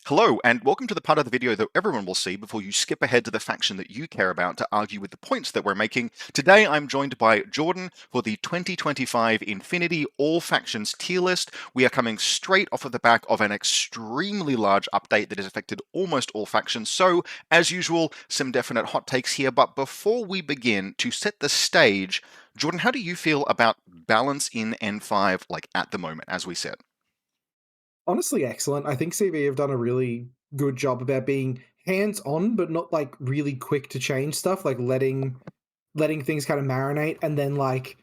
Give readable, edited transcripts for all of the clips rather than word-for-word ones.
Hello, and welcome to the part of the video that everyone will see before you skip ahead to the faction that you care about to argue with the points that we're making. Today I'm joined by Jordan for the 2025 Infinity All Factions tier list. We are coming straight off of the back of an extremely large update that has affected almost all factions, so as usual, some definite hot takes here. But before we begin, to set the stage, Jordan, how do you feel about balance in N5 like at the moment, as we said? Honestly, excellent. I think CB have done a really good job about being hands-on, but not like really quick to change stuff, like letting things kind of marinate and then like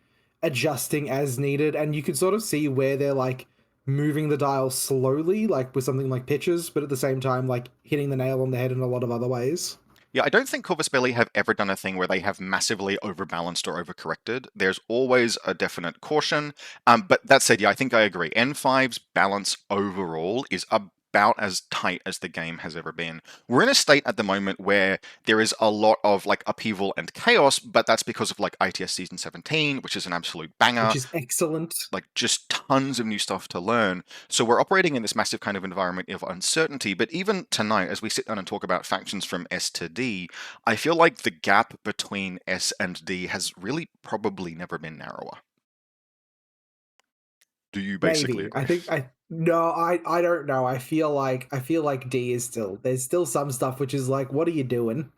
adjusting as needed. And you can sort of see where they're like moving the dial slowly, like with something like pitches, but at the same time, like hitting the nail on the head in a lot of other ways. Yeah, I don't think Corvus Belli have ever done a thing where they have massively overbalanced or overcorrected. There's always a definite caution. But that said, yeah, I think I agree. N5's balance overall is about as tight as the game has ever been. We're in a state at the moment where there is a lot of like upheaval and chaos, but that's because of like ITS Season 17, which is an absolute banger, Which is excellent. like just tons of new stuff to learn. So we're operating in this massive kind of environment of uncertainty. But even tonight, as we sit down and talk about factions from S to D, I feel like the gap between S and D has really probably never been narrower. Do you basically Maybe. I agree? think I no, I don't know. I feel like D is still there's still some stuff which is like, what are you doing?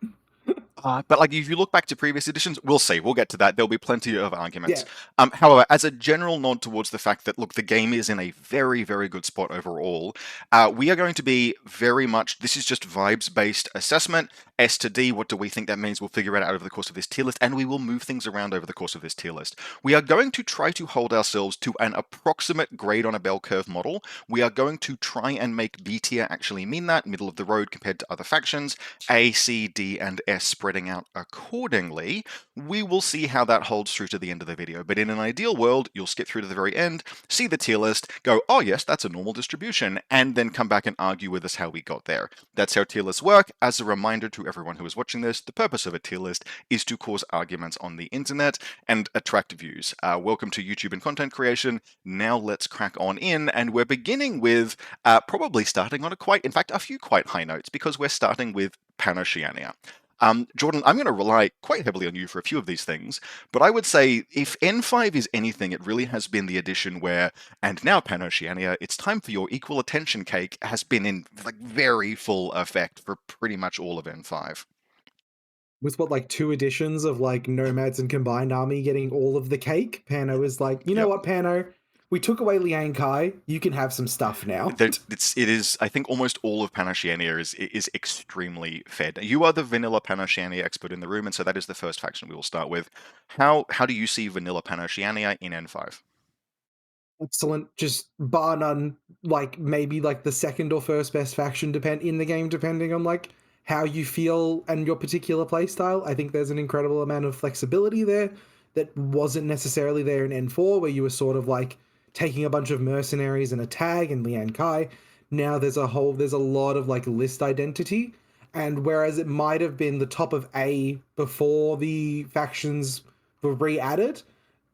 But like, if you look back to previous editions, we'll see. We'll get to that. There'll be plenty of arguments. Yeah. However, as a general nod towards the fact that look, the game is in a very, very good spot overall. We are going to be very much. This is just vibes-based assessment. S to D. What do we think that means? We'll figure it out over the course of this tier list, and we will move things around over the course of this tier list. We are going to try to hold ourselves to an approximate grade on a bell curve model. We are going to try and make B tier actually mean that middle of the road compared to other factions. A, C, D, and S spreading out accordingly. We will see how that holds through to the end of the video, but in an ideal world, you'll skip through to the very end, see the tier list, go, oh yes, that's a normal distribution, and then come back and argue with us how we got there. That's how tier lists work. As a reminder to everyone who is watching this, the purpose of a tier list is to cause arguments on the internet and attract views. Welcome to YouTube and content creation. Now let's crack on in, and we're beginning with probably starting on in fact, a few quite high notes, because we're starting with PanOceania. Jordan, I'm going to rely quite heavily on you for a few of these things, but I would say if N5 is anything, it really has been the edition where, and now PanOceania, it's time for your equal attention cake has been in like very full effect for pretty much all of N5. With what, like two editions of like Nomads and Combined Army getting all of the cake, Pano is like, you know Yep. what, Pano? We took away Liang Kai. You can have some stuff now. It is. I think almost all of PanOceania is extremely fed. You are the vanilla PanOceania expert in the room, and so that is the first faction we will start with. How do you see vanilla PanOceania in N5? Excellent. Just bar none, like maybe like the second or first best faction depend in the game, depending on like how you feel and your particular playstyle. I think there's an incredible amount of flexibility there that wasn't necessarily there in N4, where you were sort of like taking a bunch of mercenaries and a tag and Lian Kai. Now there's a lot of like list identity. And whereas it might have been the top of A before the factions were re-added,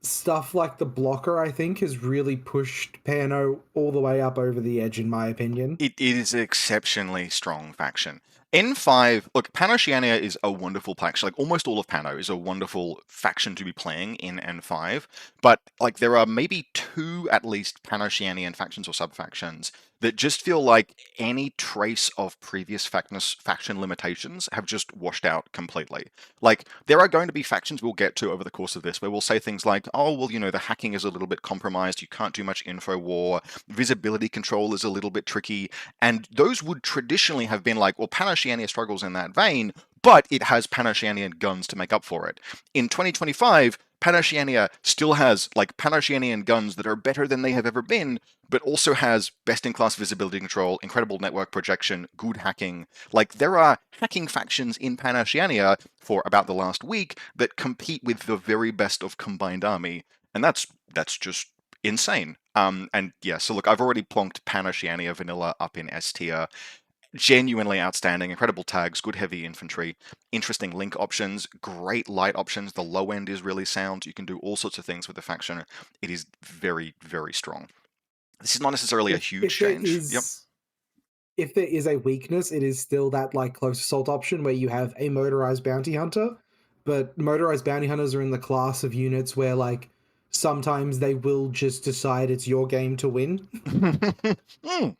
stuff like the blocker, I think, has really pushed Pano all the way up over the edge, in my opinion. It is an exceptionally strong faction. N5, look, PanOceania is a wonderful faction. Like almost all of Pano is a wonderful faction to be playing in N5. But like there are maybe two at least PanOceanian factions or sub-factions that just feel like any trace of previous faction limitations have just washed out completely. Like there are going to be factions we'll get to over the course of this where we'll say things like, oh, well, you know, the hacking is a little bit compromised, you can't do much info war, visibility control is a little bit tricky, and those would traditionally have been like, well, PanOceania struggles in that vein, but it has PanOceanian guns to make up for it. In 2025, PanOceania still has like PanOceanian guns that are better than they have ever been, but also has best-in-class visibility control, incredible network projection, good hacking. Like there are hacking factions in PanOceania for about the last week that compete with the very best of Combined Army, and that's just insane. And yeah, so look, I've already plonked PanOceania Vanilla up in S tier. Genuinely outstanding, incredible tags, good heavy infantry, interesting link options, great light options. The low end is really sound. You can do all sorts of things with the faction. It is very, very strong. This is not necessarily a huge If there change. Yep. is if there is a weakness, it is still that like close assault option where you have a motorized bounty hunter, but motorized bounty hunters are in the class of units where like sometimes they will just decide it's your game to win. Mm.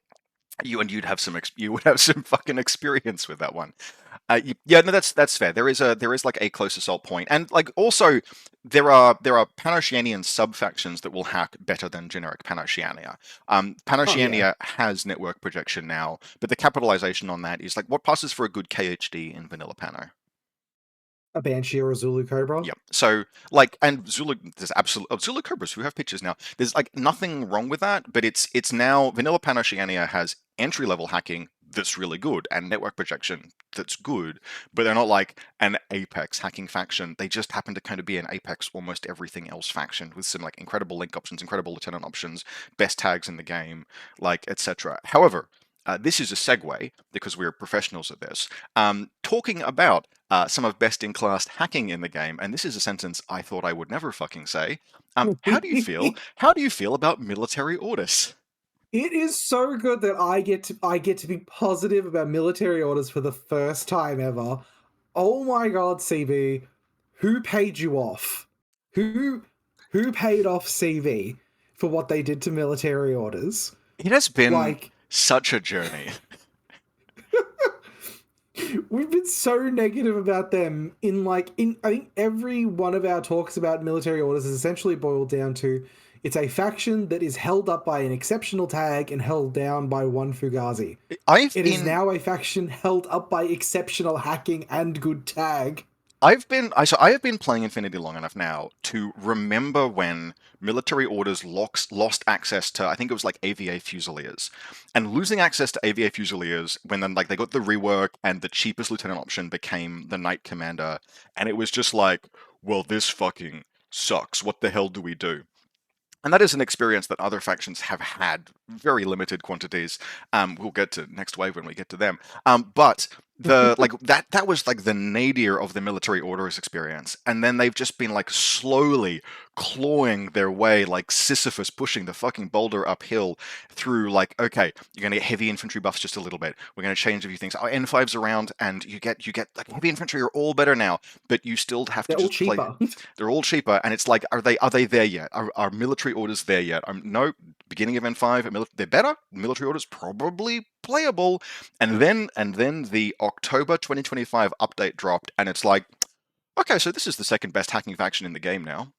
You'd have you would have some fucking experience with that one. Yeah, no, that's fair. There is like a close assault point, and like also there are PanOceanian sub factions that will hack better than generic PanOceania. Oh yeah, PanOceania has network projection now, but the capitalization on that is like what passes for a good KHD in vanilla Pano. a Banshee or a Zulu Cobra. Yep. So, like, and Zulu, there's absolute Zulu Cobras who have pictures now. There's like nothing wrong with that, but it's now vanilla PanOceania has entry level hacking that's really good and network projection that's good, but they're not like an Apex hacking faction. They just happen to kind of be an Apex almost everything else faction with some like incredible link options, incredible lieutenant options, best tags in the game, like etc. However, this is a segue because we're professionals at this. Talking about some of best in class hacking in the game, and this is a sentence I thought I would never fucking say. How do you feel? It How do you feel about military orders? is so good that I get to be positive about military orders for the first time ever. Oh my god, CB, who paid you off? Who who paid off CV for what they did to military orders? It has been Like such a journey. we've been so negative about them in I think every one of our talks about military orders is essentially boiled down to it's a faction that is held up by an exceptional tag and held down by one Fugazi. I've It is been now a faction held up by exceptional hacking and good tag. I have been playing Infinity long enough now to remember when military orders lost access to I think it was like AVA Fusiliers, and losing access to AVA Fusiliers when then like they got the rework and the cheapest lieutenant option became the Knight Commander, and it was just like, well, this fucking sucks. What the hell do we do? And that is an experience that other factions have had very limited quantities. We'll get to next wave when we get to them. But the like that was like the nadir of the military orders experience, and then they've just been like slowly clawing their way like Sisyphus pushing the fucking boulder uphill through like, okay, you're gonna get heavy infantry buffs just a little bit, we're gonna change a few things, oh, N5's around, and you get like heavy infantry are all better now, but you still have to They're all just play. cheaper. They're all cheaper, and it's like, are they there yet? Are military orders there yet? No. Beginning of N5, they're better. Military orders probably playable, and then the October 2025 update dropped, and it's like, okay, so this is the second best hacking faction in the game now.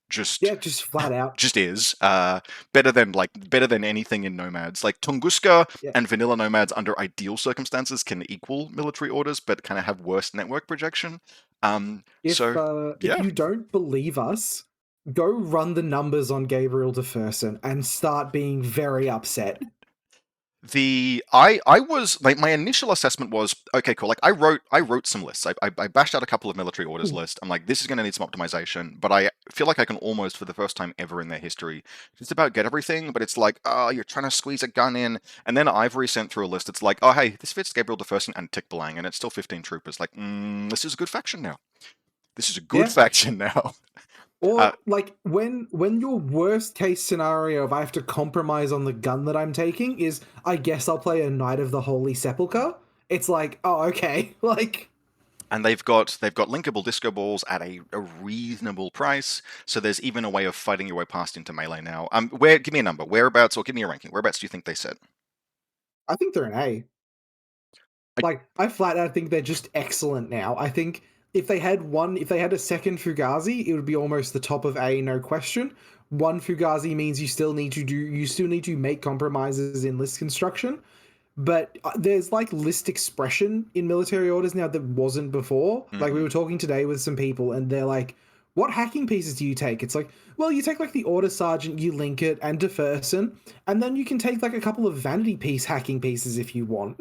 Just Yeah, just flat out. just is better than anything in Nomads. Like Tunguska Yeah. and vanilla Nomads under ideal circumstances can equal military orders, but kind of have worse network projection. So If yeah. you don't believe us, go run the numbers on Gabriel DeFerson and start being very upset. I was like, my initial assessment was okay, cool. Like I wrote some lists. I bashed out a couple of military orders list. I'm like, this is going to need some optimization, but I feel like I can almost for the first time ever in their history just about get everything. But it's like, oh, you're trying to squeeze a gun in, and then Ivory sent through a list. It's like, oh hey, this fits Gabriel DeFerson and Tick Belang, and it's still 15 troopers. Like, this is a good faction now. This is a good Yeah. faction now. Uh, Or like when your worst case scenario of I have to compromise on the gun that I'm taking is I guess I'll play a Knight of the Holy Sepulchre. It's like, oh okay, like and they've got linkable disco balls at a reasonable price. So there's even a way of fighting your way past into melee now. Where give me a number, whereabouts, or give me a ranking. Whereabouts do you think they sit? I think they're an A. I, Like I flat out think they're just excellent now. I think if they had a second Fugazi, it would be almost the top of A, no question. One Fugazi means you still need to make compromises in list construction, but there's like list expression in military orders now that wasn't before. Like we mhm. were talking today with some people, and they're like, "What hacking pieces do you take?" It's like, well, you take like the order sergeant, you link it, and Deferson, and then you can take like a couple of vanity piece hacking pieces if you want.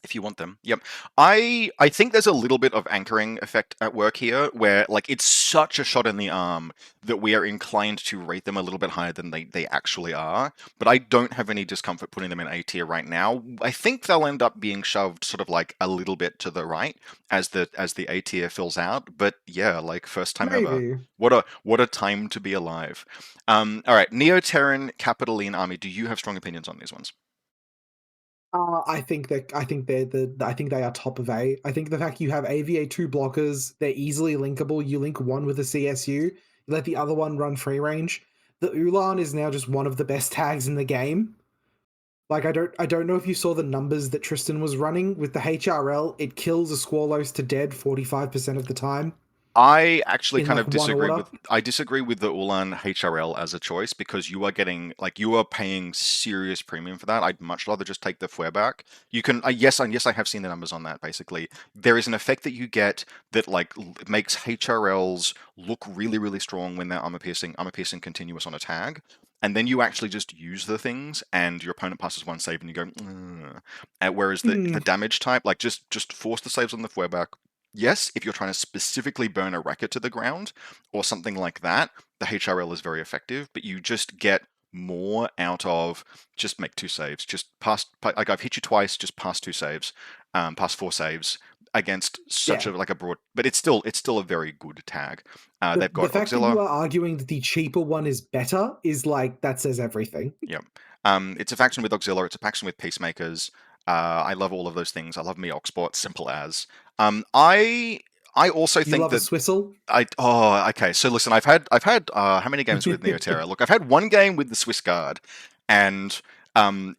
If you want them. Yep. I think there's a little bit of anchoring effect at work here where like it's such a shot in the arm that we are inclined to rate them a little bit higher than they actually are. But I don't have any discomfort putting them in A tier right now. I think they'll end up being shoved sort of like a little bit to the right as the A tier fills out. But yeah, like first time ever. Maybe. What a time to be alive. All right, Neo Terran Capitoline Army. Do you have strong opinions on these ones? I think they are top of A. I think the fact you have AVA2 blockers, they're easily linkable. You link one with a CSU, you let the other one run free range. The Ulan is now just one of the best tags in the game. Like I don't know if you saw the numbers that Tristan was running with the HRL. It kills a Squallos to dead 45% of the time I actually in kind like of one disagree order. with the Ulan HRL as a choice because you are getting like you are paying serious premium for that. I'd much rather just take the flare back. You can yes, and yes, I have seen the numbers on that. Basically, there is an effect that you get that like makes HRLs look really really strong when they're armor piercing continuous on a tag. And then you actually just use the things, and your opponent passes one save, and you go. "Ugh." Whereas the Hmm. damage type, like just force the saves on the flare back, yes, if you're trying to specifically burn a racket to the ground or something like that, the HRL is very effective, but you just get more out of just make two saves. Just pass, like I've hit you twice, just pass two saves, pass four saves against such Yeah. a like a broad, but it's still a very good tag. They've The got fact that you Auxilia. are arguing that the cheaper one is better is like that says everything. Yep. It's a faction with Auxilia. It's a faction with Peacemakers. I love all of those things. I love me Oxbot, simple as. I also Do you think love a that Swissel? okay. So listen, I've had how many games with Neoterra? Look, I've had one game with the Swiss Guard, and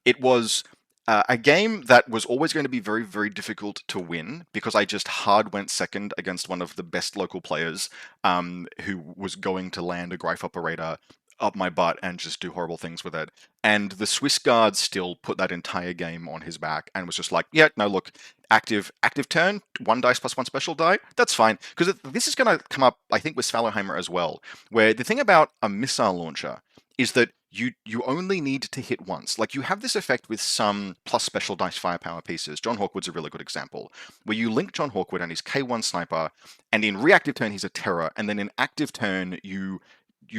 it was a game that was always going to be very very difficult to win because I just hard went second against one of the best local players, who was going to land a Greif operator up my butt and just do horrible things with it. And the Swiss Guard still put that entire game on his back and was just like, yeah, no, look, active turn, one dice plus one special die. That's fine because this is going to come up, I think, with Svalorheimer as well. Where the thing about a missile launcher is that you only need to hit once. Like you have this effect with some plus special dice firepower pieces. John Hawkwood's a really good example, where you link John Hawkwood and his K1 sniper, and in reactive turn he's a terror, and then in active turn you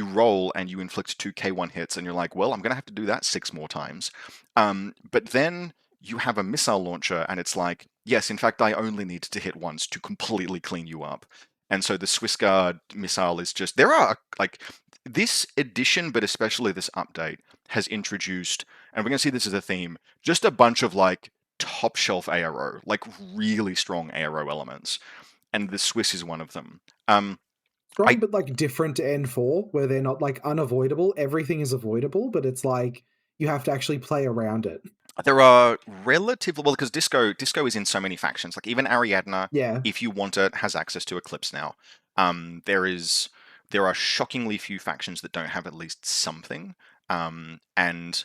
roll and you inflict two K1 hits, and you're like, well, I'm going to have to do that six more times. But then you have a missile launcher, and it's like, yes, in fact, I only need to hit once to completely clean you up. And so the Swiss Guard missile is just, there are like, this edition, but especially this update, has introduced, and we're going to see this as a theme, just a bunch of like top shelf ARO, like really strong ARO elements. And the Swiss is one of them. Strong, I but like different to N4, where they're not like unavoidable. Everything is avoidable, but it's like you have to actually play around it. There are relatively well because disco is in so many factions. Like even Ariadna, Yeah. if you want it, has access to Eclipse now. There are shockingly few factions that don't have at least something. And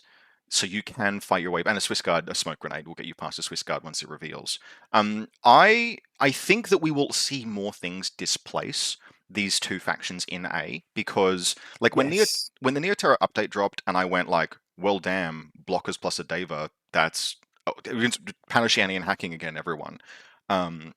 so you can fight your way. And a Swiss Guard, a smoke grenade will get you past a Swiss Guard once it reveals. I think that we will see more things displace these two factions in A because like Yes. when the Neoterra update dropped and I went like, well damn, blockers plus a Deva, that's PanOceania hacking again, everyone. Um,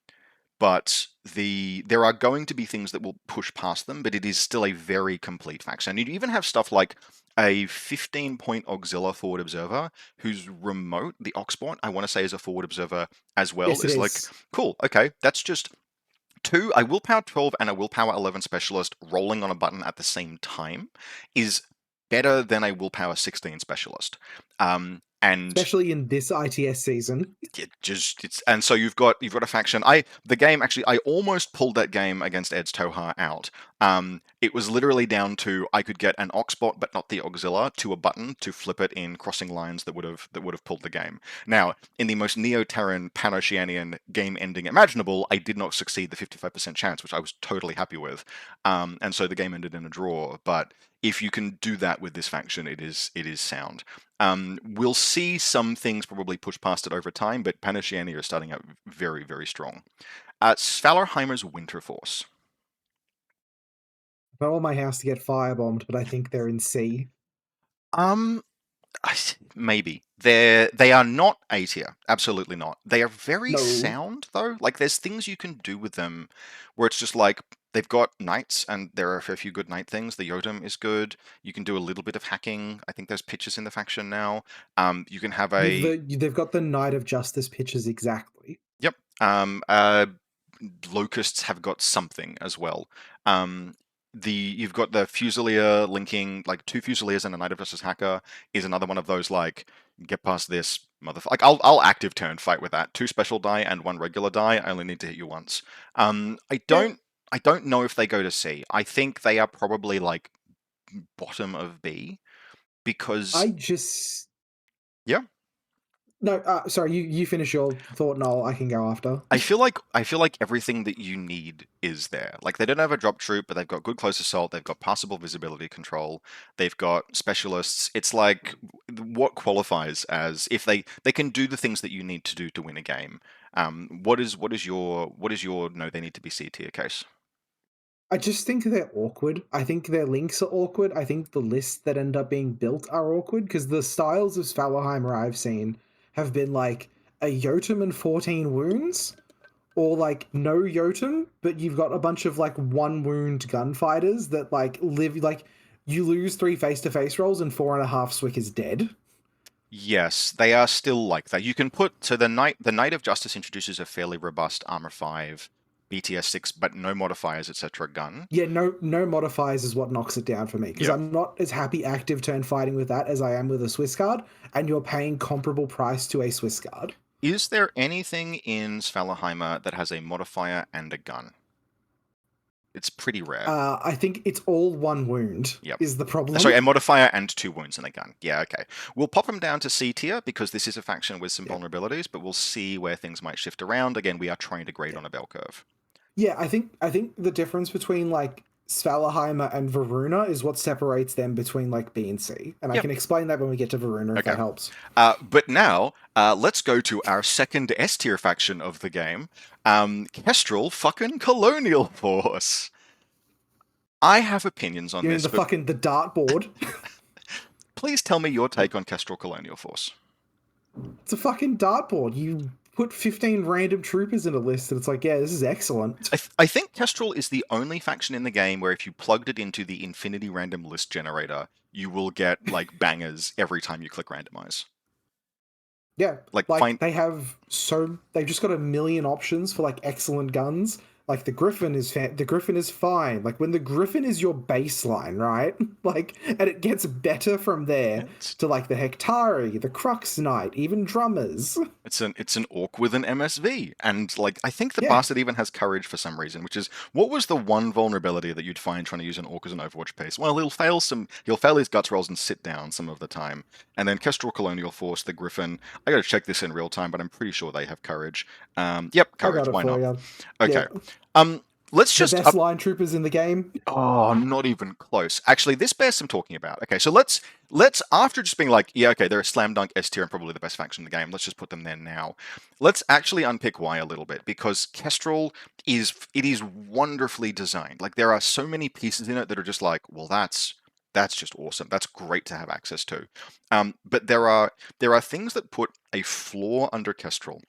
but there are going to be things that will push past them, but it is still a very complete faction. You even have stuff like a 15-point Auxilia forward observer who's remote. The Oxbot, I want to say, is a forward observer as well. Yes, it Is like, is. cool, okay, that's just two, a willpower 12 and a willpower 11 specialist rolling on a button at the same time is better than a willpower 16 specialist. And Especially in this ITS season. and so you've got a faction. The game actually I almost pulled that game against Ed's Tohaa out. It was literally down to I could get an Oxbot but not the Auxilia to a button to flip it in crossing lines that would have pulled the game. Now, in the most Neo-Terran Pan-Oceanian game ending imaginable, I did not succeed the 55% chance, which I was totally happy with. And so the game ended in a draw. But if you can do that with this faction, it is sound. We'll see some things probably push past it over time, but PanOceania is starting out very, very strong. Svalorheimer's Winter Force. I want my house to get firebombed, but I think they're in C. Um, maybe they are not A tier. Absolutely not. They are very No. sound though. Like there's things you can do with them, where it's just like they've got knights, and there are a fair few good knight things. The Yodam is good. You can do a little bit of hacking. I think there's pitches in the faction now. You can have a They've got the Knight of Justice pitches exactly. yep. Locusts have got something as well. Um, you've got the Fusilier linking, like two Fusiliers and a Knight of Justice Hacker is another one of those like get past this motherfucker. Like I'll active turn fight with that. Two special die and one regular die. I only need to hit you once. I Yeah, don't know if they go to C. I think they are probably like bottom of B because I just yeah. no. Sorry, you finish your thought, and I can go after. I feel like everything that you need is there. Like they don't have a drop troop, but they've got good close assault, they've got passable visibility control, they've got specialists. It's like what qualifies as if they can do the things that you need to do to win a game. What is your no they need to be C tier case? I just think they're awkward. I think their links are awkward. I think the lists that end up being built are awkward because the styles of Svalaheimer I've seen have been like a Jotun and 14 wounds, or like no Jotun, but you've got a bunch of like one wound gunfighters that like live like you lose three face to face rolls and 4.5 Swick is dead. Yes, they are still like that. You can put so the Knight of Justice introduces a fairly robust armor 5, BTS 6, but no modifiers, etc. gun. Yeah, no modifiers is what knocks it down for me because Yeah. I'm not as happy active turn fighting with that as I am with a Swiss card, and you're paying comparable price to a Swiss card. Is there anything in Svalaheimer that has a modifier and a gun? It's pretty rare. I think it's all one wound Yep. is the Sorry, problem. a modifier and two wounds and a gun. Yeah, okay. We'll pop them down to C tier because this is a faction with some Yeah, vulnerabilities, but we'll see where things might shift around. Again, we are trying to grade yeah, on a bell curve. yeah. I think the difference between like Svalaheimer and Varuna is what separates them between like B and C, and I Yep. can explain that when we get to Varuna if Okay. that helps. But now, let's go to our second S tier faction of the game, Kestrel fucking Colonial Force. I have opinions on You mean this, the but fucking the dartboard? please tell me your take on Kestrel Colonial Force. It's a fucking dartboard. You put 15 random troopers in a list, and it's like, yeah, this is excellent. I think Kestrel is the only faction in the game where if you plugged it into the infinity random list generator, you will get like bangers every time you click randomize. Yeah, Like like find they've just got a million options for like excellent guns. Like the Griffin is fine. Like when the Griffin is your baseline, right? Like and it gets better from there it. to like the Hectari, the Crux Knight, even drummers. It's an orc with an MSV, and like I think the Yeah. bastard even has courage for some reason, which is what was the one vulnerability that you'd find trying to use an orc as an Overwatch piece? Well, he'll fail his guts rolls and sit down some of the time, and then Kestrel Colonial Force, the Griffin. I got to check this in real time, but I'm pretty sure they have courage. Yep, I got courage. it Why for not? you. Yeah. Okay. Um, let's The just best line troopers in the game. Oh, not even close. Actually, this bears some talking about. Okay, so let's after just being like, yeah, okay, they're a slam dunk S tier and probably the best faction in the game. Let's just put them there now. Let's actually unpick why a little bit because Kestrel is wonderfully designed. Like there are so many pieces in it that are just like, well, that's just awesome. That's great to have access to. But there are things that put a floor under Kestrel,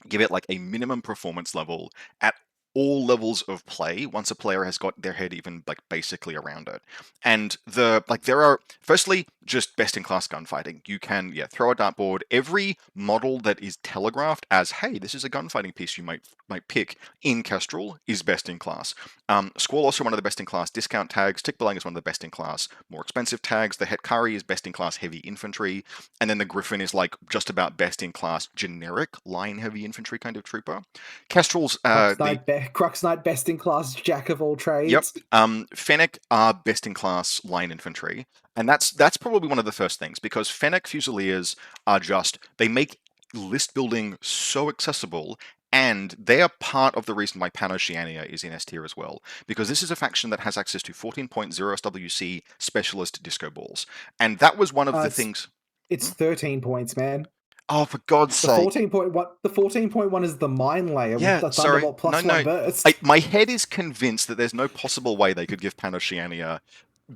give it like a minimum performance level at all levels of play once a player has got their head even like basically around it. And there are firstly just best in class gunfighting. You can throw a dartboard. Every model that is telegraphed as hey, this is a gunfighting piece you might pick in Kestrel is best in class. Squall also one of the best in class discount tags. Tick Belang is one of the best in class more expensive tags. The Hetkari is best in class heavy infantry, and then the Griffin is like just about best in class generic line heavy infantry kind of trooper. Kestrel's Crux Knight, best in class, jack of all yep. trades. Fennec are best in class line infantry, and that's probably one of the first things because Fennec Fusiliers are just they make list building so accessible. And they are part of the reason why PanOceania is in S tier as well, because this is a faction that has access to 14.0 SWC specialist disco balls, and that was one of Uh, the it's things. it's 13 points, man. Oh, for God's The sake! 14.1 is the mine layer with Yeah, the sorry, Thunderbolt no, plus one no. burst. My head is convinced that there's no possible way they could give PanOceania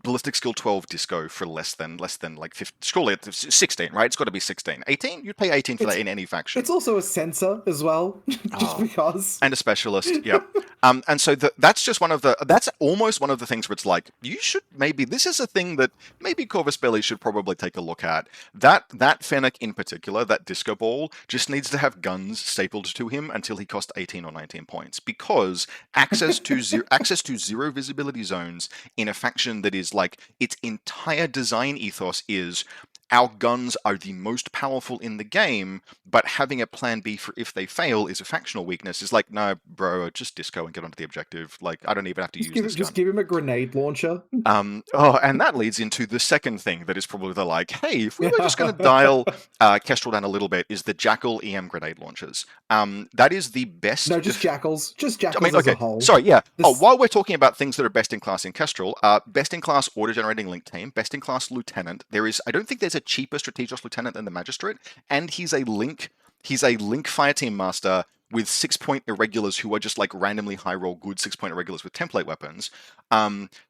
ballistic skill 12 disco for less than like 50, surely it's 16, right? It's got to be 16. 18? You'd pay 18 for that It's in any it's faction. also a sensor as well, just Oh, because. and a specialist. Yep. And so that's just that's almost one of the things where it's like, you should maybe, this is a thing that maybe Corvus Belli should probably take a look at. That Fennec in particular, that disco ball, just needs to have guns stapled to him until he costs 18 or 19 points, because access to zero visibility zones in a faction that is like, its entire design ethos is, our guns are the most powerful in the game, but having a plan B for if they fail is a factional weakness. Is like, no, bro, just disco and get onto the objective. Like, I don't even have to use this Just gun. give him a grenade launcher. And that leads into the second thing that is probably the like, hey, if we were just going to dial Kestrel down a little bit, is the Jackal EM grenade launchers. That is the best. No, just jackals. Just I mean, jackals as a okay, whole. sorry, yeah. Oh, This while we're talking about things that are best in class in Kestrel, best in class auto-generating link team, best in class lieutenant. I don't think there's a cheaper Strategos lieutenant than the magistrate, and he's a link fireteam master with 6-point irregulars who are just like randomly high roll good 6-point irregulars with template weapons.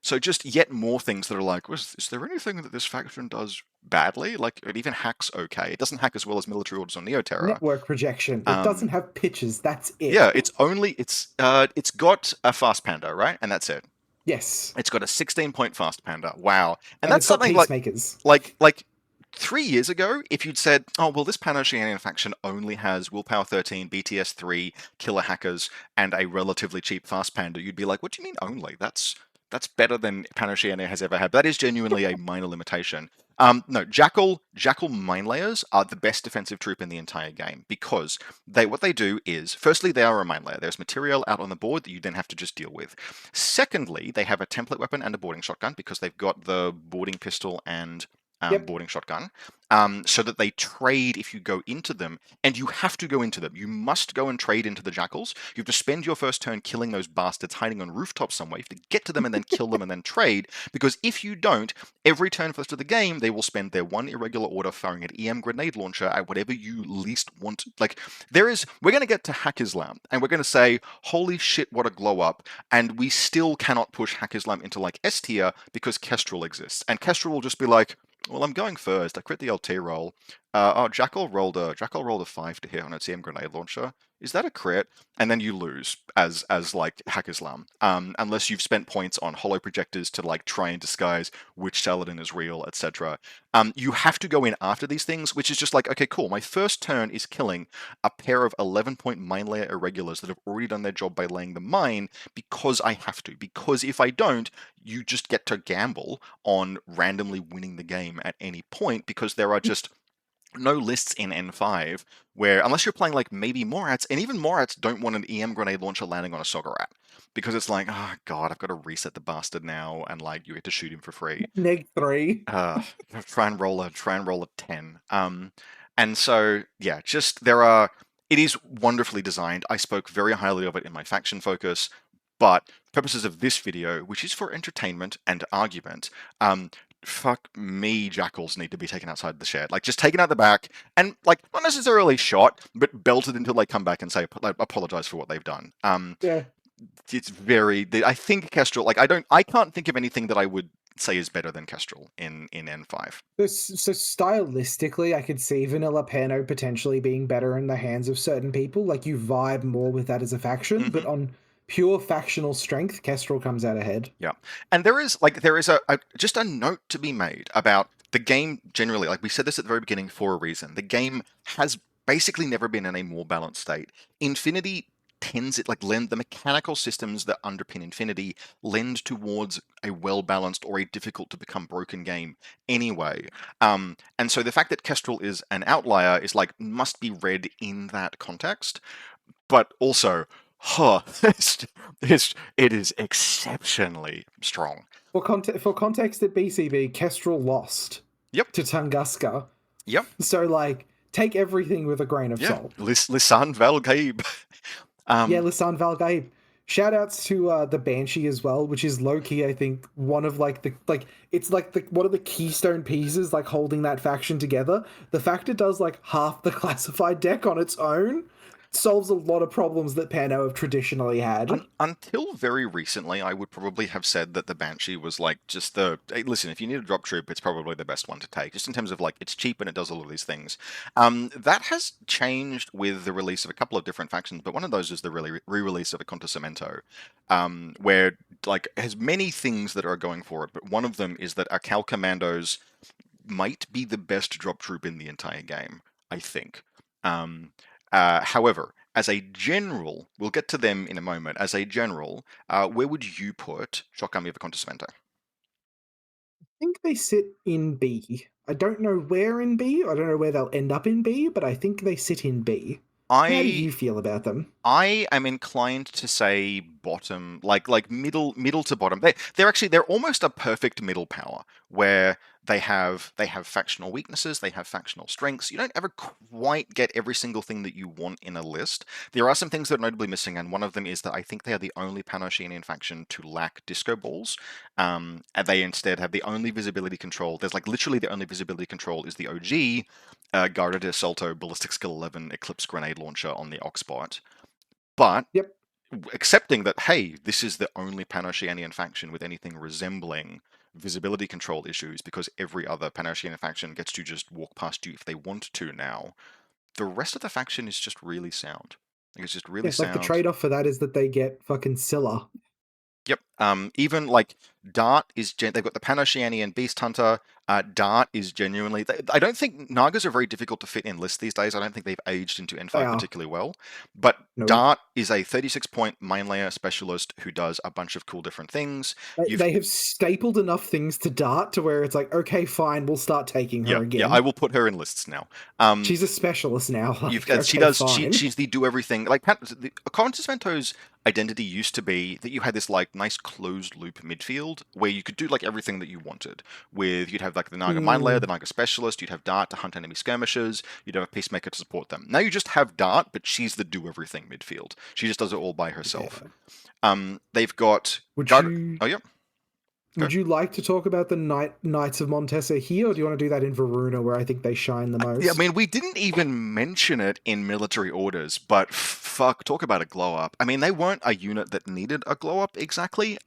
So just yet more things that are like, is there anything that this faction does badly? Like, it even hacks okay. It doesn't hack as well as military orders on Neoterra. network projection. It doesn't have pitches. That's it. Yeah, it's got a fast panda, right? And that's it. Yes. It's got a 16-point fast panda. Wow. And And that's it's got something like peacemakers. like 3 years ago, if you'd said, oh, well, this PanOceania faction only has Willpower 13, BTS 3, Killer Hackers, and a relatively cheap Fast Panda, you'd be like, what do you mean only? That's better than PanOceania has ever had. That is genuinely a minor limitation. No, Jackal mine layers are the best defensive troop in the entire game, because what they do is, firstly, they are a mine layer. There's material out on the board that you then have to just deal with. Secondly, they have a template weapon and a boarding shotgun, because they've got the boarding pistol and Yep. boarding shotgun, so that they trade if you go into them, and you have to go into them. You must go and trade into the jackals. You have to spend your first turn killing those bastards hiding on rooftops somewhere. You have to get to them and then kill them and then trade, because if you don't, every turn for the rest of the game, they will spend their one irregular order firing an EM grenade launcher at whatever you least want. Like, we're going to get to Haqqislam, and we're going to say, holy shit, what a glow up, and we still cannot push Haqqislam into like S tier because Kestrel exists, and Kestrel will just be like, well, I'm going first. I crit the LT roll. Jackal rolled a 5 to hit on its EM grenade launcher. Is that a crit? And then you lose as like Haqqislam, unless you've spent points on holo projectors to like try and disguise which Saladin is real, etc. You have to go in after these things, which is just like, okay, cool. My first turn is killing a pair of 11-point mine layer irregulars that have already done their job by laying the mine, because I have to. Because if I don't, you just get to gamble on randomly winning the game at any point, because there are just no lists in N5 where, unless you're playing like maybe Morats, and even Morats don't want an EM grenade launcher landing on a Sogarat, because it's like, oh god, I've got to reset the bastard now, and like you get to shoot him for free. Neg 3. Try and roll a 10. And so yeah, just it is wonderfully designed. I spoke very highly of it in my faction focus, but purposes of this video, which is for entertainment and argument, fuck me, jackals need to be taken outside the shed. Like, just taken out the back and, like, not necessarily shot, but belted until they come back and say, like, apologize for what they've done. Yeah. It's very, I think Kestrel, like, I can't think of anything that I would say is better than Kestrel in N5. So stylistically, I could see Vanilla Pano potentially being better in the hands of certain people. Like, you vibe more with that as a faction, but on pure factional strength, Kestrel comes out ahead. Yeah, and there is just a note to be made about the game generally. Like, we said this at the very beginning for a reason. The game has basically never been in a more balanced state. Infinity tends the mechanical systems that underpin Infinity lend towards a well-balanced or a difficult to become broken game anyway. And so the fact that Kestrel is an outlier is like, must be read in that context, but also, it is exceptionally strong. For context at BCB, Kestrel lost. Yep. To Tunguska. Yep. So, like, take everything with a grain of salt. Lisanne Valgaib. Yeah, Lisanne Valgaib. Shoutouts to the Banshee as well, which is low-key, I think, one of one of the keystone pieces, like, holding that faction together. The fact it does like half the classified deck on its own, solves a lot of problems that Pano have traditionally had. Until very recently, I would probably have said that the Banshee was like just the hey, listen. If you need a drop troop, it's probably the best one to take, just in terms of like it's cheap and it does all of these things. That has changed with the release of a couple of different factions, but one of those is the re-release of Acontecimento, where like has many things that are going for it, but one of them is that Akal Commandos might be the best drop troop in the entire game, I think. Um, However, as a general, we'll get to them in a moment. As a general, where would you put Shock Army of Acontecimento? I think they sit in B. I don't know where in B. I don't know where they'll end up in B, but I think they sit in B. How do I you feel about them? I am inclined to say bottom, like middle to bottom. They're almost a perfect middle power where they have factional weaknesses, they have factional strengths. You don't ever quite get every single thing that you want in a list. There are some things that are notably missing, and one of them is that I think they are the only PanOceanian faction to lack disco balls. And they instead have the only visibility control. There's like literally the only visibility control is the OG Garda de Assalto Ballistic Skill 11 Eclipse Grenade Launcher on the Oxbot. But Yep. accepting that, hey, this is the only Pan-Oceanian faction with anything resembling visibility control issues because every other Pan-Oceanian faction gets to just walk past you if they want to now, the rest of the faction is just really sound. Like, it's just really Yeah, like the sound. trade-off for that is that they get fucking Scylla. Yep. Even like Dart is they've got the Pan-Oceanian Beast Hunter. Dart is genuinely. I don't think Nagas are very difficult to fit in lists these days. I don't think they've aged into They N5 are. particularly well. But No. Dart is a 36-point mine layer specialist who does a bunch of cool different things. You've They have stapled enough things to Dart to where it's like, okay, fine, we'll start taking her yeah, I again. will put her in lists now. Um, She's a specialist now. You've Like, she okay, does fine. she's the do everything like the Contento's identity used to be that you had this like nice closed loop midfield where you could do like everything that you wanted. With you'd have like the Naga mine layer, the Mm, Naga specialist, you'd have Dart to hunt enemy skirmishers, you'd have a peacemaker to support them. Now you just have Dart, but she's the do everything midfield. She just does it all by herself. yeah. They've got Would guard. you Oh yeah, go. would you like to talk about the Knights of Montesa here, or do you want to do that in Varuna, where I think they shine the Yeah, I most? mean, we didn't even mention it in military orders, but fuck, talk about a glow up. I mean, they weren't a unit that needed a glow up exactly.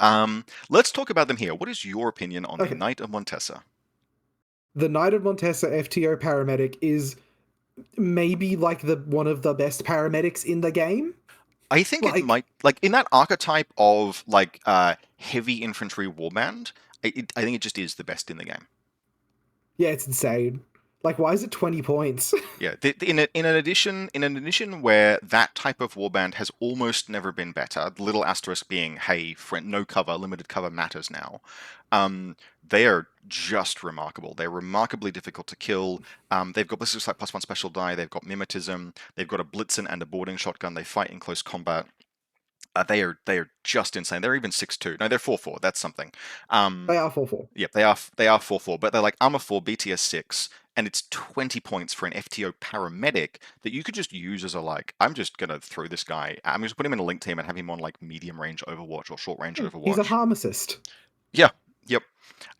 Let's talk about them here. What is your opinion on the Okay, Knight of Montesa? the Knight of Montesa FTO paramedic is maybe like the one of the best paramedics in the game. I think it Like, might like in that archetype of like heavy infantry warband. I think it just is the best in the game. yeah, it's insane. Like, why is it 20 points? Yeah, in an edition where that type of warband has almost never been better. The little asterisk being, hey, friend, no cover, limited cover matters now. They are just remarkable. They're remarkably difficult to kill. They've got Ballistic Sight +1 special die. They've got Mimetism. They've got a Blitzen and a boarding shotgun. They fight in close combat. They are just insane. They're even 6-2. No, they're 4-4. That's something. They are 4-4. Yep, they are 4-4, but they're like armor 4, BTS 6, and it's 20 points for an FTO paramedic that you could just use as a like, I'm just gonna throw this guy. I'm just put him in a link team and have him on like medium range Overwatch or short range He's a Overwatch. harmacist, Yeah, yep.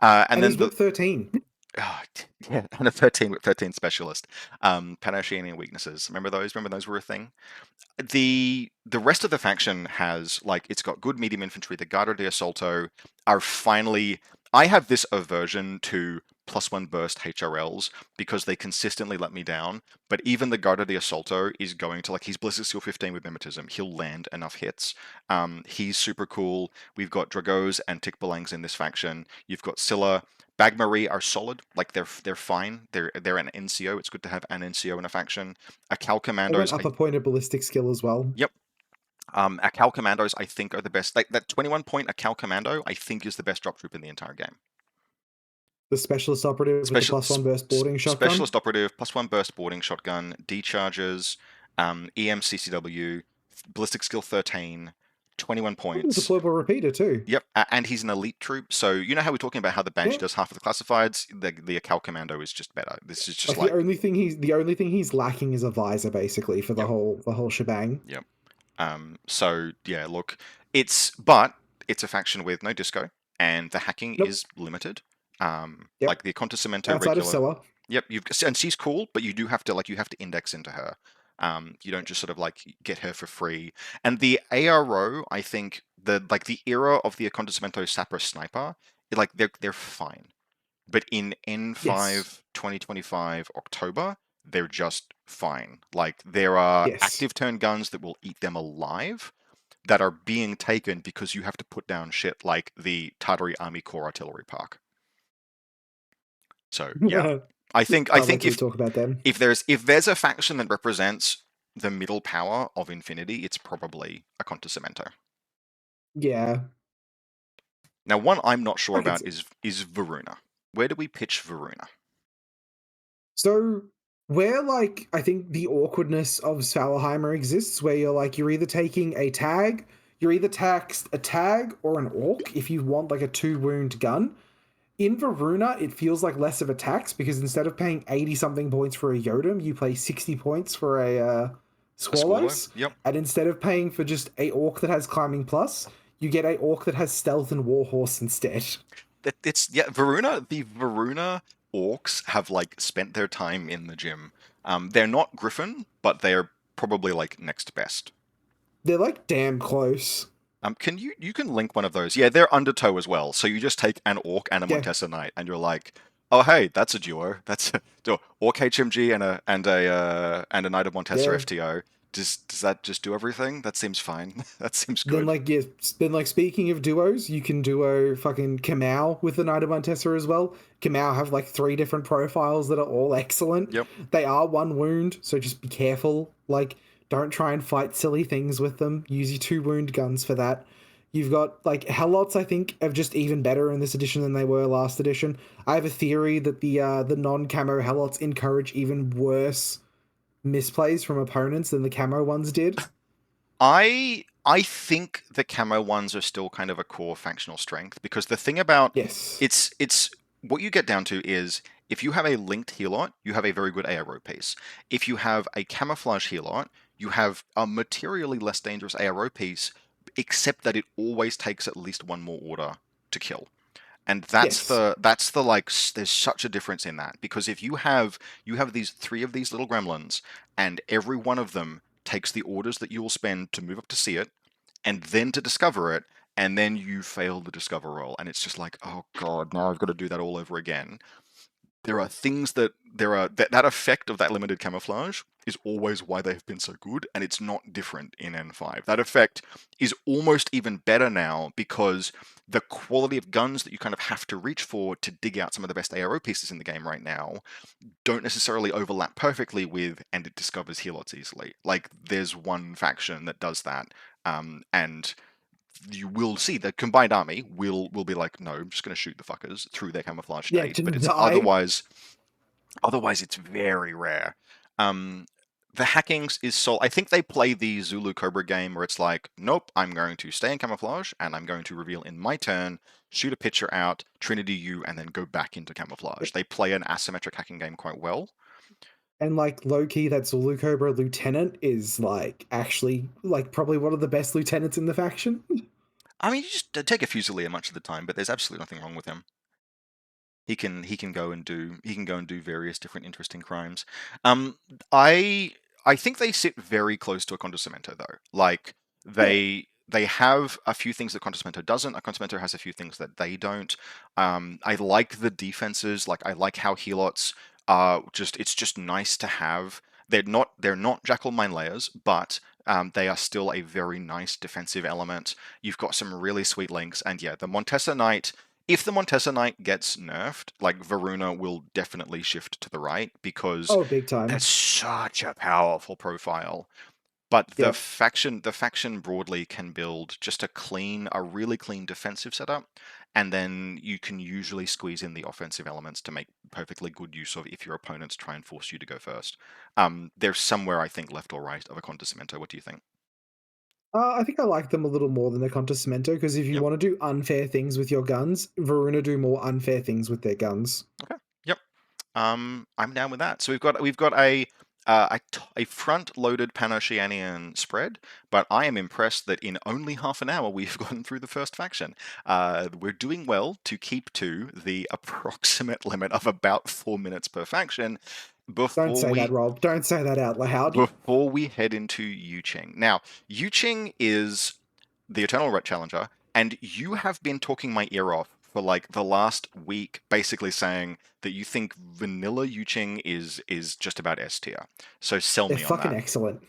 And and then he's whip 13. oh, yeah, and a 13 with 13 specialist. Pan-Oceanian weaknesses. Remember those? Remember those were a thing? The rest of the faction has like it's got good medium infantry. The Guardia de Assalto are finally. I have this aversion to +1 burst HRLs because they consistently let me down. But even the Guardia de Assalto is going to like he's Ballistic Skill 15 with Mimetism. He'll land enough hits. He's super cool. We've got Dragos and Tikbalangs in this faction. You've got Scylla. Bagmarie are solid, like they're fine. They're an NCO. It's good to have an NCO in a faction. Akal They went Commandos, upper point of ballistic skill as well. yep. Akal Commandos, I think, are the best. Like that 21-point Akal Commando, I think, is the best drop troop in the entire game. The specialist operative with the Special, +1 burst boarding shotgun. specialist operative, +1 burst boarding shotgun, D charges, EMCCW, ballistic skill 13, 21 Oh, the points. deployable repeater too. Yep, and he's an elite troop. So you know how we're talking about how the Banshee Yeah. does half of the classifieds. The Akal Commando is just better. This is just Like like the only thing he's lacking is a visor basically for yep, the whole shebang. yep. So yeah, look, but it's a faction with no disco, and the hacking Nope. is limited. Yep. Like the Acontecimento Outside of regular. Scylla. Yep, and she's cool, but you do have to you have to index into her. You don't just sort of like get her for free. And the ARO, I think the era of the Acontecimento Sapper Sniper, like they're fine. But in Yes. N5 2025 October, they're just fine. Like there are Yes. active turn guns that will eat them alive that are being taken because you have to put down shit like the Tartary Army Corps Artillery Park. So yeah, I Can't wait think till we talk about them. if there's a faction that represents the middle power of Infinity, it's probably Acontecimento. Yeah. Now, one I'm not sure I could about see. is Varuna. Where do we pitch Varuna? So where like I think the awkwardness of Svalaheimer exists, where you're either taking a tag, you're either taxed a tag or an orc if you want like a 2 wound gun. In Varuna, it feels like less of a tax because instead of paying 80 something points for a Yodam, you pay 60 points for a A Squallow? Squallos. Yep. And instead of paying for just a orc that has climbing plus, you get a orc that has stealth and warhorse instead. It's yeah, Varuna. The Varuna orcs have like spent their time in the gym. They're not Griffin, but they're probably like next best. They're like damn close. Can you can link one of those? Yeah, they're undertow as well. So you just take an orc and a Yeah, Montesa Knight, and you're like, oh hey, that's a duo. That's a duo. Orc HMG and a Knight of Montesa yeah. FTO. Does that just do everything? That seems fine. That seems Then good. like yeah, then like speaking of duos, you can duo fucking Kamau with the Knight of Montessa as well. Kamau have like 3 different profiles that are all excellent. Yep. They are 1 wound, so just be careful. Like, don't try and fight silly things with them. Use your 2 wound guns for that. You've got like Helots, I think, are just even better in this edition than they were last edition. I have a theory that the non-camo Helots encourage even worse misplays from opponents than the camo ones did. I think the camo ones are still kind of a core factional strength because the thing about Yes. it's what you get down to is if you have a linked healot, you have a very good ARO piece. If you have a camouflage healot, you have a materially less dangerous ARO piece, except that it always takes at least one more order to kill. And Yes. that's the like there's such a difference in that because if you have these three of these little gremlins and every one of them takes the orders that you will spend to move up to see it and then to discover it and then you fail the discover roll and it's just like oh god now I've got to do that all over again. There are things that that effect of that limited camouflage is always why they've been so good, and it's not different in N5. That effect is almost even better now because the quality of guns that you kind of have to reach for to dig out some of the best ARO pieces in the game right now don't necessarily overlap perfectly with, and it discovers healots easily. Like there's one faction that does that, and you will see the combined army will be like, no, I'm just going to shoot the fuckers through their camouflage Yeah, state. But just it's die. otherwise it's very rare. Um, the hackings is so I think they play the Zulu Cobra game where it's like, nope, I'm going to stay in camouflage and I'm going to reveal in my turn, shoot a picture out, Trinity you, and then go back into camouflage. They play an asymmetric hacking game quite well. And like low key, that Zulu Cobra lieutenant is like actually like probably one of the best lieutenants in the faction. I mean, you just take a Fusilier much of the time, but there's absolutely nothing wrong with him. He can go and do various different interesting crimes. Um, I I think they sit very close to a Condimento though. Like Yeah. they have a few things that Condimento doesn't. A Condimento has a few things that they don't. I like the defenses. Like I like how helots are just. It's just nice to have. They're not Jackal Mine layers, but they are still a very nice defensive element. You've got some really sweet links, and yeah, the Montesa Knight if the Montesa Knight gets nerfed, like Varuna will definitely shift to the right because Oh, big that's time. such a powerful profile. But Yep. the faction broadly can build just a really clean defensive setup, and then you can usually squeeze in the offensive elements to make perfectly good use of if your opponents try and force you to go first. There's somewhere I think left or right of a Condimento. What do you think? I think I like them a little more than the Cemento because if you Yep. want to do unfair things with your guns, Varuna do more unfair things with their guns. Okay. Yep. I'm down with that. So we've got a front-loaded Pan-Oceanian spread, but I am impressed that in only half an hour we've gotten through the first faction. We're doing well to keep to the approximate limit of about 4 minutes per faction, Don't before say that, we Rob. Don't say that out loud. before we head into Yu Ching. Now, Yu Ching is the Eternal Ret Challenger, and you have been talking my ear off for like the last week, basically saying that you think vanilla Yu Ching is just about S tier. So sell They're me on fucking that. excellent.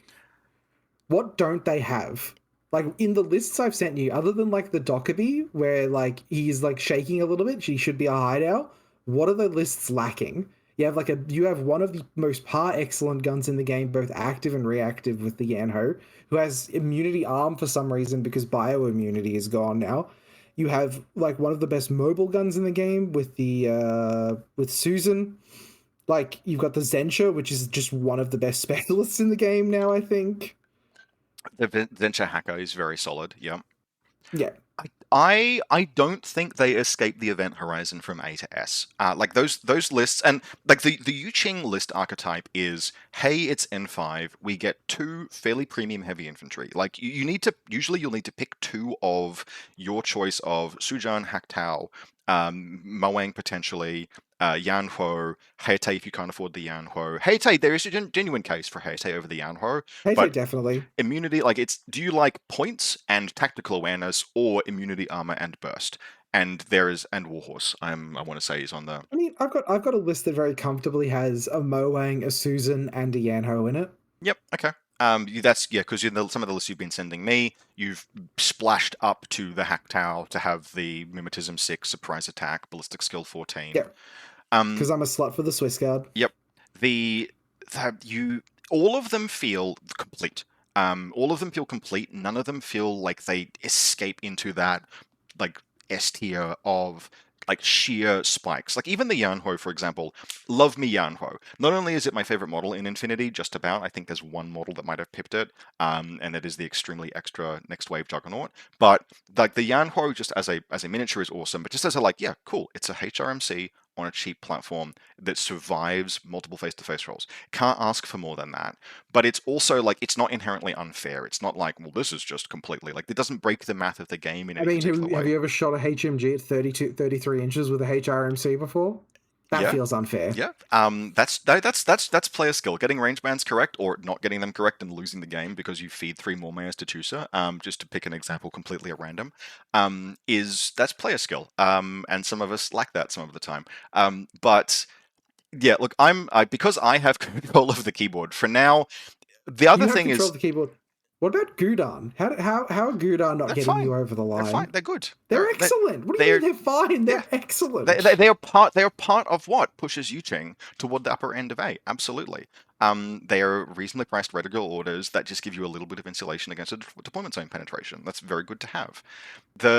What don't they have? Like in the lists I've sent you, other than like the Dockerby, where like he's like shaking a little bit, she should be a hideout. What are the lists lacking? You have one of the most par excellent guns in the game, both active and reactive with the Yanho, who has immunity arm for some reason because bioimmunity is gone now. You have like one of the best mobile guns in the game with the with Susan. Like you've got the Zensha, which is just one of the best specialists in the game now, I think. The Venture Hacker is very solid. Yeah. Yeah. I don't think they escape the event horizon from A to S. Like those lists, and like the Yu Ching list archetype is, hey, it's N5. We get two fairly premium heavy infantry. Like you need to usually you'll need to pick two of your choice of Sujan, Haktao, Moang potentially, Yanhuo, Heite if you can't afford the Yanhuo. Heite, there is a genuine case for Heite over the Yanhuo, Heite but definitely. immunity, like it's, do you like points and tactical awareness or immunity, armor, and burst? And there is, and Warhorse, I want to say is on the. I mean, I've got a list that very comfortably has a Moang, a Susan, and a Yanho in it. Yep, okay. That's, yeah, because some of the lists you've been sending me, you've splashed up to the Hack Tower to have the Mimetism 6, Surprise Attack, Ballistic Skill 14. Yeah, Um, because I'm a slut for the Swiss Guard. Yep. The you all of them feel complete. All of them feel complete. None of them feel like they escape into that like S tier of like sheer spikes. Like even the Yanhuo, for example, love me Yanhuo. Not only is it my favorite model in Infinity, just about. I think there's one model that might have pipped it, and that is the extremely extra Next Wave Juggernaut. But like the Yanhuo, just as a miniature, is awesome. But just as a like, yeah, cool. It's a HRMC on a cheap platform that survives multiple face-to-face rolls. Can't ask for more than that. But it's also like it's not inherently unfair. It's not like, well, this is just completely like it doesn't break the math of the game in I any mean, particular have way. you ever shot a HMG at 32, 33 inches with a HRMC before? That Yeah, feels unfair. yeah. That's player skill. Getting range bands correct or not getting them correct and losing the game because you feed three more mayors to Chusa, just to pick an example completely at random, is that's player skill. And some of us lack that some of the time. But yeah, look, because I have control of the keyboard for now. The other You have thing control is of the keyboard. What about Gudan? How are Gudan not they're getting you fine. over the They're fine. line? They're good. They're excellent. What do you They're mean they're fine? yeah. They're excellent. They are part of what pushes Yuching toward the upper end of A. Absolutely. They are reasonably priced reticle orders that just give you a little bit of insulation against a deployment zone penetration. That's very good to have.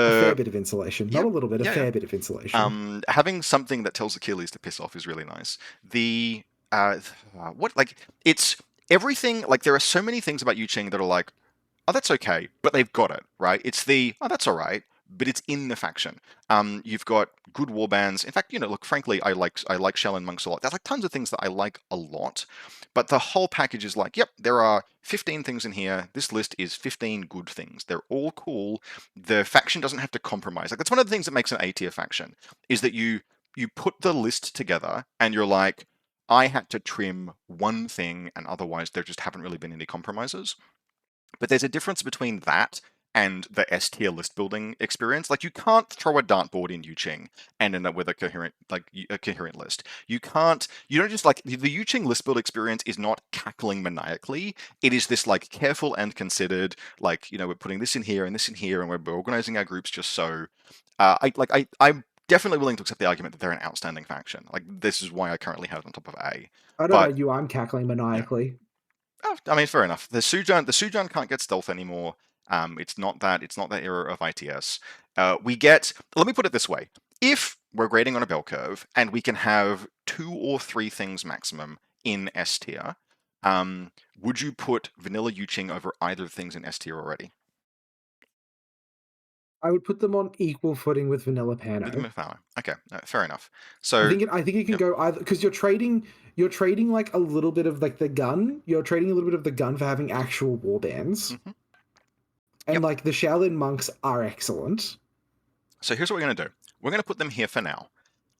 A fair The bit of insulation. Not yeah a little bit, a yeah yeah. fair bit of insulation. Having something that tells Achilles to piss off is really nice. The what like it's everything like there are so many things about Yuching that are like, oh, that's okay, but they've got it, right? It's the, oh, that's all right, but it's in the faction. You've got good warbands. In fact, look, frankly, I like Shell and Monks a lot. There's like tons of things that I like a lot, but the whole package is like, yep, there are 15 things in here. This list is 15 good things. They're all cool. The faction doesn't have to compromise. Like that's one of the things that makes an A tier faction is that you put the list together and you're like, I had to trim one thing, and otherwise there just haven't really been any compromises. But there's a difference between that and the S tier list building experience. Like you can't throw a dartboard in Yuching and end up with a coherent list. You don't just like the Yuching list build experience is not cackling maniacally. It is this like careful and considered, like, we're putting this in here and this in here, and we're organizing our groups just so I'm definitely willing to accept the argument that they're an outstanding faction. Like this is why I currently have it on top of A. I don't know But you, I'm cackling yeah. maniacally. Oh, I mean, fair enough. The Sujan can't get stealth anymore. It's not that. It's not that era of ITS. We get. Let me put it this way: if we're grading on a bell curve and we can have two or three things maximum in S tier, would you put Vanilla Yuching over either of the things in S tier already? I would put them on equal footing with Vanilla With the Pano. Mifala. Okay, fair enough. I So, think it can yep. go either because you're trading like a little bit of like the gun. You're trading a little bit of the gun for having actual warbands. Mhm. And Yep. like the Shaolin monks are excellent. So here's what we're going to do. We're going to put them here for now.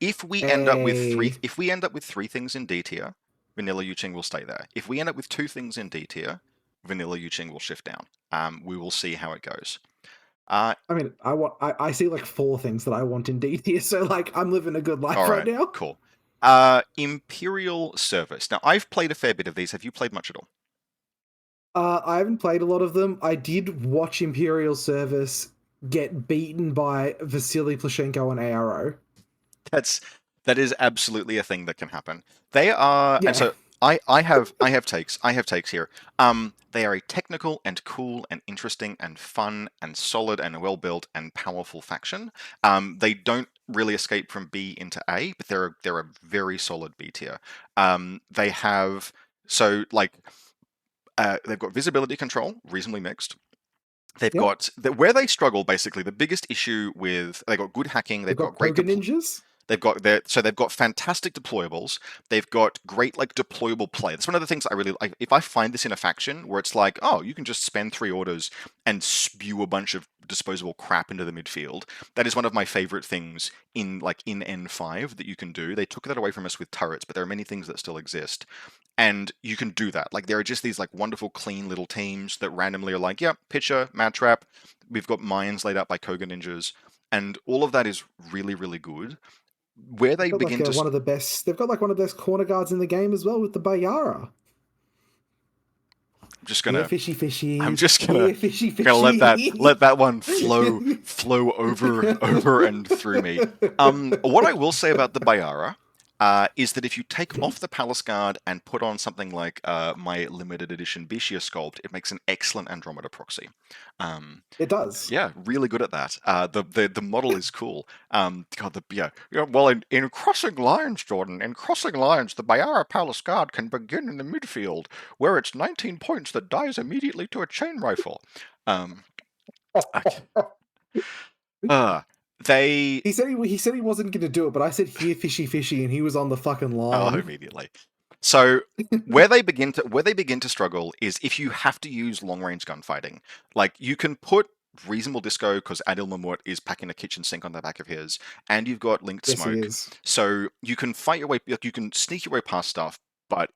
If we end up with three, A if we end up with three things in D tier, vanilla Yuching will stay there. If we end up with two things in D tier, vanilla Yuching will shift down. We will see how it goes. I mean, I see like 4 things that I want in D tier, so like I'm living a good life All right right, now. cool. Imperial Service. Now, I've played a fair bit of these. Have you played much at all? I haven't played a lot of them. I did watch Imperial Service get beaten by Vasily Plushenko and ARO. That's that is absolutely a thing that can happen. They are, and Yeah, so I have takes here. They are a technical and cool and interesting and fun and solid and well built and powerful faction. They don't really escape from B into A, but they're a very solid B tier. They have so like they've got visibility control, reasonably mixed. They've yep. got where they struggle basically. The biggest issue with they've got good hacking, They've they've got got great Koga Ninjas. they've got fantastic deployables. They've got great like deployable play. That's one of the things I really like. If I find this in a faction where it's like, oh, you can just spend 3 orders and spew a bunch of disposable crap into the midfield. That is one of my favorite things in N5 that you can do. They took that away from us with turrets, but there are many things that still exist. And you can do that. Like there are just these like wonderful, clean little teams that randomly are like, yeah, pitcher, mad trap. We've got mines laid out by Koga ninjas, and all of that is really, really good. Where They've they got like begin to, one of the best. They've got like one of the best corner guards in the game as well with the Bayara. I'm just Here, gonna, fishy, I'm fishy. just gonna, Here, fishy, gonna fishy. let that one flow over and through me. What I will say about the Bayara is that if you take off the Palace Guard and put on something like my limited edition Bishia sculpt, it makes an excellent Andromeda proxy. Um, It does. yeah, really good at that. The model is cool. God, well, in crossing lines, Jordan, in crossing lines, the Bayara Palace Guard can begin in the midfield, where it's 19 points that dies immediately to a chain rifle. Um, okay. uh, they He said he wasn't going to do it, but I said here, fishy, fishy, and he was on the fucking Oh, line. immediately. So where they begin to struggle is if you have to use long range gunfighting. Like you can put reasonable disco because Adil Mamut is packing a kitchen sink on the back of his, and you've got linked Yes, he smoke, is. so you can fight your way. Like, you can sneak your way past stuff, but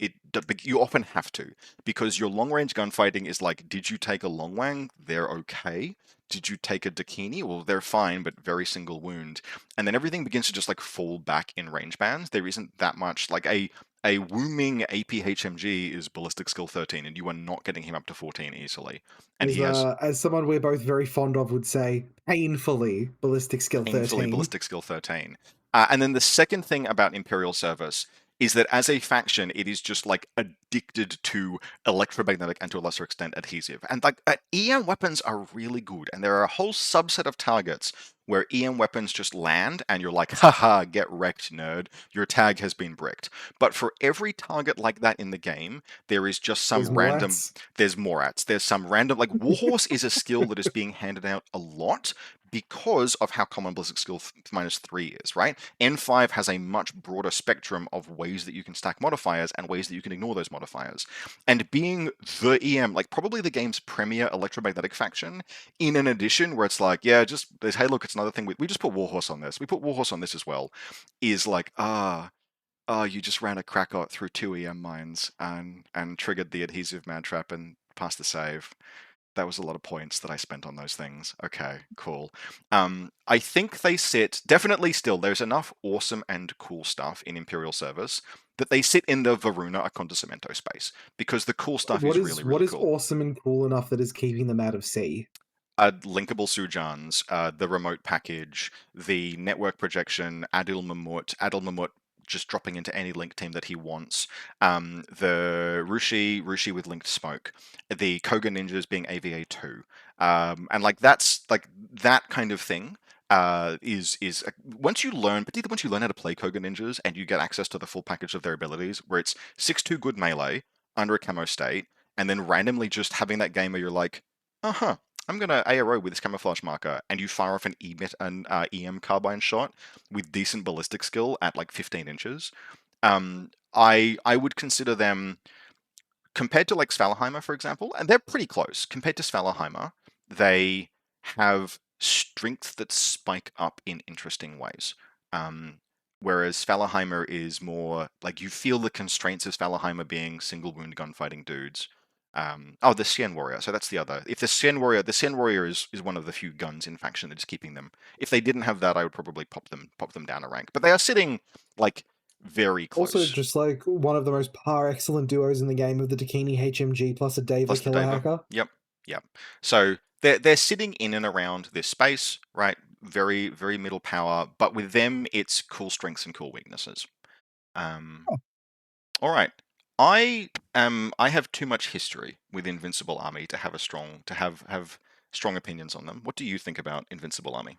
you often have to because your long range gunfighting is like, did you take a long wang? They're okay. Did you take a Dakini? Well, they're fine, but very single wound. And then everything begins to just like fall back in range bands. There isn't that much like a Wooming APHMG is ballistic skill 13, and you are not getting him up to 14 easily. And he has As someone we're both very fond of would say, painfully ballistic skill painfully 13. ballistic skill 13. And then the second thing about Imperial Service is that as a faction, it is just like addicted to electromagnetic and to a lesser extent adhesive. And like EM weapons are really good, and there are a whole subset of targets where EM weapons just land and you're like, haha, get wrecked, nerd. Your tag has been bricked. But for every target like that in the game, there is just There's some more random. rats. There's Morats. There's some random. Like Warhorse is a skill that is being handed out a lot because of how common ballistic skill -3 is, right? N5 has a much broader spectrum of ways that you can stack modifiers and ways that you can ignore those modifiers. And being the EM, like probably the game's premier electromagnetic faction, in an edition where it's like, yeah, just hey, look, it's another thing. We just put Warhorse on this. We put Warhorse on this as well. Is like, you just ran a crackot through 2 EM mines and triggered the adhesive mad trap and passed the save. That was a lot of points that I spent on those things. Okay, cool. I think they sit definitely still. There's enough awesome and cool stuff in Imperial Service that they sit in the Varuna Acontecimiento space because the cool stuff is really, What really is cool. awesome and cool enough that is keeping them out of sea? Linkable Sujans, the remote package, the network projection, Adil Mamut just dropping into any link team that he wants, the Rushi with linked smoke, the Koga ninjas being AVA 2, and like that's like that kind of thing. Is once you learn, particularly once you learn how to play Koga ninjas and you get access to the full package of their abilities, where it's 6-2 good melee under a camo state, and then randomly just having that game where you're like, uh-huh, I'm gonna ARO with this camouflage marker, and you fire off an EM carbine shot with decent ballistic skill at like 15 inches. I would consider them compared to like Svalaheimer, for example, and they're pretty close. Compared to Svalaheimer, they have strengths that spike up in interesting ways. Um, whereas Valorheimer is more like you feel the constraints of Valorheimer being single wound gunfighting dudes. Oh, the Sien Warrior. So that's the other. If the Sien Warrior is one of the few guns in faction that is keeping them. If they didn't have that, I would probably pop them down a rank. But they are sitting like very Also, close. just like one of the most par excellent duos in the game of the Dakini HMG plus a Dava Plus the killer Deva. hacker. Yep, yep. So they're sitting in and around this space, right? Very very middle power, but with them it's cool strengths and cool weaknesses. Um, Oh, all right. I have too much history with Invincible Army to have a strong to have strong opinions on them. What do you think about Invincible Army?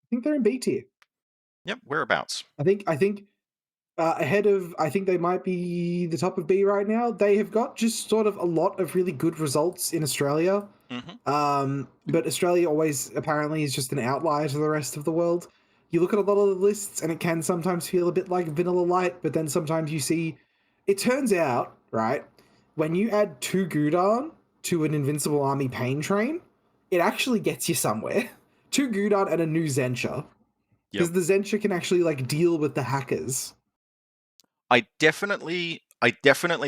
I think they're in B tier. Yep, whereabouts? I think ahead of, I think they might be the top of B right now. They have got just sort of a lot of really good results in Australia. Hmm. But Australia always apparently is just an outlier to the rest of the world. You look at a lot of the lists and it can sometimes feel a bit like vanilla light, but then sometimes you see, it turns out, right, when you add two Gudon to an Invincible Army pain train, it actually gets you somewhere. Two Gudon and a new Zencha. Yep. Because the Zencha can actually like deal with the hackers. I definitely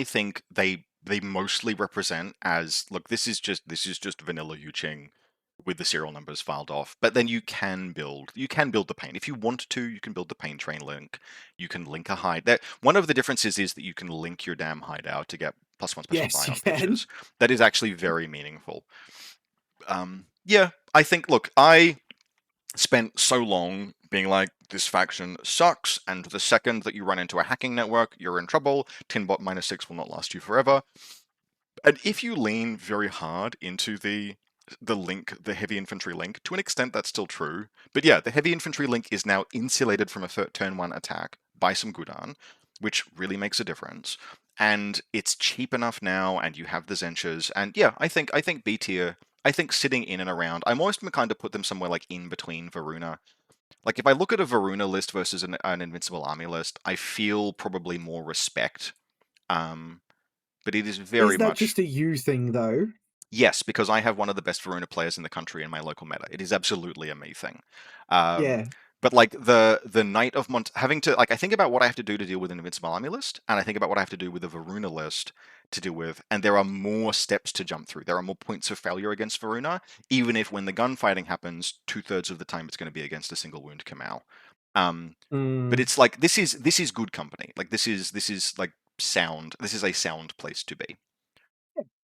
think they mostly represent as look, this is just vanilla Yuching with the serial numbers filed off. But then you can build the pain. If you want to, you can build the pain train link. You can link a hide. That one of the differences is that you can link your damn hideout to get +1 special Yes, buy you on can. pitches. That is actually very meaningful. Yeah, I think look, I spent so long being like, this faction sucks, and the second that you run into a hacking network, you're in trouble. Tinbot -6 will not last you forever. And if you lean very hard into the link, the heavy infantry link, to an extent that's still true. But yeah, the heavy infantry link is now insulated from a turn one attack by some Gudan, which really makes a difference. And it's cheap enough now, and you have the Zenchas, and yeah, I think B tier. I think sitting in and around. I'm always going to kind of put them somewhere like in between Varuna. Like if I look at a Varuna list versus an Invincible Army list, I feel probably more respect. Um, but it is very Is that much just a you thing though? yes, because I have one of the best Verona players in the country in my local meta. It is absolutely a me thing. Yeah. But like the Knight of having to like I think about what I have to do to deal with an Invincible Army list, and I think about what I have to do with a Varuna list to deal with, and there are more steps to jump through. There are more points of failure against Varuna, even if when the gunfighting happens, 2/3 of the time it's going to be against a single wound Kamau. Um, but Mm. it's like this is good company. Like this is like sound. This is a sound place to be.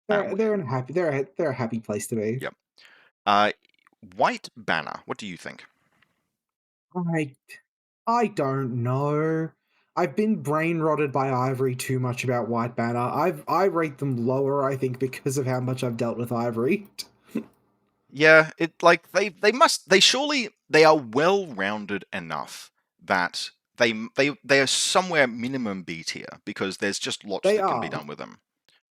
They're they're in happy they're a happy place to be. Yep. Uh, White Banner. What do you think? I I don't know. I've been brain rotted by Ivory too much about White Banner. I rate them lower, I think, because of how much I've dealt with Ivory. Yeah, it like they are well rounded enough that they are somewhere minimum B tier because there's just lots They that can be are. done with them.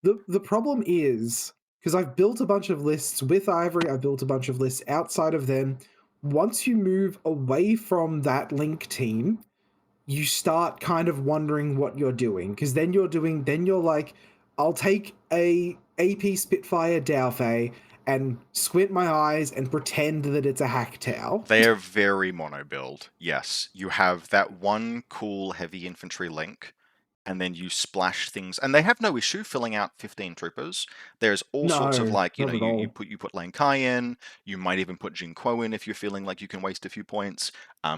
The problem is because I've built a bunch of lists with Ivory, I've built a bunch of lists outside of them. Once you move away from that link team, you start kind of wondering what you're doing because then you're like, I'll take a AP Spitfire Daofei and squint my eyes and pretend that it's a hack towel. They are very mono build. Yes, you have that one cool heavy infantry link, and then you splash things, and they have no issue filling out 15 troopers. There's all sorts of No, like, not at you you all. put you put Lang Kai in, you might even put Jing Kuo in if you're feeling like you can waste a few points.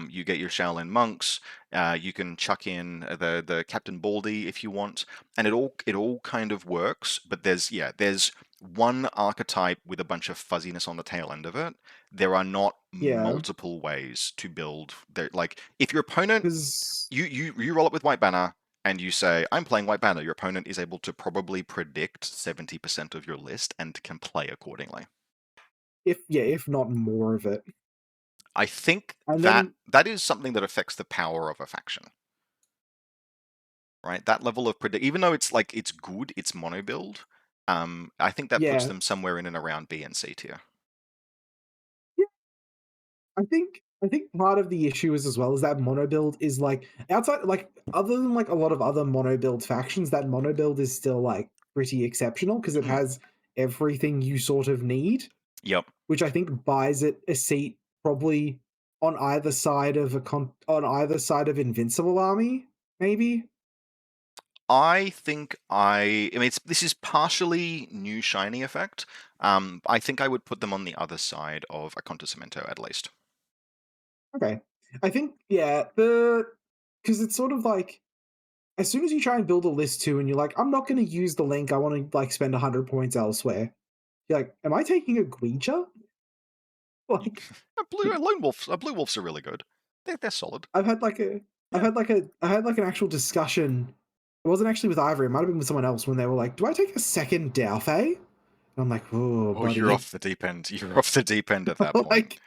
You get your Shaolin monks. You can chuck in the Captain Baldy if you want, and it all kind of works. But there's one archetype with a bunch of fuzziness on the tail end of it. There are not Yeah, multiple ways to build. There, like if your opponent because you roll up with White Banner and you say, I'm playing White Banner, your opponent is able to probably predict 70% of your list and can play accordingly. if not more of it, I think and that then that is something that affects the power of a faction, right? That level of predict, even though it's like it's good, it's mono build. I think that puts yeah, them somewhere in and around B and C tier. yeah, I think part of the issue is as well is that mono build is like outside like other than like a lot of other mono build factions, that mono build is still like pretty exceptional because it Mm, has everything you sort of need, yep. which I think buys it a seat probably on either side of on either side of Invincible Army, maybe. I think I mean, this is partially new shiny effect. I think I would put them on the other side of Acontecimiento at least. Okay, I think yeah, the because it's sort of like as soon as you try and build a list too, and you're like, I'm not going to use the link. I want to like spend 100 points elsewhere. You're like, am I taking a Guija? Like, Blue wolves are really good. They're solid. I've had like a, Yeah. I had like an actual discussion. It wasn't actually with Ivory. It might have been with someone else when they were like, "Do I take a second Daofei?" And I'm like, "Oh, Oh, you're buddy, off the deep end. You're off the deep end at that point. like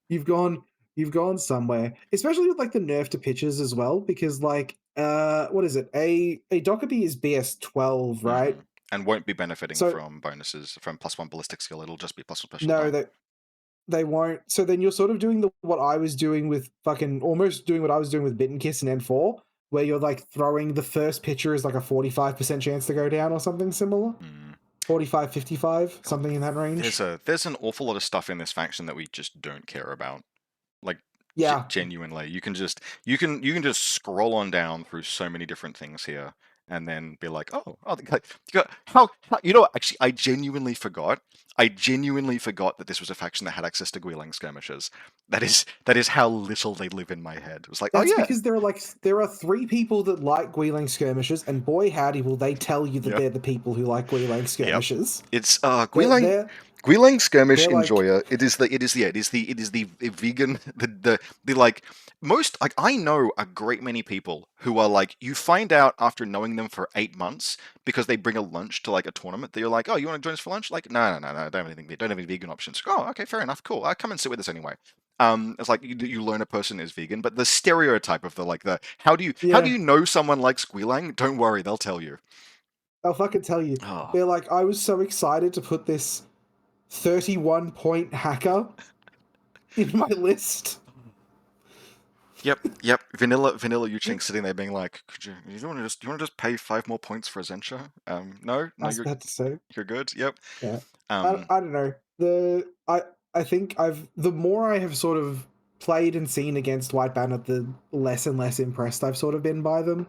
you've gone, you've gone somewhere." Especially with like the nerf to pitches as well, because like, what is it? A Dokkaebi is BS 12, right? And won't be benefiting So from bonuses from +1 ballistic skill. It'll just be +1 special no, attack. they won't. So then you're sort of doing what I was doing with fucking almost doing what I was doing with Bitten Kiss and N4, where you're like throwing the first pitcher is like a 45% chance to go down or something similar. Mm. 45, 55, God, something in that range. there's an awful lot of stuff in this faction that we just don't care about. Like Yeah. genuinely, you can just scroll on down through so many different things here, and then be like, like, how you know what, actually, I genuinely forgot that this was a faction that had access to Guilang skirmishes. That is how little they live in my head. It was like, oh That's yeah, because there are three people that like Guilang skirmishes, and boy howdy will they tell you that yep, they're the people who like Guilang yep. skirmishes. It's They're Guilang they're Guilang Skirmish they're like Enjoyer. It is the vegan the like most like I know a great many people who are like you find out after knowing them for 8 months because they bring a lunch to like a tournament that you're like, oh, you want to join us for lunch? Like, no, don't have anything, don't have any vegan options. Oh, okay, fair enough, cool. Come and sit with us anyway. It's like you learn a person is vegan, but the stereotype of the how do yeah, you know someone likes Guilang? Don't worry, they'll tell you. I'll fucking tell you. Oh. They're like, I was so excited to put this 31-point hacker in my list. Yep. Vanilla Yuching sitting there being like, "Could you want to just pay 5 more points for Zencha? I No, was about to say, you're good. Yep. yeah. Um, I don't know. I think the more I have sort of played and seen against White Banner, the less and less impressed I've sort of been by them.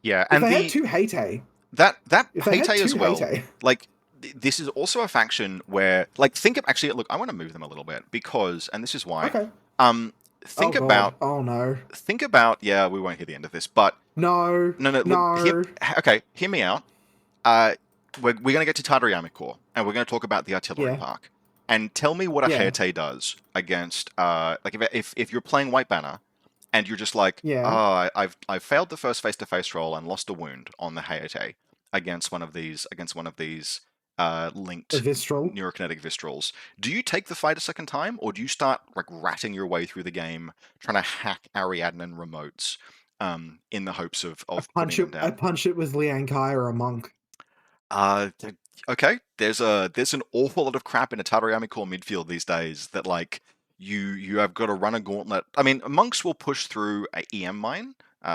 yeah, If and they had the two Heyte, that if they Heyte had as two well. Heyte, Like this is also a faction where like think of actually look, I want to move them a little bit because, and this is why. okay. Um, Oh think god. about Oh no. yeah, we won't hear the end of this, but No. no, look, No. okay, hear me out. Uh, we're going to get to Tadariyami Core, and we're going to talk about the artillery Yeah. park. And tell me what a Yeah. Herte does against, like if you're playing White Banner, and you're just like, Yeah. I've failed the first face-to-face roll and lost a wound on the Herte against one of these A linked Vistral. neurokinetic Vistrals. Do you take the fight a second time, or do you start like ratting your way through the game, trying to hack Ariadna and remotes, in the hopes of putting them I down? punch it with Liang Kai or a monk. Uh, okay. There's an awful lot of crap in a Tadariyami core midfield these days that like you have got to run a gauntlet. I mean, monks will push through a EM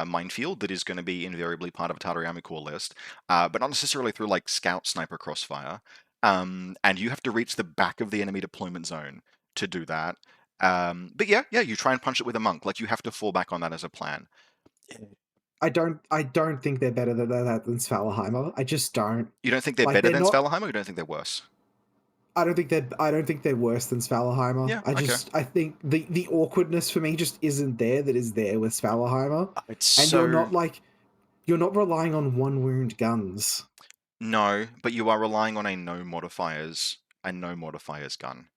minefield that is going to be invariably part of a Tadariyami core list, but not necessarily through like scout sniper crossfire. And you have to reach the back of the enemy deployment zone to do that. But yeah, you try and punch it with a monk. Like you have to fall back on that as a plan. I don't think they're better than that than Svalaheimer. I just don't. You don't think they're Like better they're than not Svalaheimer, or you don't think they're worse? I don't think they're worse than Svalaheimer. Yeah, okay. I think the awkwardness for me just isn't there that is there with Svalaheimer. It's And so you're not relying on one wound guns. No, but you are relying on a no modifiers gun,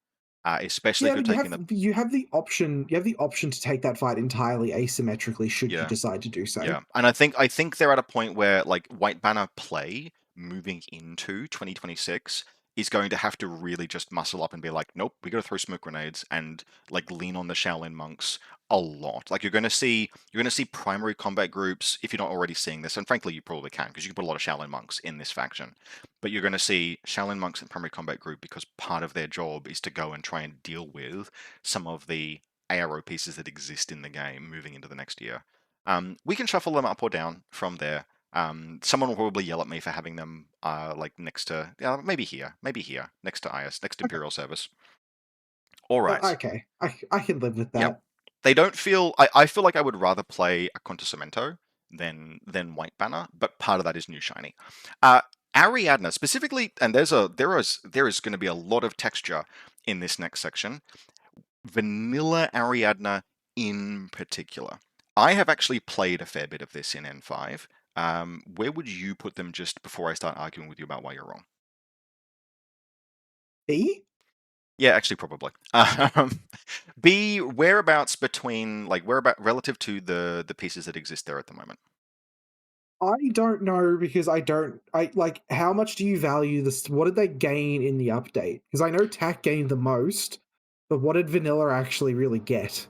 especially if Yeah, you're but taking the you have the option to take that fight entirely asymmetrically should you yeah. decide to do so. Yeah, and I think they're at a point where like White Banner play moving into 2026 is going to have to really just muscle up and be like, nope, we got to throw smoke grenades and like lean on the Shaolin monks a lot. Like you're going to see primary combat groups if you're not already seeing this, and frankly you probably can because you can put a lot of Shaolin monks in this faction. But you're going to see Shaolin monks in primary combat group because part of their job is to go and try and deal with some of the ARO pieces that exist in the game moving into the next year. We can shuffle them up or down from there. Someone will probably yell at me for having them like next to maybe here next to IS next to Okay. Imperial Service. All right. Okay, I can live with Yep. that. They don't feel. I feel like I would rather play a Contosamento than White Banner, but part of that is new shiny. Uh, Ariadna specifically, and there is going to be a lot of texture in this next section. Vanilla Ariadna in particular. I have actually played a fair bit of this in N5. Where would you put them just before I start arguing with you about why you're wrong? B? Yeah, actually, probably. B, whereabouts between, like, whereabout relative to the pieces that exist there at the moment? I don't know because I like how much do you value this? What did they gain in the update? Because I know TAC gained the most, but what did Vanilla actually really get?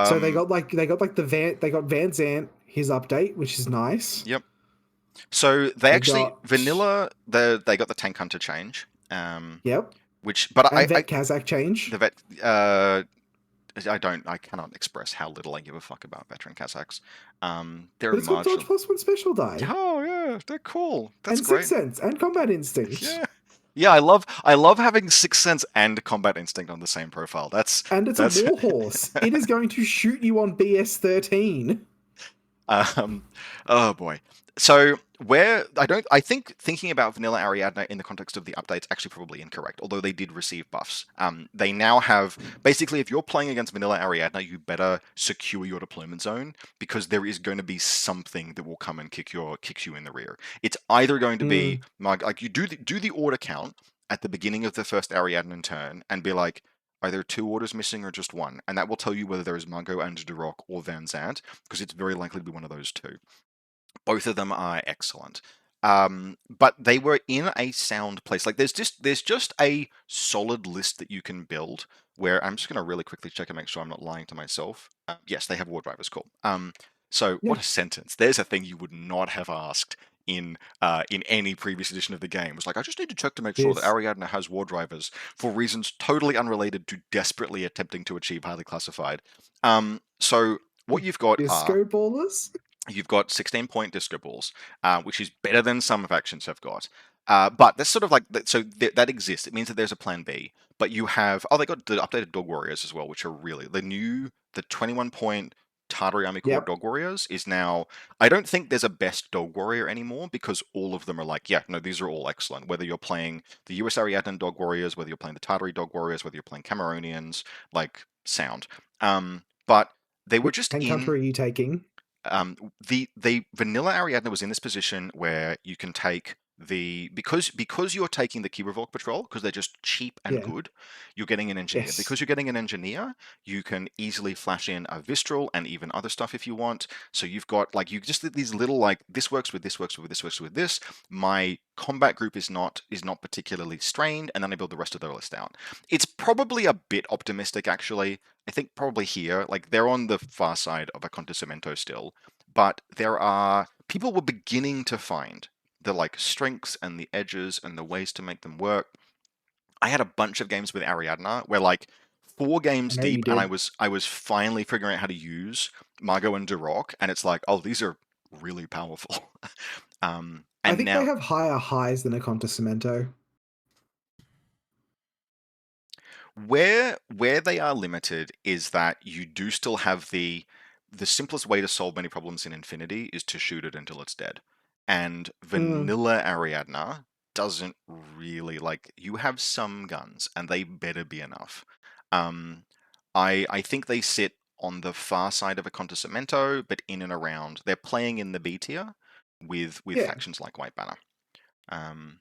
So Um, they got like they got Van Zant his update, which is nice. yep. So they They actually got vanilla they got the tank hunter change, yep, which but and I Vet Kazakh change. the vet I cannot express how little I give a fuck about veteran Kazakhs. They're But it's got dodge marginal. plus one special die Oh yeah, they're cool. That's and Sixth great. Sense and Combat Instinct. Yeah. Yeah, I love having Sixth Sense and Combat Instinct on the same profile. And it's a That's warhorse. It is going to shoot you on BS13. Um, oh boy. So where I think thinking about Vanilla Ariadna in the context of the update's actually probably incorrect, although they did receive buffs. They now have basically if you're playing against Vanilla Ariadna, you better secure your deployment zone because there is going to be something that will come and kicks you in the rear. It's either going to be Mm, like you do the order count at the beginning of the first Ariadnan turn and be like, are there two orders missing or just one? And that will tell you whether there is Margot and Duroc or Van Zant, because it's very likely to be one of those two. Both of them are excellent. But they were in a sound place. Like there's just a solid list that you can build. Where I'm just going to really quickly check and make sure I'm not lying to myself. Yes, they have war drivers. Cool. So yeah, what a sentence. There's a thing you would not have asked in any previous edition of the game. It was like I just need to check to make sure that this Ariadna has war drivers for reasons totally unrelated to desperately attempting to achieve highly classified. So what you've got are disco ballers. you've got 16-point disco balls, which is better than some factions have got. But that's sort of like so that exists. It means that there's a plan B. But you have they got the updated dog warriors as well, which are really the 21-point Tartary Army Corps Yep. dog warriors is now. I don't think there's a best dog warrior anymore because all of them are like, yeah, no, these are all excellent. Whether you're playing the US Ariadnan dog warriors, whether you're playing the Tartary dog warriors, whether you're playing Cameronians, like sound. But they were Which just tank hunter in are you taking? the vanilla Ariadna was in this position where you can take because you're taking the Key Revolt Patrol because they're just cheap and Yeah. good, you're getting an engineer. Yes. Because you're getting an engineer, you can easily flash in a Vistral and even other stuff if you want. So you've got like you just these little like this works with this works with this works with this. My combat group is not particularly strained, and then I build the rest of the list out. It's probably a bit optimistic actually. I think probably here, like they're on the far side of a Contosamento still, but there are people were beginning to find the like strengths and the edges and the ways to make them work. I had a bunch of games with Ariadna where like four I games know you deep, and I did. was I was finally figuring out how to use Margot and Duroc, and it's like, oh, these are really powerful. I And think they now have higher highs than a Cemento. where they are limited is that you do still have the simplest way to solve many problems in Infinity is to shoot it until it's dead. And Mm, vanilla Ariadna doesn't really like you have some guns and they better be enough. Um I think they sit on the far side of a Contosamento, but in and around. They're playing in the B tier with yeah. factions like White Banner. Um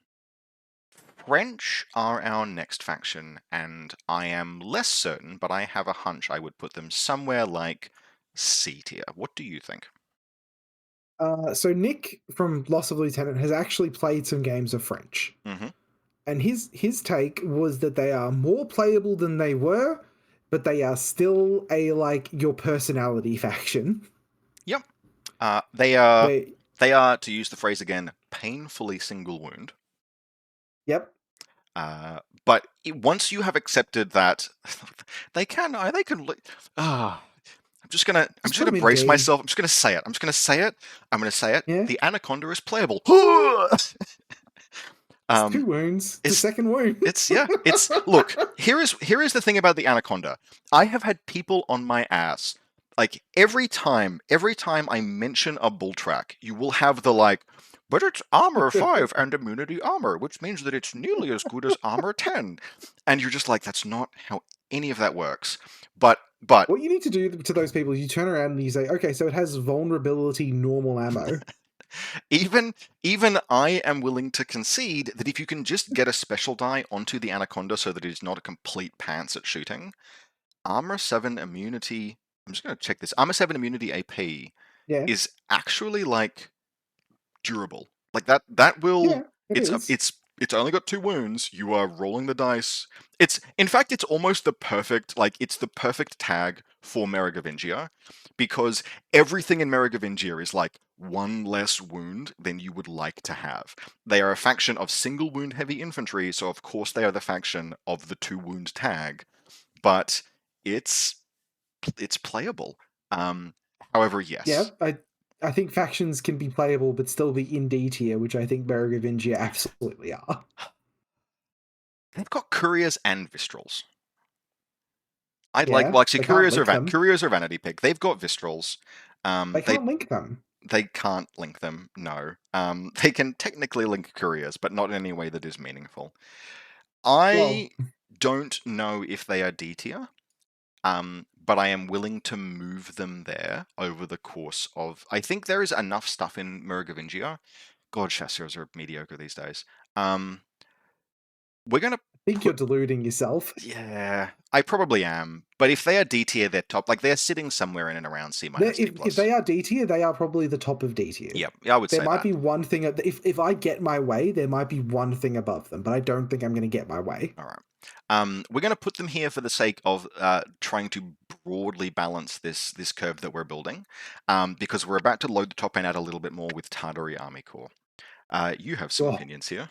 French are our next faction, and I am less certain, but I have a hunch I would put them somewhere like C tier. What do you think? So Nick from Loss of Lieutenant has actually played some games of French, Hmm. and his take was that they are more playable than they were, but they are still a like your personality faction. Yep. They are They they are, to use the phrase again, painfully single wound. yep. But once you have accepted that they can. I'm Just just put gonna them in brace D. myself. I'm just gonna say it. I'm just gonna say it. I'm gonna say it. Yeah. The Anaconda is playable. It's Um, 2 wounds. It's a it's second wound. yeah. It's look. Here is the thing about the Anaconda. I have had people on my ass. Like every time I mention a bull track, you will have the like, but it's armor 5 and immunity armor, which means that it's nearly as good as armor 10. And you're just like, that's not how any of that works. But What you need to do to those people is you turn around and you say, okay, so it has vulnerability normal ammo. even even I am willing to concede that if you can just get a special die onto the Anaconda so that it is not a complete pants at shooting, Armor 7 immunity. I'm just going to check this. Armor 7 immunity AP Yeah. is actually like durable. Like that will Yeah, it is. it's only got 2 wounds. You are rolling the dice. It's in fact it's almost the perfect it's the perfect tag for Merovingia because everything in Merovingia is like one less wound than you would like to have. They are a faction of single wound heavy infantry, so of course they are the faction of the 2 wound tag, but it's it's playable. Um, However, Yeah, yes, I think factions can be playable but still be in D tier, which I think Merovingia absolutely are. they've got couriers and Vistrals. I'd Yeah, like see they can't link them. couriers are vanity pick. They've got Vistrals. They They can't link them. can't link them. No. They can technically link couriers, but not in any way that is meaningful. Well, I don't know if they are D tier. But I am willing to move them there over the course of. I think there is enough stuff in Merovingia. God, chasseurs are mediocre these days. We're gonna I think you're put. deluding yourself. Yeah, I probably am. But if they are D tier, they're top. Like they're sitting somewhere in and around C minus D If plus. they are D tier, they are probably the top of D tier. Yeah, I would There say might that. be one thing if I get my way, there might be one thing above them, but I don't think I'm going to get my way. All right. We're going to put them here for the sake of trying to broadly balance this curve that we're building, because we're about to load the top end out a little bit more with Tartary Army Corps. You have some Oh, opinions here.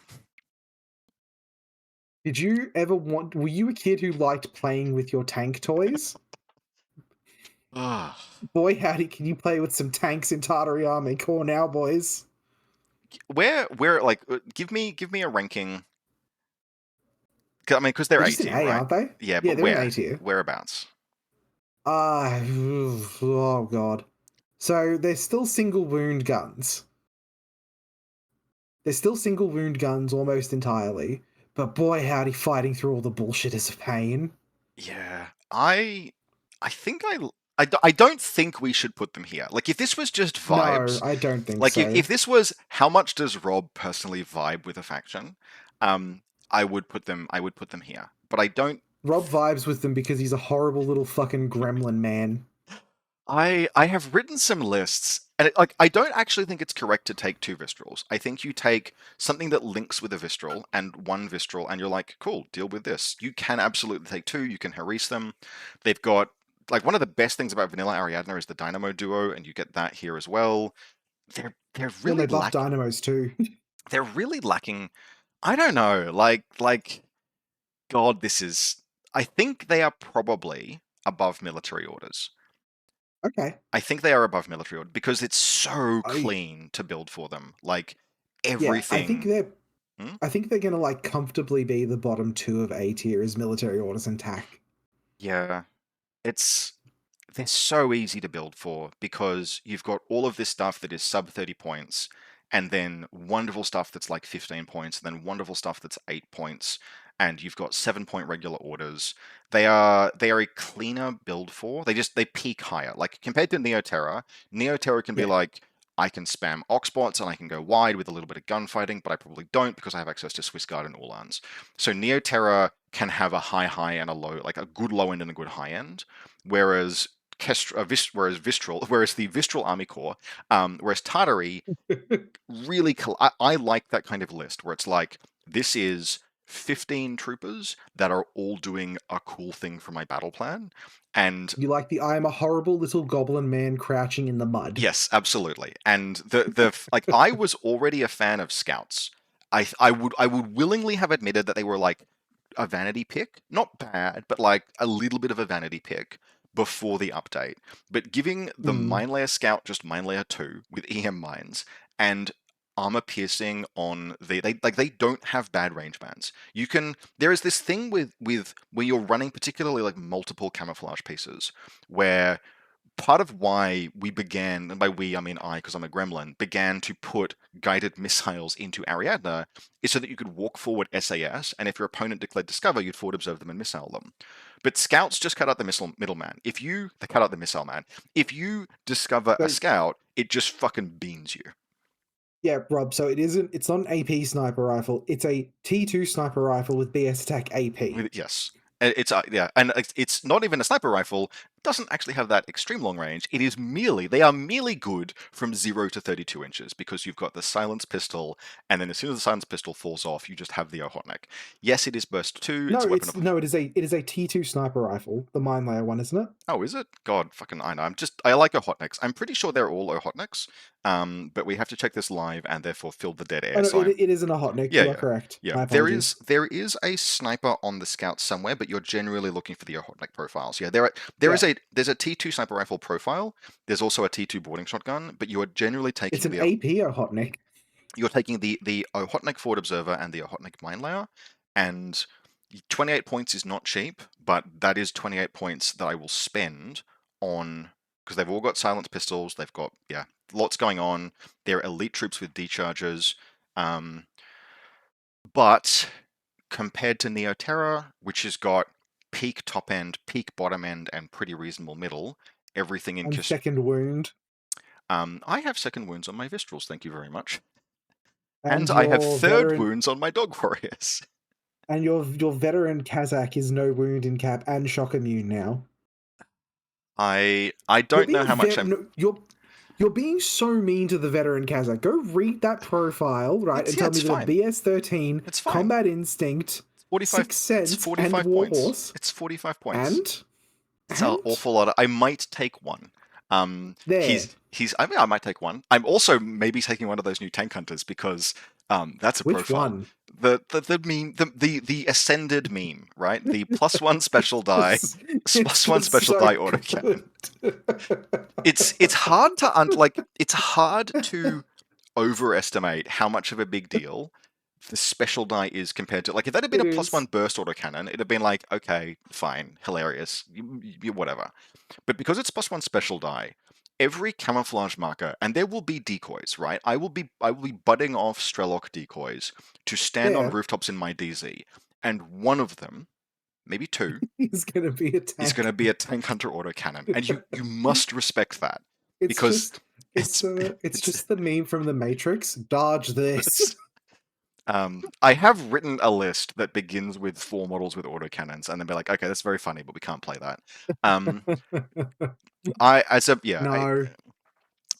did you ever want? Were you a kid who liked playing with your tank toys? Ah, Boy, howdy, can you play with some tanks in Tartary Army Corps now, boys? where like give me a ranking. I mean, because they're They're A just in tier, A, right? aren't they? Yeah, Yeah, but they're in A tier. whereabouts? Oh god. So they're still single wound guns. They're still single wound guns almost entirely. But boy, howdy, fighting through all the bullshit is a pain. Yeah, I think I don't think we should put them here. Like if this was just No, vibes, I don't think like so. if this was how much does Rob personally vibe with a faction, um, I would put them here. But I don't. Rob vibes with them because he's a horrible little fucking gremlin man. I have written some lists, and like I don't actually think it's correct to take 2 Vistrals. I think you take something that links with a Vistral and 1 Vistral, and you're like, cool, deal with this. You can absolutely take 2. You can harass them. They've got like one of the best things about Vanilla Ariadna is the Dynamo duo, and you get that here as well. They're Well, really they buff dynamos too. they're really lacking. I don't know, God, this is. I think they are probably above military orders. Okay. I think they are above military order because it's so I clean to build for them. Like yeah, everything. Hmm? I think they're gonna like comfortably be the bottom two of A tier as military orders and tack. Yeah, it's they're so easy to build for because you've got all of this stuff that is sub 30 points, and then wonderful stuff that's like 15 points, and then wonderful stuff that's 8 points, and you've got 7 point regular orders. They are a cleaner build for. They peak higher. Like compared to Neoterra, Neoterra can be Yeah. like I can spam Oxbots and I can go wide with a little bit of gunfighting, but I probably don't because I have access to Swiss Guard and Uhlans. So Neoterra can have a high and a low, like a good low end and a good high end, whereas whereas the Vistral Army Corps, whereas Tartary really, I like that kind of list where it's like this is 15 troopers that are all doing a cool thing for my battle plan, and You like the I am a horrible little goblin man crouching in the mud. yes, absolutely. And the like I was already a fan of scouts. I would willingly have admitted that they were like a vanity pick, not bad, but like a little bit of a vanity pick before the update. But giving the Hmm. mine layer scout just mine layer 2 with EM mines and armor piercing on they don't have bad range bands. There is this thing with where you're running particularly like multiple camouflage pieces where part of why we began, and by we I mean I because I'm a gremlin, began to put guided missiles into Ariadna is so that you could walk forward SAS, and if your opponent declared discover, you'd forward observe them and missile them. But scouts just cut out the missile middleman. They cut out the missile man. If you discover a So scout, it just fucking beans you. yeah, Rob. So it's not an AP sniper rifle. It's a T2 sniper rifle with BS attack AP. Yes. It's yeah, and it's not even a sniper rifle. It doesn't actually have that extreme long range. They are merely good from 0 to 32 inches because you've got the silence pistol, and then as soon as the silence pistol falls off, you just have the Ohotnik. Yes, it is burst 2. It's No, a weapon it's of no, it is a T2 sniper rifle, the mine layer one, isn't it? Oh, is it? God, fucking I know. I like Ohotniks. I'm pretty sure they're all Ohotniks. But we have to check this live and therefore fill the dead Oh air. no, So it isn't a hot nick. yeah, You are yeah, correct. yeah. My There apologies. is a sniper on the scout somewhere, but you're generally looking for the Ohotnik profiles. Yeah, Yeah, there's a T2 sniper rifle profile. There's also a T2 boarding shotgun, but you are generally it's taking an the AP or hot nick. you're taking the Ohotnik forward observer and the Ohotnik mine layer, and 28 points is not cheap, but that is 28 points that I will spend on because they've all got silenced pistols. They've got lots going on. They're elite troops with decharges. Um, but compared to Neoterra, which has got peak top end, peak bottom end, and pretty reasonable middle, everything in And second wound. I have second wounds on my Vistrals, thank you very much. And And I have your third veteran wounds on my Dog Warriors. and your veteran Kazakh is no wound in cap and shock immune now. I You're don't know being how much very I'm. no, you're being so mean to the veteran Kazakh. Go read that profile, right, and tell me It's that a fine. BS13, It's fine. Combat Instinct, 45. Sixth It's Sense, and 45 points. Warhorse, It's 45 points. and It's an awful lot. I might take one. there. I mean, I might take one. I'm also maybe taking one of those new tank hunters because that's a Which profile. one? The meme, the ascended meme, right? The +1 special die, It's +1 just special so die autocannon. good. It's hard to it's hard to overestimate how much of a big deal the special die is compared to like if that had been It a +1 is. burst autocannon, it'd have been like okay, fine, hilarious, whatever. But because it's +1 special die, every camouflage marker, and there will be decoys, right? I will be butting off Strelok decoys to stand on Yeah, rooftops in my DZ, and one of them, maybe two, he's gonna be a is going to tank. be a tank hunter autocannon, and you must respect that It's because just it's it's it's just the meme from the Matrix. Dodge this. this. I have written a list that begins with 4 models with autocannons, and then be like, okay, that's very funny, but we can't play that. Um, I as a yeah, No,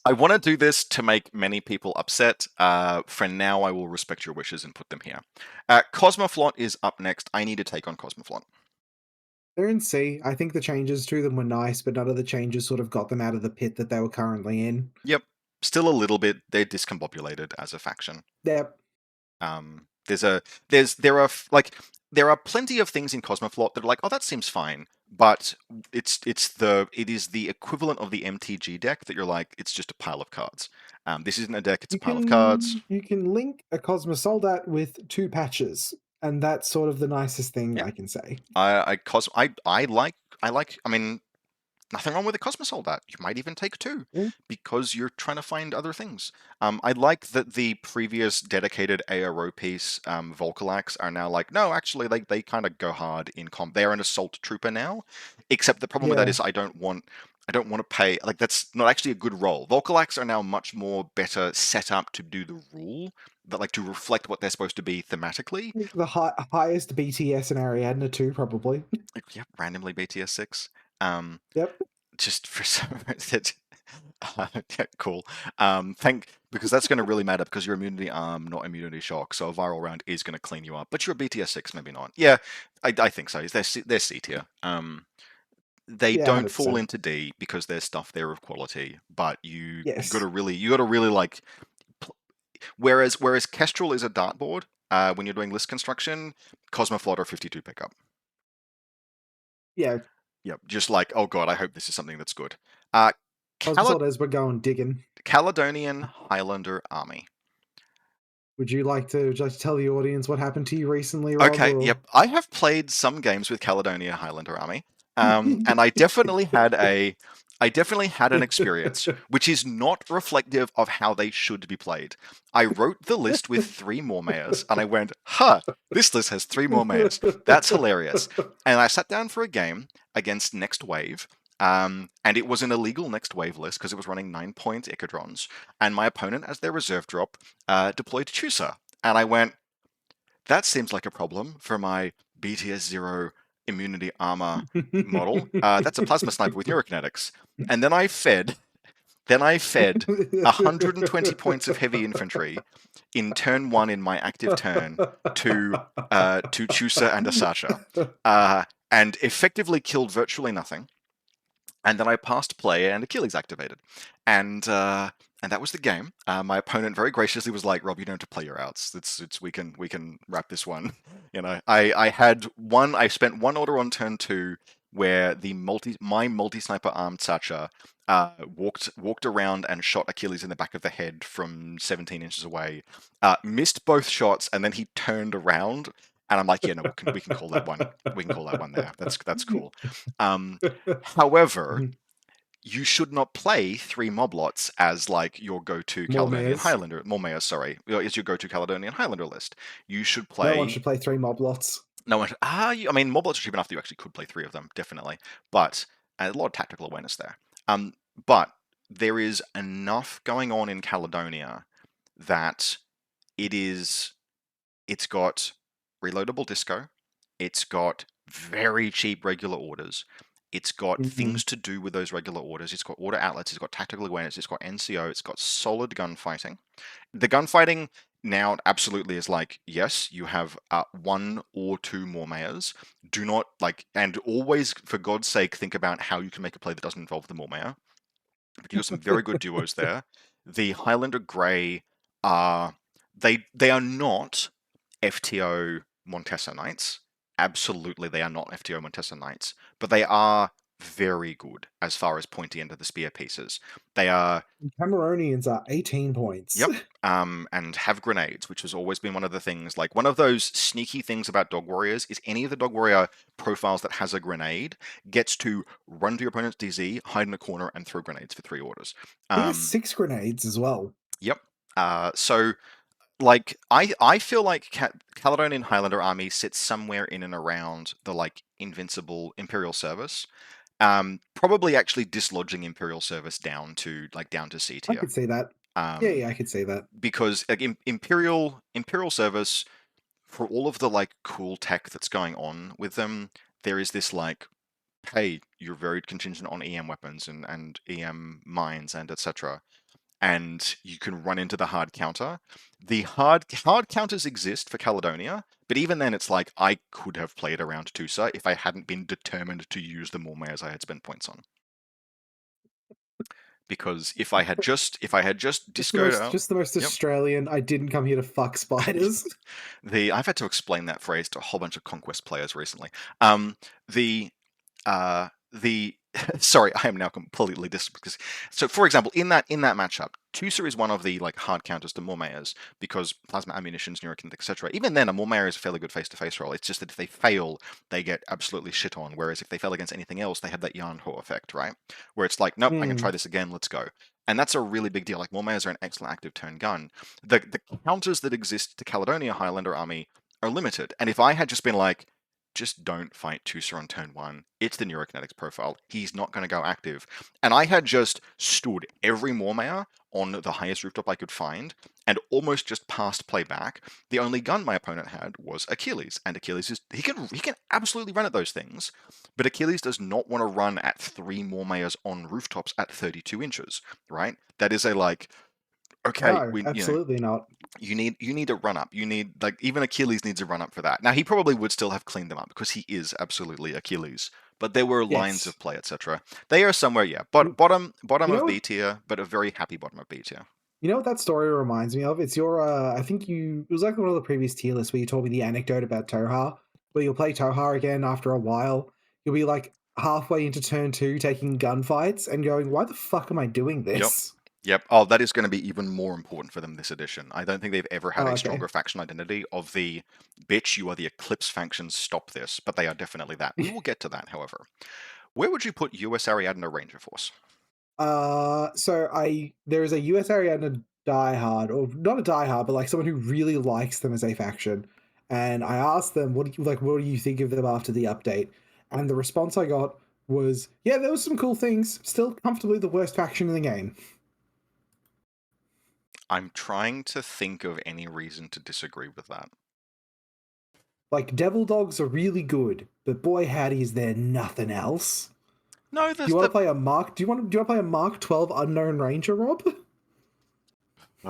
I want to do this to make many people upset. For now, I will respect your wishes and put them here. Cosmoflot is up next. I need to take on Cosmoflot. they're in C. I think the changes to them were nice, but none of the changes sort of got them out of the pit that they were currently in. Yep, still a little bit. They're discombobulated as a faction. Yep. There's a there's there are like there are plenty of things in Cosmoflot that are like, oh, that seems fine, but it is the equivalent of the MTG deck that you're like, it's just a pile of cards. This isn't a deck; it's a pile of cards. You can link a Cosmos Soldat with 2 patches, and that's sort of the nicest thing Yeah, I can say. I like. I mean, nothing wrong with a Cosmosol that. You might even take two Yeah. because you're trying to find other things. I like that the previous dedicated ARO piece, Volcalax, are now like, no, actually, they kind of go hard in comp. They're an assault trooper now, except the problem with that Yeah. is I don't want to pay like that's not actually a good role. Volcalax are now much more better set up to do the rule, that like to reflect what they're supposed to be thematically. The highest BTS in Ariadna too, probably. Like, yeah, randomly BTS 6. Um, Yep. just for some that yeah, cool. Because that's going to really matter because your immunity arm, not immunity shock. So a viral round is going to clean you up. But you're a BTS 6, maybe not. Yeah, I think so. They're C tier. They Yeah, don't fall 100%. into D because there's stuff there of quality. But Yes. you got to really like. Whereas Kestrel is a dartboard. When you're doing list construction, Cosmoflot are 52 pickup. Yeah. Yep, just like, oh god, I hope this is something that's good. Uh, Cosmos Soldat, we're going digging. Caledonian Highlander Army. Would you like to just tell the audience what happened to you recently, Rob? Okay, Or yep. I have played some games with Caledonia Highlander Army, and I definitely had an experience which is not reflective of how they should be played. I wrote the list with three more mayors, and I went, "Huh, this list has three more mayors. That's hilarious." And I sat down for a game against Next Wave, and it was an illegal Next Wave list because it was running 9-point Echidrons, and my opponent, as their reserve drop, deployed Chusa, and I went, that seems like a problem for my BTS 0 immunity armor model. That's a plasma sniper with neurokinetics. And then I fed 120 points of heavy infantry in turn one in my active turn to Chusa and Asasha, and effectively killed virtually nothing. And then I passed play and Achilles activated, and that was the game. My opponent very graciously was like, "Rob, you don't have to play your outs. It's we can wrap this one." I had one. I spent one order on turn two where my multi sniper armed Sacha walked around and shot Achilles in the back of the head from 17 inches away, missed both shots, and then he turned around. And I'm like, yeah, no, we can call that one. We can call that one there. That's cool. However, you should not play three moblots as like your go-to More Caledonian mayors. Highlander, more mayors, sorry, is your go-to Caledonian Highlander list. You should No one play should play 3 mob lots. no one. I mean, moblots are cheap enough that you actually could play three of them, definitely, but a lot of tactical awareness there. But there is enough going on in Caledonia that it is. It's got reloadable disco. It's got very cheap regular orders. It's got Mm-hmm. things to do with those regular orders. It's got order outlets. It's got tactical awareness. It's got NCO. It's got solid gunfighting. The gunfighting now absolutely is like, yes, you have one or two more mayors. Do not like, and always, for God's sake, think about how you can make a play that doesn't involve the more mayor. But you have some very good duos there. The Highlander Grey are they are not FTO Montesa Knights. Absolutely, they are not FTO Montesa Knights, but they are very good as far as pointy end of the spear pieces. They are, Cameronians are 18 points. yep, and have grenades, which has always been one of the things. Like one of those sneaky things about Dog Warriors is any of the Dog Warrior profiles that has a grenade gets to run to your opponent's DZ, hide in a corner, and throw grenades for 3 orders. He has 6 grenades as well. Yep. So like I feel like Caledonian Highlander Army sits somewhere in and around the like invincible Imperial Service. Probably actually dislodging Imperial Service down to C I tier. could see that. Yeah, I could see that. Because like Imperial Service, for all of the like cool tech that's going on with them, there is this like, hey, you're very contingent on EM weapons and EM mines and etc. And you can run into the hard counter. The hard counters exist for Caledonia, but even then, it's like I could have played around Tusa if I hadn't been determined to use the more mayors I had spent points on. Because if I had just discoed out, Just the most yep. Australian. I didn't come here to fuck spiders. I've had to explain that phrase to a whole bunch of Conquest players recently. The sorry, I am now completely because so for example, in that matchup, Tusa is one of the like hard counters to Mormayers because plasma ammunitions, neurokinetic, etc. Even then, a Mormayer is a fairly good face-to-face roll. It's just that if they fail, they get absolutely shit on. Whereas if they fail against anything else, they have that Yarn Ho effect, right? Where it's like, nope, I can try this again. Let's go. And that's a really big deal. Like Mormayers are an excellent active turn gun. The counters that exist to Caledonia Highlander Army are limited. And if I had just been like, just don't fight Tusa on turn one. It's the neurokinetics profile. He's not going to go active. And I had just stood every Mormayer on the highest rooftop I could find and almost just passed play back. The only gun my opponent had was Achilles, and Achilles is he can absolutely run at those things, but Achilles does not want to run at 3 Mormayers on rooftops at 32 inches, right? That is a like, okay, No, we absolutely not. you need a run up. You need like even Achilles needs a run up for that. Now he probably would still have cleaned them up because he is absolutely Achilles. But there were lines Yes. of play, etc. They are somewhere, yeah. But bottom You know of what? B tier, but a very happy bottom of B tier. You know what that story reminds me of? It's your, I think it was like one of the previous tier lists where you told me the anecdote about Tohaa, where you'll play Tohaa again after a while. You'll be like halfway into turn two taking gunfights and going, why the fuck am I doing Yep. this? Yep. Oh, that is going to be even more important for them this edition. I don't think they've ever had Oh, a okay. stronger faction identity of the bitch, you are the Eclipse faction, stop this, but they are definitely that. We will get to that, however. Where would you put US Ariadna Ranger Force? So there is a US Ariadna diehard, or not a diehard, but like someone who really likes them as a faction. And I asked them, what do you think of them after the update? And the response I got was, yeah, there was some cool things. Still comfortably the worst faction in the game. I'm trying to think of any reason to disagree with that. Like Devil Dogs are really good, but boy howdy is there nothing else. No, Do there's you want to the play a Mark? Do you want to play a Mark 12 Unknown Ranger, Rob?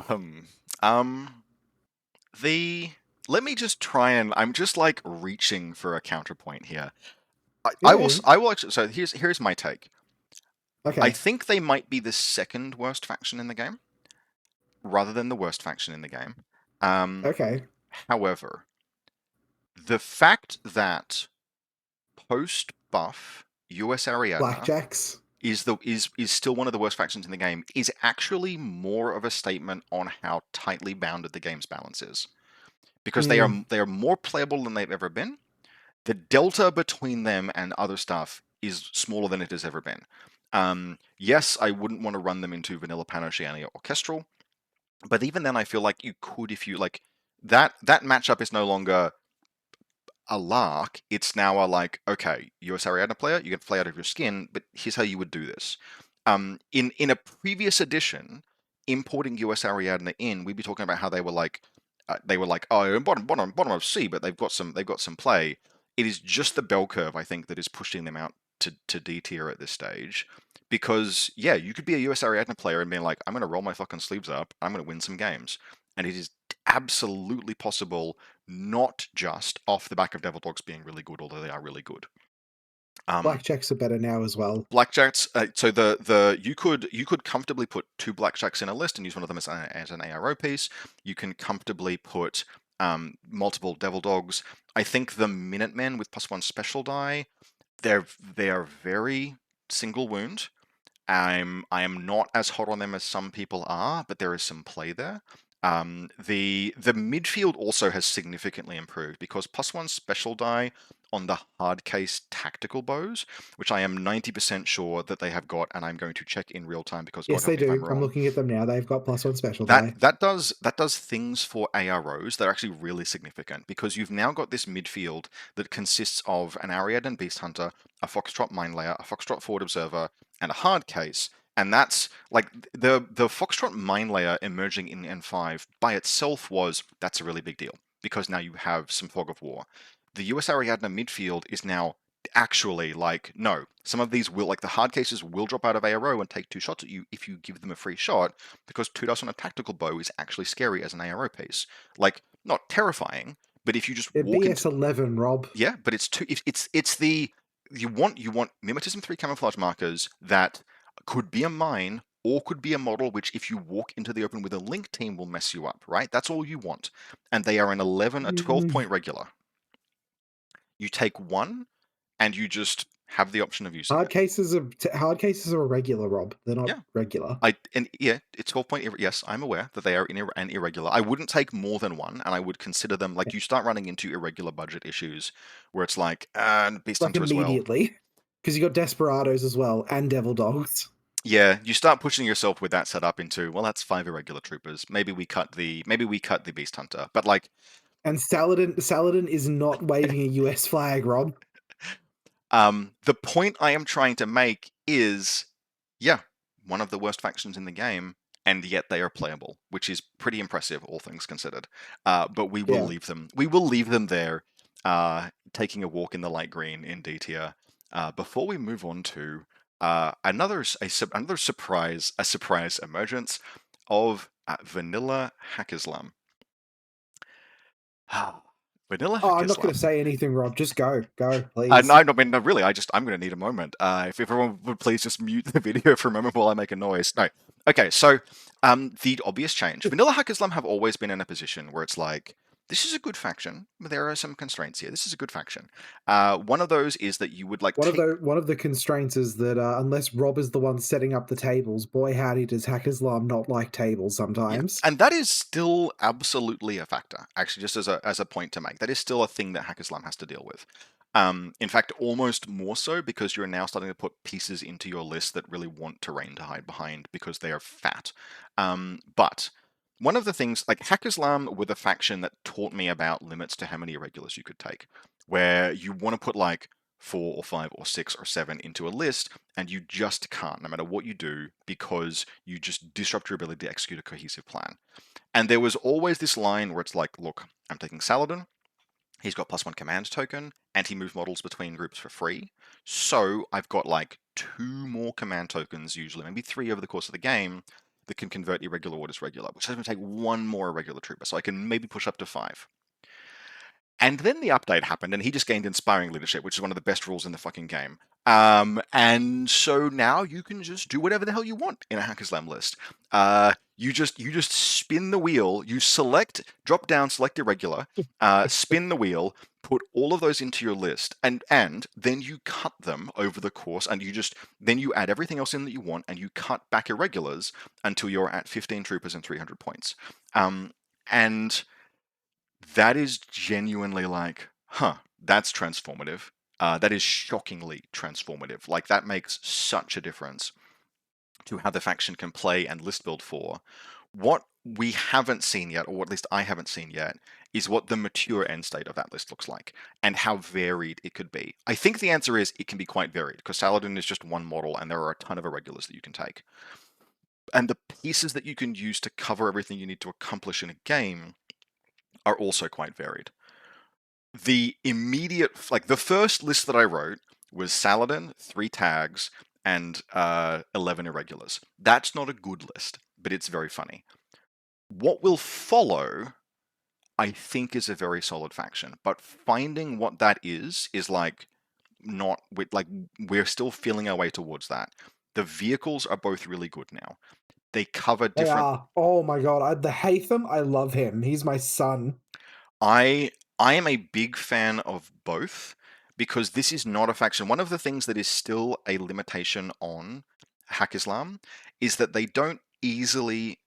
um um the let me just try and I'm just like reaching for a counterpoint here. Yeah. I will actually, so here's my take. I Okay. think they might be the second worst faction in the game, rather than the worst faction in the game. Um, Okay. However, the fact that post buff US Ariadna Blackjacks. is still one of the worst factions in the game is actually more of a statement on how tightly bounded the game's balance is, because Mm. they are more playable than they've ever been. The delta between them and other stuff is smaller than it has ever been. Yes, I wouldn't want to run them into vanilla PanOceania Orchestral, but even then, I feel like you could if you like that matchup is no longer a lark. It's now a like, okay, you're a Ariadna player, you get to play out of your skin, but here's how you would do this. In a previous edition, importing US Ariadna in, we'd be talking about how they were like, oh, bottom of C, but they've got some play. It is just the bell curve, I think, that is pushing them out to D tier at this stage. Because yeah, you could be a US Ariadna player and be like, I'm gonna roll my fucking sleeves up, I'm gonna win some games. And it is absolutely possible, not just off the back of Devil Dogs being really good, although they are really good. Um, Blackjacks are better now as well. Blackjacks. So you could comfortably put two blackjacks in a list and use one of them as an ARO piece. You can comfortably put multiple Devil Dogs. I think the Minutemen with +1 special die, they are very single wound. I am not as hot on them as some people are, but there is some play there. The midfield also has significantly improved because +1 special die on the hard case tactical bows, which I am 90% sure that they have got, and I'm going to check in real time because God Yes, help they me if I'm do. I'm wrong. looking at them now. They've got +1 special die. That does things for AROs that are actually really significant because you've now got this midfield that consists of an Ariad and Beast Hunter, a Foxtrot Mine Layer, a Foxtrot Forward Observer, and a hard case. And that's like the Foxtrot Mine Layer emerging in N5 by itself that's a really big deal because now you have some Fog of War. The US Ariadna midfield is now actually like, no, some of these will, like the hard cases will drop out of ARO and take two shots at you if you give them a free shot, because 2 dice on a tactical bow is actually scary as an ARO piece. Like, not terrifying, but if you just They're walk into, BS11, Rob. yeah, but it's the you want Mimetism 3 camouflage markers that could be a mine or could be a model which, if you walk into the open with a link team, will mess you up, right? That's all you want. And they are a 12 Mm. point regular. You take one and you just have the option of using it. Hard cases are irregular, Rob. They're not Yeah. regular. Yeah, it's 12 point. Yes, I'm aware that they are an irregular. I wouldn't take more than one, and I would consider them like you start running into irregular budget issues where it's like, Beast Like Hunter as well. immediately, because you got Desperados as well and Devil Dogs. Yeah, you start pushing yourself with that setup into, well, that's 5 irregular troopers. Maybe we cut the Beast Hunter, but like, And Saladin is not waving a US flag, Rob. the point I am trying to make is, yeah, one of the worst factions in the game, and yet they are playable, which is pretty impressive, all things considered. But we will Yeah. leave them. We will leave them there, taking a walk in the light green in D tier. Before we move on to another surprise emergence of Vanilla Haqqislam. Vanilla Oh, I'm not going to Haqqislam. say anything, Rob. Just go, No, please. I mean, no, really, I'm going to need a moment. If everyone would please just mute the video for a moment while I make a noise. No. Okay, so the obvious change. Vanilla Hack Islam have always been in a position where it's like, this is a good faction, but there are some constraints here. This is a good faction. One of those is that you would like take. One of the constraints is that unless Rob is the one setting up the tables, boy howdy does Haqqislam not like tables Yeah, sometimes. and that is still absolutely a factor. Actually, just as a point to make, that is still a thing that Haqqislam has to deal with. In fact, almost more so because you're now starting to put pieces into your list that really want terrain to hide behind because they are fat. But one of the things, like Haqqislam were the faction that taught me about limits to how many irregulars you could take, where you want to put like 4 or 5 or 6 or 7 into a list, and you just can't, no matter what you do, because you just disrupt your ability to execute a cohesive plan. And there was always this line where it's like, look, I'm taking Saladin. He's got +1 command token, and he moves models between groups for free. So I've got like 2 more command tokens, usually, maybe 3 over the course of the game, that can convert irregular orders regular, which is going to take 1 more irregular trooper. So I can maybe push up to 5. And then the update happened, and he just gained inspiring leadership, which is one of the best rules in the fucking game. And so now you can just do whatever the hell you want in a Haqqislam list. You just spin the wheel. You select, drop down, select irregular, spin the wheel, put all of those into your list, and then you cut them over the course, and then you add everything else in that you want, and you cut back irregulars until you're at 15 troopers and 300 points. And that is genuinely like, that's transformative. That is shockingly transformative. Like, that makes such a difference to how the faction can play and list build for. What we haven't seen yet, or at least I haven't seen yet, is what the mature end state of that list looks like and how varied it could be. I think the answer is it can be quite varied because Saladin is just one model and there are a ton of irregulars that you can take. And the pieces that you can use to cover everything you need to accomplish in a game are also quite varied. The immediate, like the first list that I wrote was Saladin, 3 tags, and 11 irregulars. That's not a good list, but it's very funny. What will follow, I think, is a very solid faction, but finding what that is like not with like we're still feeling our way towards that. The vehicles are both really good now. They cover They different. are. Oh my god, the Hatham, I love him. He's my son. I I am a big fan of both because this is not a faction. One of the things that is still a limitation on Haqqislam is that they don't easily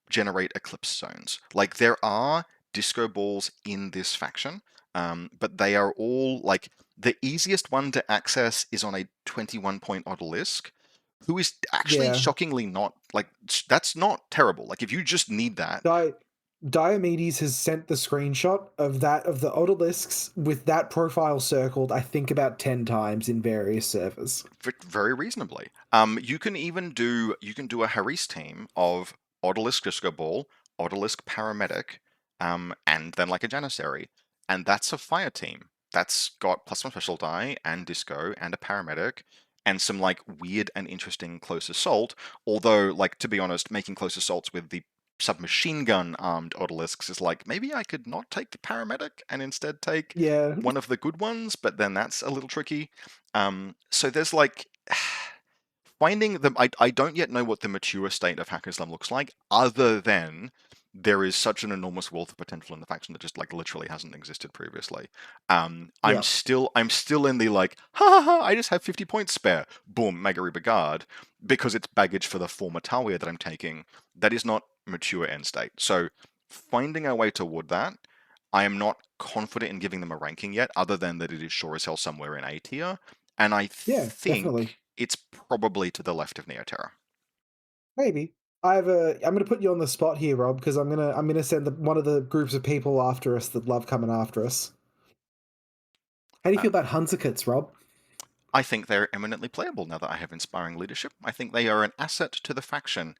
generate eclipse zones. Like there are disco balls in this faction, but they are all like the easiest one to access is on a 21-point Odalisk, who is actually Yeah. shockingly not like that's not terrible. Like if you just need that, Di- Diomedes has sent the screenshot of the odalisks with that profile circled, I think about 10 times in various servers. very reasonably. You can do a Haris team of Odalisk Disco Ball, Odalisk Paramedic, and then like a Janissary, and that's a fire team. That's got +1 special die and disco and a paramedic and some like weird and interesting close assault. Although, like to be honest, making close assaults with the submachine gun armed Odalisks is like maybe I could not take the paramedic and instead take Yeah. one of the good ones, but then that's a little tricky. So there's like finding them. I don't yet know what the mature state of Haqqislam looks like, other than there is such an enormous wealth of potential in the faction that just like literally hasn't existed previously. I'm Yeah. still in the like, ha ha ha, I just have 50 points spare. Boom, Mega Rebagard, because it's baggage for the former Talia that I'm taking. That is not mature end state. So finding our way toward that, I am not confident in giving them a ranking yet, other than that it is sure as hell somewhere in A tier. And I Yeah, definitely. think it's probably to the left of Neoterra. Maybe. I'm gonna put you on the spot here, Rob, because I'm gonna send one of the groups of people after us that love coming after us. How do you Uh, feel about Hunzikits, Rob? I think they're eminently playable now that I have inspiring leadership. I think they are an asset to the faction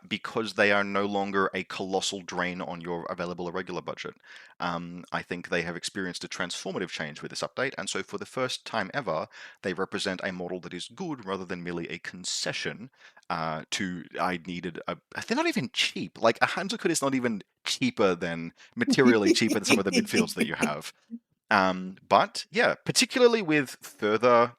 because they are no longer a colossal drain on your available irregular budget. I think they have experienced a transformative change with this update, and so for the first time ever, they represent a model that is good rather than merely a concession to I needed a. They're not even cheap. Like a Hanzokut is not even cheaper than materially cheaper than some of the midfields that you have. But yeah, particularly with further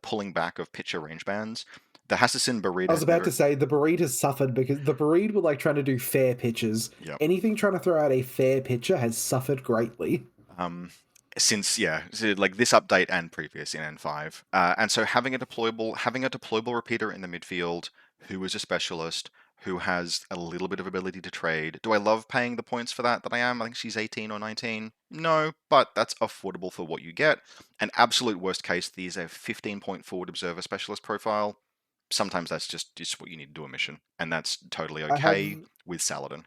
pulling back of pitcher range bands, The Hassassin I Burrito was has about to never. say the Breed has suffered because the Breed were like trying to do fair pitches. Yep. Anything trying to throw out a fair pitcher has suffered greatly. Um, since yeah, so like this update and previous in N5, and so having a deployable repeater in the midfield who is a specialist who has a little bit of ability to trade. Do I love paying the points for that? That I am. I think she's 18 or 19. No, but that's affordable for what you get. An absolute worst case, these a 15-point forward observer specialist profile. Sometimes that's just what you need to do a mission, and that's totally I have okay with Saladin.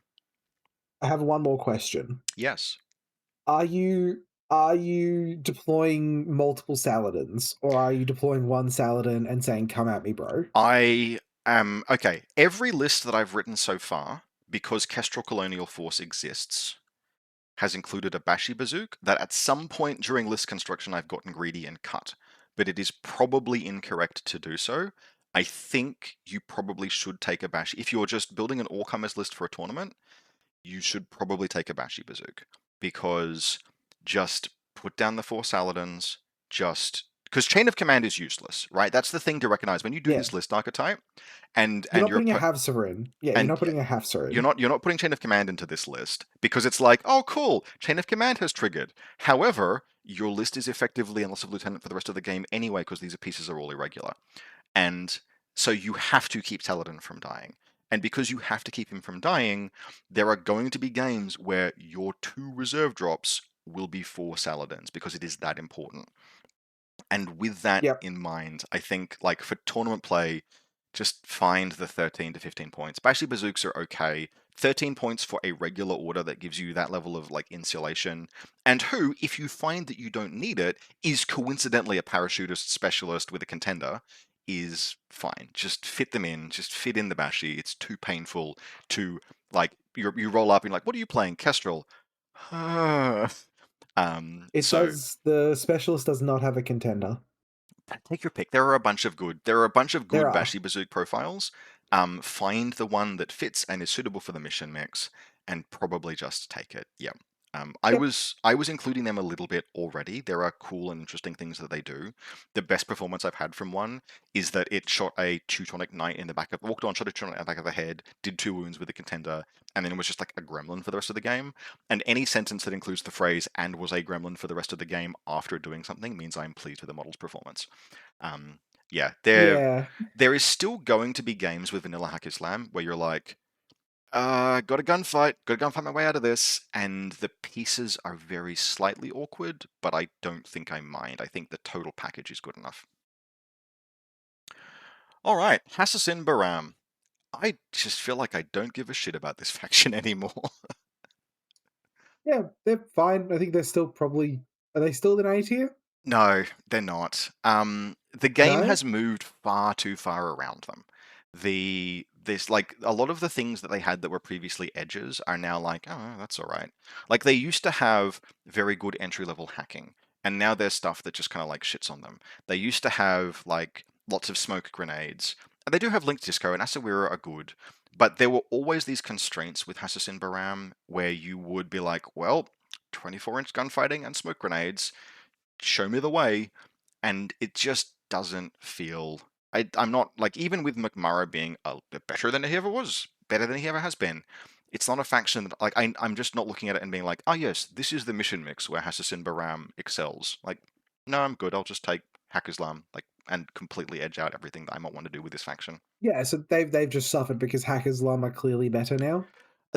I have one more question. Yes. Are you deploying multiple Saladins, or are you deploying one Saladin and saying, "Come at me, bro"? I am okay. Every list that I've written so far, because Kestrel Colonial Force exists, has included a Bashi Bazook that at some point during list construction I've gotten greedy and cut. But it is probably incorrect to do so. I think you probably should take a Bashi. If you're just building an all-comers list for a tournament, you should probably take a Bashi Bazook. Because just put down the 4 Saladins, just because chain of command is useless, right? That's the thing to recognize when you do Yeah, this list archetype, and you're and not you're putting a put Havser in. Yeah, you're and not putting a Havser you're in. not putting chain of command into this list because it's like, oh cool, chain of command has triggered. However, your list is effectively unless of lieutenant for the rest of the game anyway because these pieces are all irregular, and so you have to keep Saladin from dying. And because you have to keep him from dying, there are going to be games where your 2 reserve drops will be 4 Saladins because it is that important. And with that Yep. in mind, I think like for tournament play, just find the 13 to 15 points. Bashi bazooks are okay. 13 points for a regular order that gives you that level of like insulation, and who, if you find that you don't need it, is coincidentally a parachutist specialist with a contender, is fine. Just fit them in. Just fit in the Bashi. It's too painful to like you roll up and you're like, what are you playing? Kestrel. It So does. The specialist does not have a contender. take your pick. There are a bunch of There good are. Bashi Bazook profiles. Find the one that fits and is suitable for the mission mix, and probably just take it. Yeah. Yep. I was including them a little bit already. There are cool and interesting things that they do. The best performance I've had from one is that it shot a Teutonic Knight in the back of walked on, shot a Teutonic in the back of the head, did 2 wounds with a contender, and then it was just like a gremlin for the rest of the game. And any sentence that includes the phrase "and was a gremlin for the rest of the game" after doing something means I'm pleased with the model's performance. Um, yeah, Yeah. there is still going to be games with vanilla Haqqislam where you're like, got to gunfight my way out of this, and the pieces are very slightly awkward, but I don't think I mind. I think the total package is good enough. All right, Hassassin Baram. I just feel like I don't give a shit about this faction anymore. Yeah, they're fine. I think they're still probably. Are they still in A tier? No, they're not. The game No. has moved far too far around them. This like a lot of the things that they had that were previously edges are now like, oh, that's all right. Like they used to have very good entry level hacking, and now there's stuff that just kind of like shits on them. They used to have like lots of smoke grenades. And they do have Linked Disco and Asawira are good, but there were always these constraints with Hassassin Baram where you would be like, well, 24-inch gunfighting and smoke grenades, show me the way, and it just doesn't feel. I'm not like even with McMurray being a bit better than he ever was, better than he ever has been. It's not a faction that like I'm just not looking at it and being like, oh yes, this is the mission mix where Hassassin Baram excels. Like, no, I'm good. I'll just take Haqqislam like and completely edge out everything that I might want to do with this faction. Yeah. So they've just suffered because Haqqislam are clearly better now.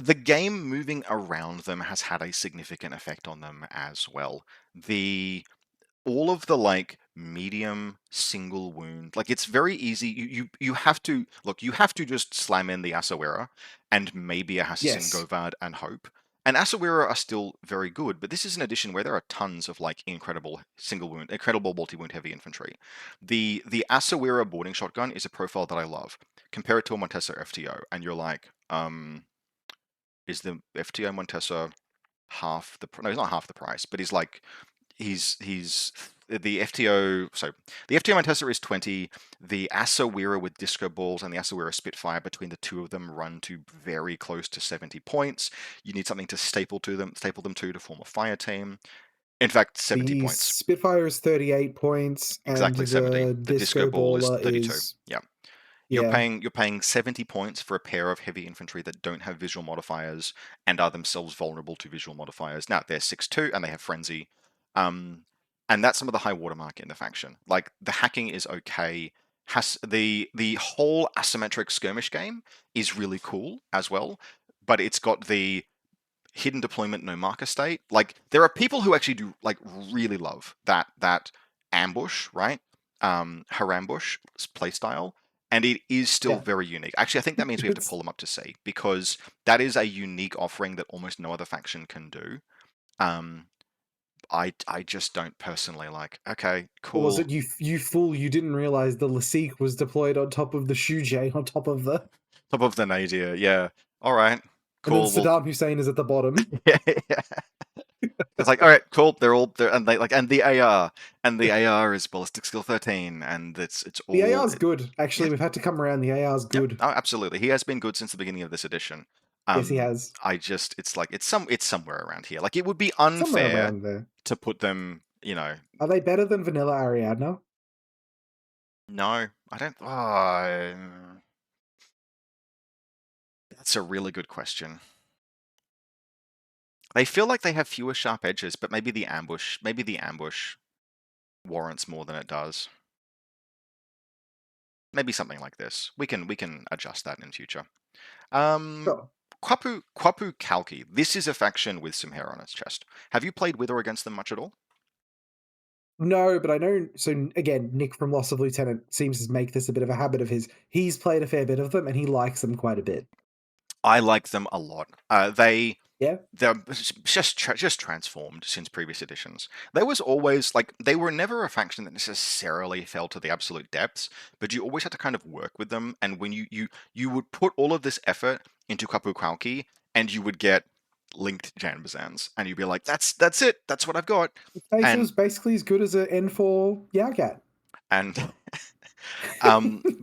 The game moving around them has had a significant effect on them as well. The all of the like medium single wound, like it's very easy. You have to look. You have to just slam in the Asawera and maybe a Hassassin Yes. Govad and hope. And Asawera are still very good, but this is an edition where there are tons of like incredible single wound, incredible multi wound heavy infantry. The Asawera boarding shotgun is a profile that I love. Compare it to a Montesa FTO, and you're like, is the FTO Montesa half the? No, he's not half the price, but he's like he's the FTO. So the FTO Montesa is 20. The Asawira with disco balls and the Asawira Spitfire between the two of them run to very close to 70 points. You need something to staple them to form a fire team. In fact, 70 The points. Spitfire is 38 points, and Exactly 70. the The disco Disco ball is Baller 32. is Yeah. Yeah. You're paying 70 points for a pair of heavy infantry that don't have visual modifiers and are themselves vulnerable to visual modifiers. Now they're 6/2 and they have frenzy. Um, and that's some of the high watermark in the faction. Like the hacking is okay. Has the whole asymmetric skirmish game is really cool as well, but it's got the hidden deployment no marker state. Like there are people who actually do like really love that ambush, right? Harambush playstyle, and it is still Yeah. very unique. Actually, I think that means we have to It's pull them up to C because that is a unique offering that almost no other faction can do. Um, I just don't personally like. Okay, what was cool. it? You fool! You didn't realize the Laseek was deployed on top of the Shuj on top of the, Top of the nadir, yeah. All right, and then cool. Well, Saddam Hussein is at the bottom. yeah, yeah. It's like, all right, cool. They're all there, and they like, and the AR is ballistic skill 13, and it's The all, AR's good. Actually, yeah, we've had to come around. The AR's yep, good. oh, absolutely. He has been good since the beginning of this edition. Yes, he has. I just, it's like it's somewhere around here. Like it would be Somewhere unfair around there. to put them, you know. Are they better than Vanilla Ariadna? No, I don't. Oh, that's a really good question. They feel like they have fewer sharp edges, but maybe the ambush warrants more than it does. Maybe something like this. We can adjust that in future. Um, Sure. Kwapu Kalki. This is a faction with some hair on its chest. Have you played with or against them much at all? No, but I know. So again, Nick from Loss of Lieutenant seems to make this a bit of a habit of his. He's played a fair bit of them, and he likes them quite a bit. I like them a lot. Yeah, They're just transformed since previous editions. There was always like they were never a faction that necessarily fell to the absolute depths, but you always had to kind of work with them. And when you would put all of this effort into Kapu Kauki, and you would get linked Janbazans, and you'd be like, that's it, that's what I've got. it And was basically as good as an N4 Yagat. and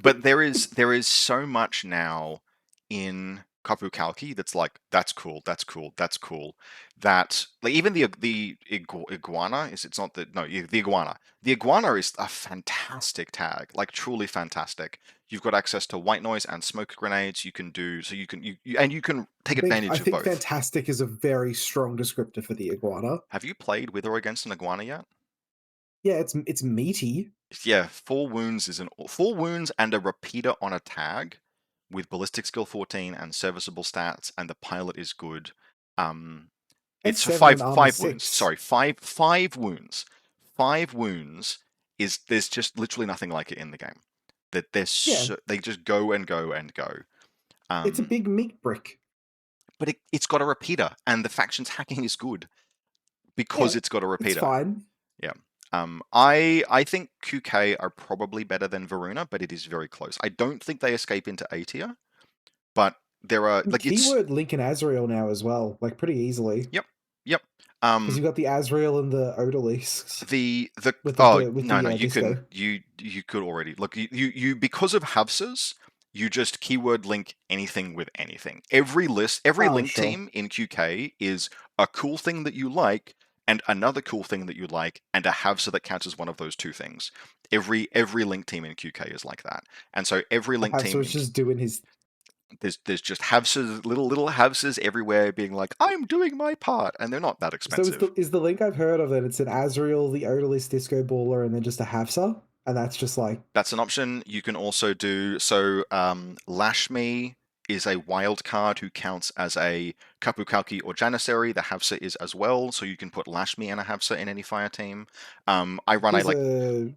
but there is so much now in Kapu that's like that's cool, that's cool, that's cool. That like even iguana is it's not the no the iguana. The iguana is a fantastic tag, like truly fantastic. You've got access to white noise and smoke grenades. You can do so you can take I advantage of think both. fantastic is a very strong descriptor for the iguana. Have you played with or against an iguana yet? Yeah, it's meaty. Yeah, 4 wounds and a repeater on a tag with ballistic skill 14 and serviceable stats, and the pilot is good. That's It's 7 and armor five wounds. 6. Sorry, five wounds. 5 wounds is there's just literally nothing like it in the game. That Yeah, they just go and go and go. it's a Um, big meat brick. but it's got a repeater, and the faction's hacking is good because Yeah, it's got a it's repeater. fine. Yeah. I think QK are probably better than Varuna, but it is very close. I don't think they escape into A tier, but there are And like it's keyword Link and Azrael now as well, like pretty easily. yep, yep. Because you got the Azrael and the Odalisks The with oh with no the no you can disco. you could already look you because of Havsas you just keyword link anything with anything. Every Oh, link sure. team in QK is a cool thing that you like and another cool thing that you like and a Havsa that counts as one of those two things. Every link team in QK is like that, and so every link Perhaps team was in just doing his. there's just Havsas little Havsas everywhere being like I'm doing my part, and they're not that So expensive. is the link I've heard of that it's an Azrael, the Odalist disco baller, and then just a Hafsa, and that's just like That's an option. You can also do so. Lashmi is a wild card who counts as a Kapukalki or Janissary. The Havsa is as well, so you can put Lashmi and a Havsa in any fire team. I run a like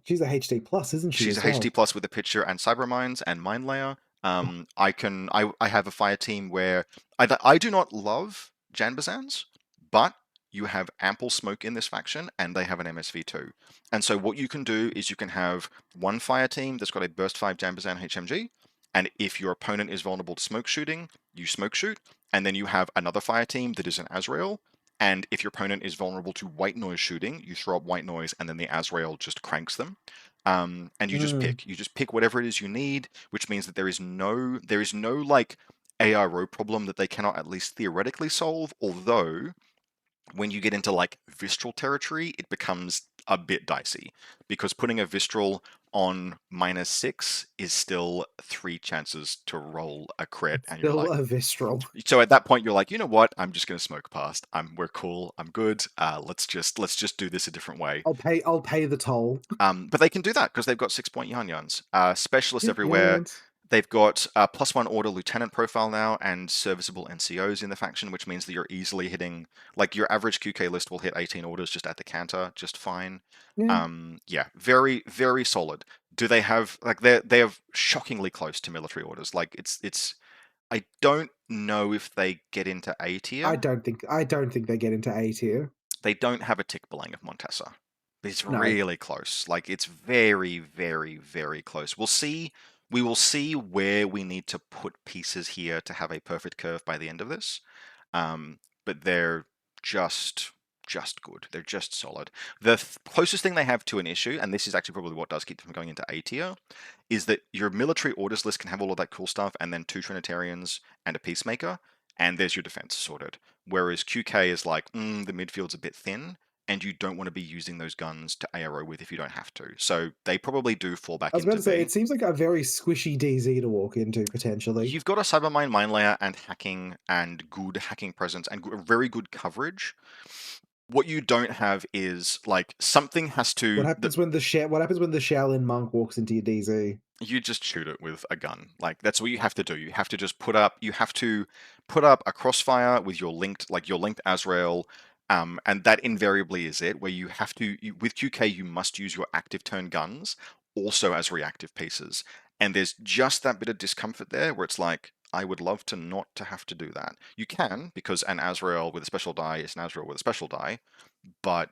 she's a HD plus, isn't she she's as a HD well? plus with a pitcher and cyber mines and mine layer. I have a fire team where I do not love Janbazans, but you have ample smoke in this faction and they have an MSV2. And so what you can do is you can have one fire team that's got a burst 5 Janbazan HMG, and if your opponent is vulnerable to smoke shooting, you smoke shoot, and then you have another fire team that is an Azrael, and if your opponent is vulnerable to white noise shooting, you throw up white noise and then the Azrael just cranks them. And Mm. you just pick whatever it is you need, which means that there is no like ARO problem that they cannot at least theoretically solve. Although when you get into like visceral territory, it becomes a bit dicey because putting a Vistral on -6 is still 3 chances to roll a crit, and you're Still like, a Vistral. so at that point you're like, you know what? I'm just gonna smoke past. We're cool. I'm good. Let's just do this a different way. I'll pay the toll. But they can do that because they've got 6-point Yarn Yarns. Specialists Yep, everywhere. Yarns. They've got +1 order lieutenant profile now and serviceable NCOs in the faction, which means that you're easily hitting, like your average QK list will hit 18 orders just at the canter, just fine. Yeah. Yeah, very, very solid. Do they have, like, they're shockingly close to military orders. Like, I don't know if they get into A I tier. don't think they get into A tier. They don't have a tick belang of Montesa. It's No. really close. Like, it's very, very, very close. We will see where we need to put pieces here to have a perfect curve by the end of this. But they're just good. They're just solid. The closest thing they have to an issue, and this is actually probably what does keep them going into A tier, is that your military orders list can have all of that cool stuff and then 2 Trinitarians and a Peacemaker, and there's your defense sorted. Whereas QK is like, the midfield's a bit thin, and you don't want to be using those guns to ARO with if you don't have to. So they probably do fall I back was about into to say, B. it seems like a very squishy DZ to walk into, potentially. You've got a Cybermine mine layer and hacking and good hacking presence and very good coverage. What you don't have is, like, something has What to... happens when the Shaolin monk walks into your DZ? You just shoot it with a gun. Like, that's what you have to do. You have to just put up a crossfire with your linked Azrael, and that invariably is it. Where you have to with QK, you must use your active turn guns also as reactive pieces, and there's just that bit of discomfort there where it's like, I would love to not to have to do that. You can, because an Azrael with a special die is an Azrael with a special die, but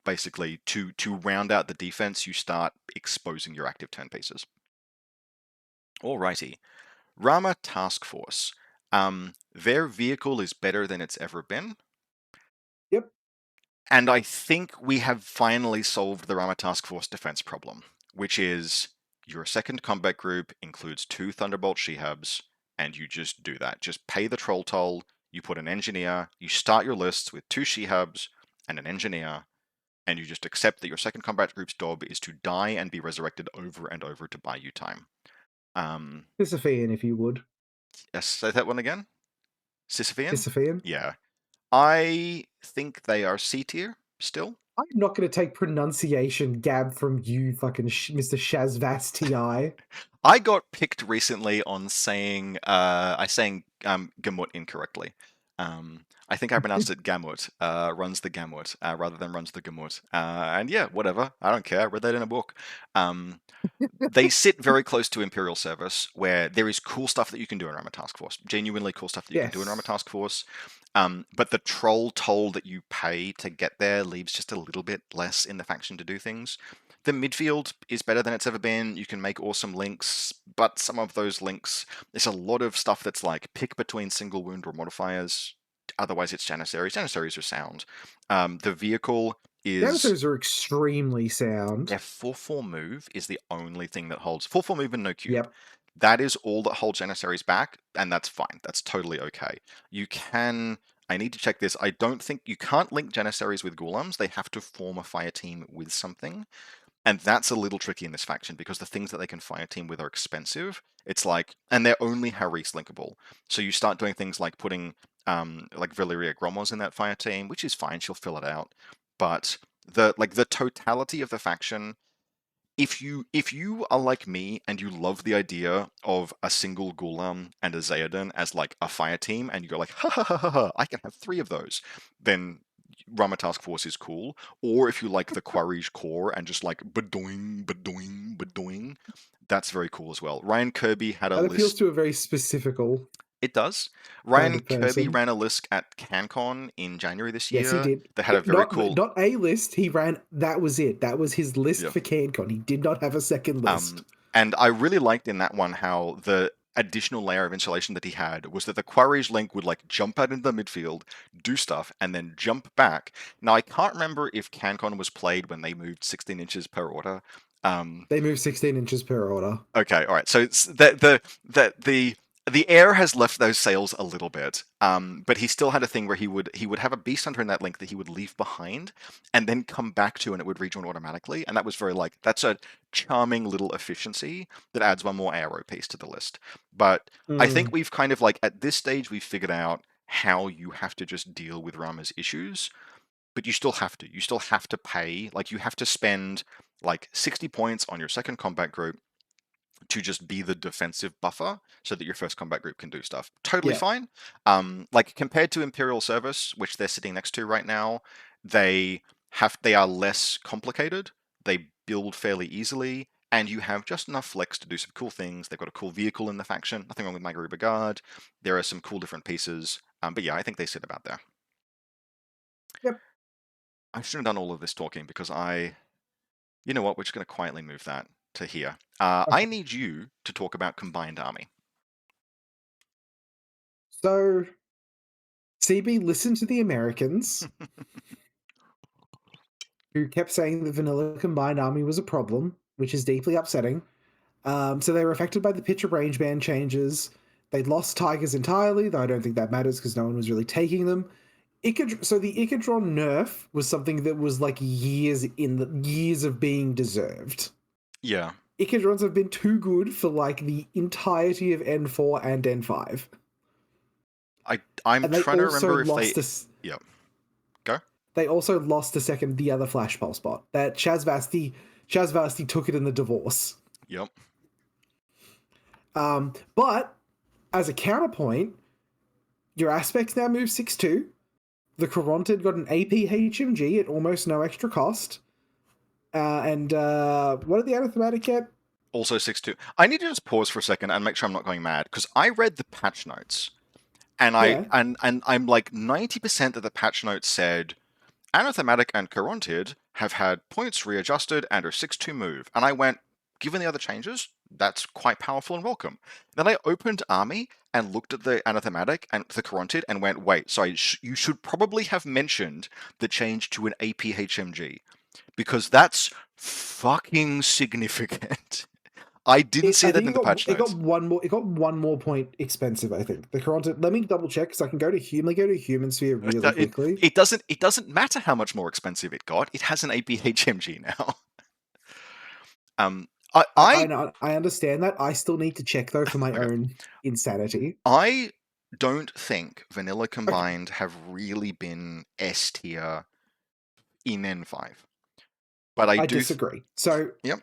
basically to round out the defense, you start exposing your active turn pieces. Alrighty. Rama Task Force. Their vehicle is better than it's ever been. Yep. And I think we have finally solved the Rama Task Force defense problem, which is your second combat group includes 2 Thunderbolt Shehabs, and you just do that. Just pay the troll toll, you put an engineer, you start your lists with 2 Shehabs and an engineer, and you just accept that your second combat group's job is to die and be resurrected over and over to buy you time. Sisyphean, if you would. Say that one again? Sisyphean? Sisyphean. Yeah. I think they are C tier still. I'm not going to take pronunciation gab from you, fucking Mr. Shazvas Ti. I got picked recently on saying Gamut incorrectly. I think I pronounced it Gamut, runs the Gamut, rather than runs the Gamut. And yeah, whatever. I don't care. I read that in a book. They sit very close to Imperial Service, where there is cool stuff that you can do in Rama Task Force. Genuinely cool stuff that you can do in Rama Yes. Task Force. But the troll toll that you pay to get there leaves just a little bit less in the faction to do things. The midfield is better than it's ever been. You can make awesome links, but some of those links, there's a lot of stuff that's like pick between single wound or modifiers. Otherwise, it's Janissaries. Janissaries are sound. The vehicle is... Dinosaurs are extremely sound. their 4/4 move is the only thing that holds 4/4 move and no cube. Yep. That is all that holds Janissaries back, and that's fine. That's totally okay. You can... I need to check this. I don't think you can't link Janissaries with Ghulams. They have to form a fire team with something. And that's a little tricky in this faction because the things that they can fire team with are expensive. It's like, and they're only Haris linkable. So you start doing things like putting like Valeria Gromos in that fire team, which is fine. She'll fill it out. But the totality of the faction, if you are like me and you love the idea of a single Ghulam and a Zayadan as like a fire team, and you go like, ha ha ha ha ha, I can have 3 of those, then Rama Task Force is cool. Or if you like the Quarij core and just like badoing, badoing, badoing, that's very cool as well. Ryan Kirby had a That appeals list. to a very specifical It does. kind Ryan of Kirby person. ran a list at CanCon in January this Yes, he year did. that had a very cool... Not a list. He ran. That was it. That was his list Yeah. for CanCon. He did not have a second list. And I really liked in that one how the additional layer of insulation that he had was that the Quarry's link would like jump out into the midfield, do stuff, and then jump back. Now I can't remember if CanCon was played when they moved 16 inches per order. They move 16 inches per order. Okay, all right. So it's the The air has left those sails a little bit, but he still had a thing where he would have a beast hunter in that link that he would leave behind, and then come back to, and it would rejoin automatically. And that was very like that's a charming little efficiency that adds one more arrow piece to the list. But I think Mm, we've kind of like at this stage we've figured out how you have to just deal with Rama's issues, but you still have to. You still have to pay. Like you have to spend like 60 points on your second combat group to just be the defensive buffer so that your first combat group can do stuff. Totally yeah. fine. Like compared to Imperial Service, which they're sitting next to right now, they are less complicated. They build fairly easily, and you have just enough flex to do some cool things. They've got a cool vehicle in the faction. Nothing wrong with my Garuba Guard. There are some cool different pieces. But yeah, I think they sit about there. Yep. I shouldn't have done all of this talking because you know what? We're just going to quietly move that to here. I Okay. need you to talk about Combined Army. So CB listened to the Americans who kept saying the vanilla combined army was a problem, which is deeply upsetting. So they were affected by the picture range band changes. They'd lost tigers entirely, though I don't think that matters because no one was really taking them. So the Icadron nerf was something that was like years of being deserved. Yeah, Icadrons have been too good for like the entirety of N4 and N5, I'm and they trying to also remember if lost they. a Yeah, go. they also lost the other flash pulse bot that Shazvasti took it in the divorce. Yep. But as a counterpoint, your aspects now move 6-2. The Carontid got an AP HMG at almost no extra cost. And what did the Anathematic get? Also 6-2. I need to just pause for a second and make sure I'm not going mad because I read the patch notes and I Yeah. and I'm like 90% that the patch notes said Anathematic and Carontid have had points readjusted and are 6-2 move. And I went, given the other changes, that's quite powerful and welcome. Then I opened Army and looked at the Anathematic and the Carontid and went, wait, sorry, you should probably have mentioned the change to an APHMG because that's fucking significant. I didn't see I that think in the patch notes. it got one more point expensive, I think. The Carontid, let me double check because I can go to Human Sphere really It, quickly. it doesn't matter how much more expensive it got. It has an APHMG now. Um, I, I I know I understand that. I still need to check though for my okay. own insanity. I don't think Vanilla Okay. Combined have really been S tier in N5, but I I do. disagree. So Yep.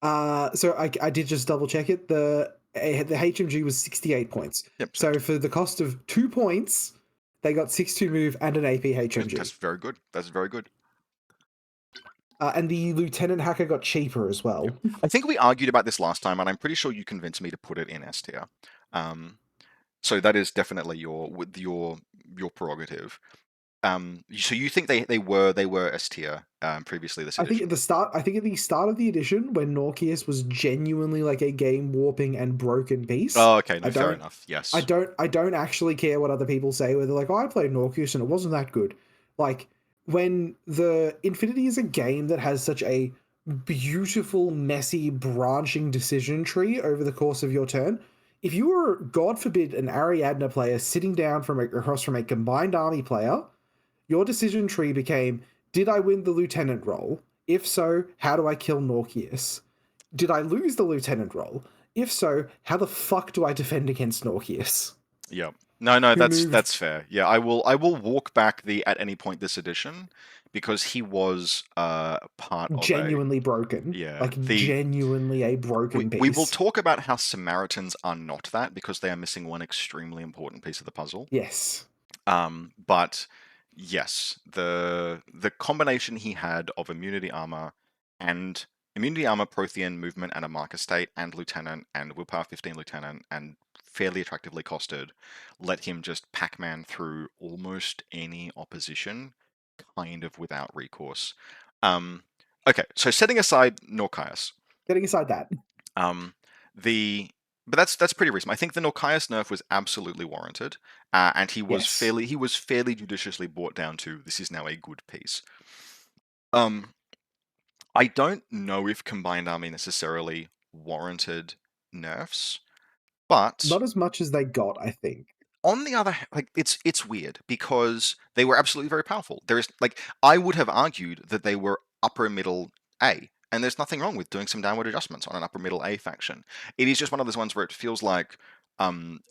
I did just double check it. The HMG was 68 points. Yep. So So for the cost of 2 points, they got 6-2 move and an AP that's HMG. very good. That's very good. And the Lieutenant Hacker got cheaper as Yep. well. I think we argued about this last time, and I'm pretty sure you convinced me to put it in S tier. So that is definitely your prerogative. So you think they were S tier previously this edition? I think at the start of the edition, when Norkius was genuinely like a game warping and broken piece, Oh, okay. I No, fair don't enough. Yes. I don't actually care what other people say where they're like, oh, I played Norkius and it wasn't that good. Like when the Infinity is a game that has such a beautiful, messy, branching decision tree over the course of your turn. If you were, God forbid, an Ariadna player sitting down across from a combined army player, your decision tree became: did I win the lieutenant role? If so, how do I kill Norkius? Did I lose the lieutenant role? If so, how the fuck do I defend against Norkius? Yep. No, no, Who that's moved that's fair. Yeah, I will walk back the at any point this edition because he was part of a genuinely broken. yeah. Like, The genuinely a broken we will piece. talk about how Samaritans are not that because they are missing one extremely important piece of the puzzle. Yes. But yes, the combination he had of immunity armor, Prothean movement, and a marker state, and lieutenant, and willpower 15 lieutenant, and fairly attractively costed, let him just Pac-Man through almost any opposition, kind of without recourse. Okay, so setting aside Norkias, Getting aside that. um, the but that's pretty reasonable. I think the Norkias nerf was absolutely warranted, and Yes. he was fairly judiciously brought down to this is now a good piece. Um, I don't know if Combined Army necessarily warranted nerfs, But Not as much as they got, I think. on the other, like it's weird because they were absolutely very powerful. There is like I would have argued that they were upper middle A, and there's nothing wrong with doing some downward adjustments on an upper middle A faction. It is just one of those ones where it feels like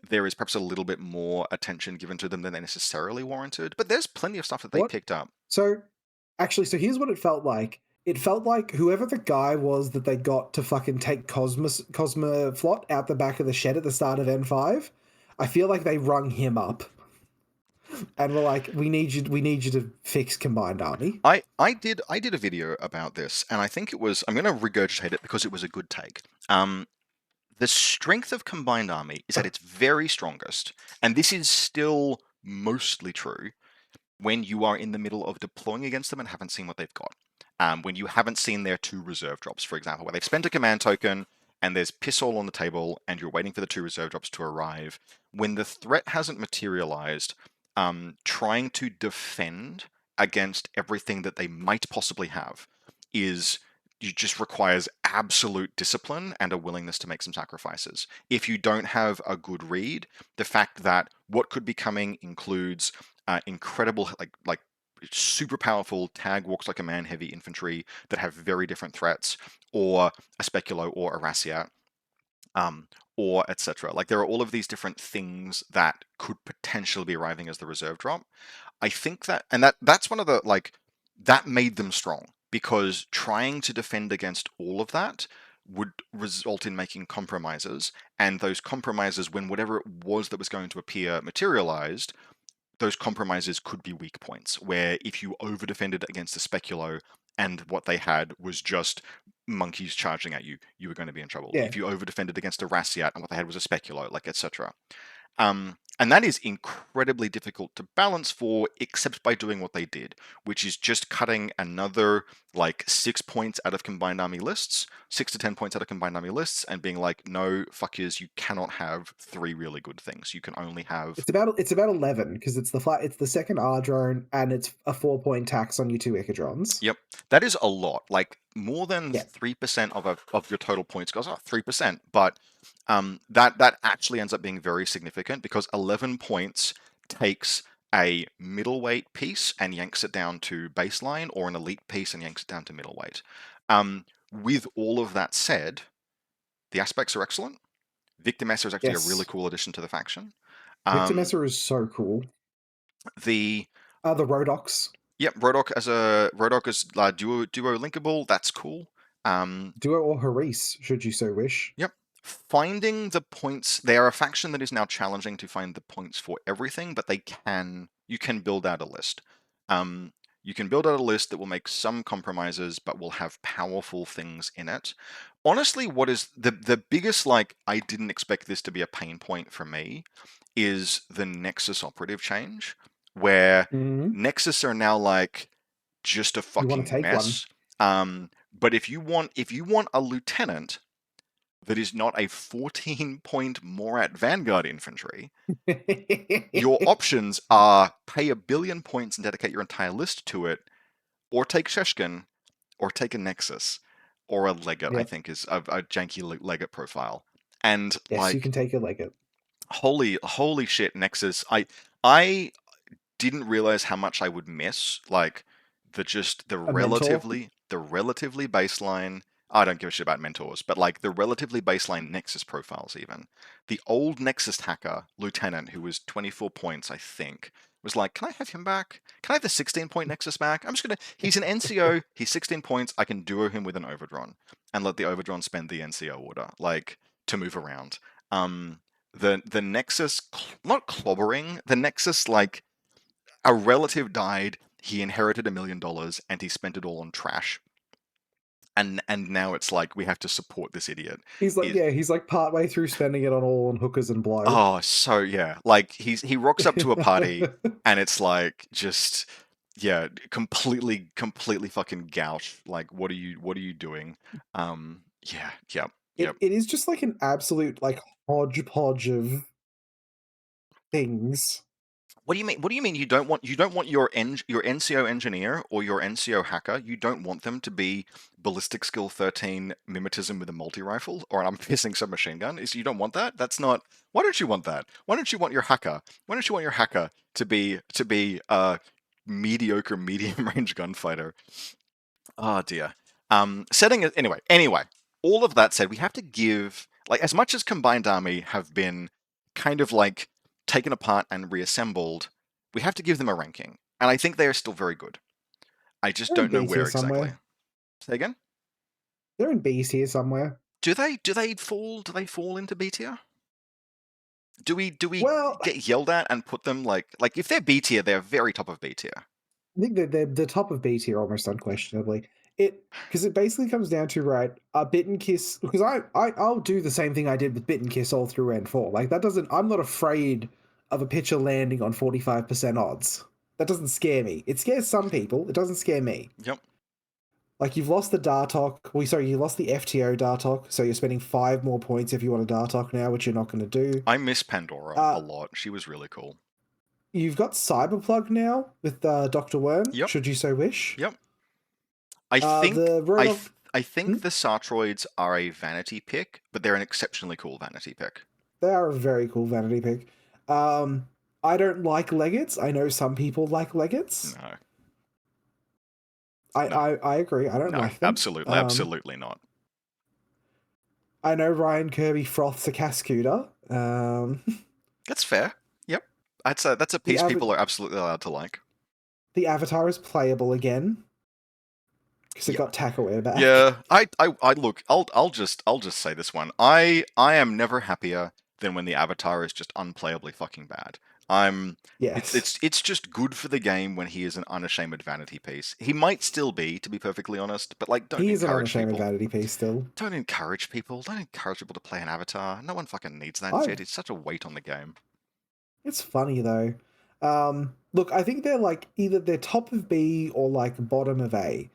there is perhaps a little bit more attention given to them than they necessarily warranted. But there's plenty of stuff that they What? picked up. So, actually, so here's what it felt like. It felt like whoever the guy was that they got to fucking take Cosmoflot out the back of the shed at the start of N5, I feel like they rung him up and were like, we need you to fix Combined Army. I did a video about this, and I think it was I'm going to regurgitate it because it was a good take. The strength of Combined Army is at its very strongest, and this is still mostly true when you are in the middle of deploying against them and haven't seen what they've got. When you haven't seen their 2 reserve drops, for example, where they've spent a command token and there's piss all on the table and you're waiting for the 2 reserve drops to arrive. When the threat hasn't materialized, trying to defend against everything that they might possibly have is it just requires absolute discipline and a willingness to make some sacrifices. If you don't have a good read, the fact that what could be coming includes incredible, like super powerful tag walks like a man heavy infantry that have very different threats, or a speculo or a rassiat, or etc. Like there are all of these different things that could potentially be arriving as the reserve drop. I think that, and that's one of the like that made them strong because trying to defend against all of that would result in making compromises, and those compromises, when whatever it was that was going to appear materialized, those compromises could be weak points, where if you over defended against a speculo and what they had was just monkeys charging at you, you were going to be in trouble. Yeah, If you over defended against a rassiat and what they had was a speculo, like etc. And that is incredibly difficult to balance for, except by doing what they did, which is just cutting another like 6 points out of combined army lists, 6 to 10 points out of combined army lists, and being like, no, fuckers, you cannot have 3 really good things. You can only have. it's about 11 because it's the second R drone and it's a 4-point tax on your 2 Echidrons. Yep, that is a lot. Like more than Yeah, 3% of your total points goes up 3%, but that actually ends up being very significant because 11 points takes a middleweight piece and yanks it down to baseline, or an elite piece and yanks it down to middleweight. With all of that said, the aspects are excellent. Victor Messer is actually a really yes. cool addition to the faction. Victor Um, Messer is so cool. the The Rhodox. Yep, Rodok as duo linkable. That's cool. Um, Duo or Haris, should you so wish. yep, finding the points. They are a faction that is now challenging to find the points for everything, but you can build out a list. Um, you can build out a list that will make some compromises, but will have powerful things in it. Honestly, what is the biggest, like, I didn't expect this to be a pain point for me, is the Nexus operative change, where Mm-hmm. Nexus are now like just a You want to fucking take one. mess. But if you want a lieutenant that is not a 14-point Morat Vanguard infantry, your options are pay 1 billion points and dedicate your entire list to it, or take Sheshkin, or take a Nexus, or a Legate, I Yep. think is a janky Legate profile. And Yes, you like, can take a Legate. holy shit, Nexus. I didn't realize how much I would miss, like the A mentor. relatively baseline. I don't give a shit about mentors, but like the relatively baseline Nexus profiles, even the old Nexus hacker lieutenant who was 24 points, I think, was like, "Can I have him back? Can I have the 16-point Nexus back? I'm just gonna. He's an NCO. He's 16 points. I can duo him with an Overdron and let the Overdron spend the NCO order, like to move around." The Nexus, not clobbering the Nexus, like a relative died, he inherited $1 million, and he spent it all on trash. And now it's like we have to support this idiot. Is He's like partway through spending it on hookers and blow. Oh, so yeah, like he rocks up to a party and it's like just yeah, completely fucking gouch. Like what are you doing? Yeah, yep, it yep. it is just like an absolute like hodgepodge of things. What do you mean? What do you mean you don't want your NCO engineer or your NCO hacker? You don't want them to be ballistic skill 13 mimetism with a multi rifle or I'm piercing submachine gun? Is you don't want that? That's not. Why don't you want that? Why don't you want your hacker? Why don't you want your hacker to be a mediocre medium range gunfighter? Oh dear. Setting it anyway. Anyway, all of that said, we have to give like as much as Combined Army have been kind of like taken apart and reassembled, we have to give them a ranking, and I think they are still very good. I just They're in don't know B tier where exactly. somewhere. Say again. They're in B tier somewhere. Do they fall into B tier? Do we Well, get yelled at and put them like if they're B tier, they're very top of B tier. I think that they're the top of B tier almost unquestionably. It because it basically comes down to right, Bit and Kiss. Because I'll do the same thing I did with Bit and Kiss all through N4. Like that doesn't. I'm not afraid of a pitcher landing on 45% odds. That doesn't scare me. It scares some people. It doesn't scare me. Yep. Like you've lost the Dartok. Well, sorry, you lost the FTO Dartok, so you're spending 5 more points if you want a Dartok now, which you're not going to do. I miss Pandora a Uh, lot. She was really cool. you've got Cyberplug now with Doctor Worm, Yep. should you so wish. Yep. The Rodolph. I Hmm? think the Sartroids are a vanity pick, but they're an exceptionally cool vanity pick. They are a very cool vanity pick. Um, I don't like Legates. I know some people like Legates. No, I, no, I, I agree. I don't no, like them. absolutely not. I know Ryan Kirby froths a Cascuda. That's fair. Yep, that's a the piece av- people are absolutely allowed to like. the Avatar is playable again because it Yeah, got Tackaware back. yeah. I look. I'll just say this one. I am never happier than when the Avatar is just unplayably fucking bad. I'm. Yes, It's just good for the game when he is an unashamed vanity piece. He might still be, to be perfectly honest, but like, don't he is an encourage unashamed people. vanity piece still. Don't encourage people. Don't encourage people to play an avatar. No one fucking needs that I shit. It's such a weight on the game. It's funny though. Look, I think they're like either they're top of B or like bottom of A.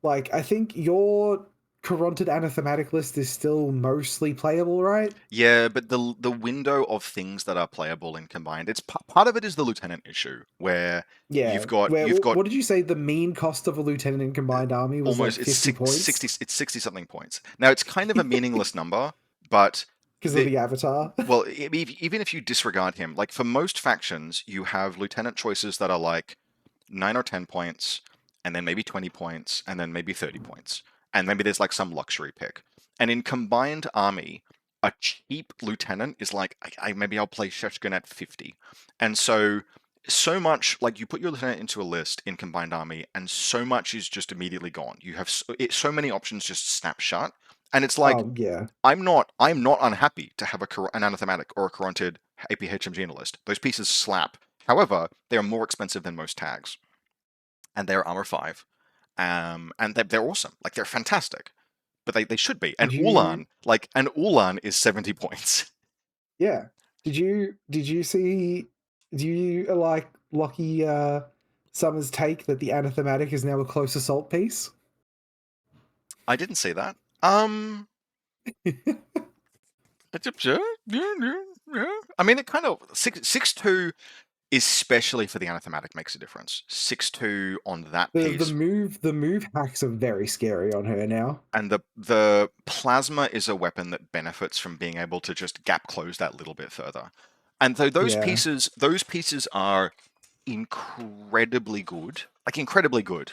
Like I think your Corrupted Anathematic list is still mostly playable, right? Yeah, but the window of things that are playable in combined, it's part of it is the lieutenant issue where Yeah. Where you've got what did you say the mean cost of a lieutenant in combined army was like almost 50 60 points it's 60 something points. Now it's kind of a meaningless number, but because of the the avatar? well, even if you disregard him, like for most factions, you have lieutenant choices that are like 9 or 10 points, and then maybe 20 points, and then maybe 30 points. And maybe there's like some luxury pick. And in combined army, a cheap lieutenant is like, maybe I'll play Sheshkin at 50. And so much, like you put your lieutenant into a list in combined army, and so much is just immediately gone. You have so many options just snap shut. And it's like, Oh yeah. I'm not unhappy to have an anathematic or a corrupted APHMG in a list. Those pieces slap. However, they are more expensive than most tags and they're armor 5. And they're awesome. Like they're fantastic. But they should be. And Did you Ulan is 70 points. yeah. Did you see do you like Lockie Summers' take that the anathematic is now a close assault piece? I didn't see that. I mean, it kind of 6-2, especially for the anathematic, makes a difference. 6-2 on that The piece. move hacks are very scary on her now. And the plasma is a weapon that benefits from being able to just gap close that little bit further. And so Yeah. those pieces are incredibly good, like incredibly good.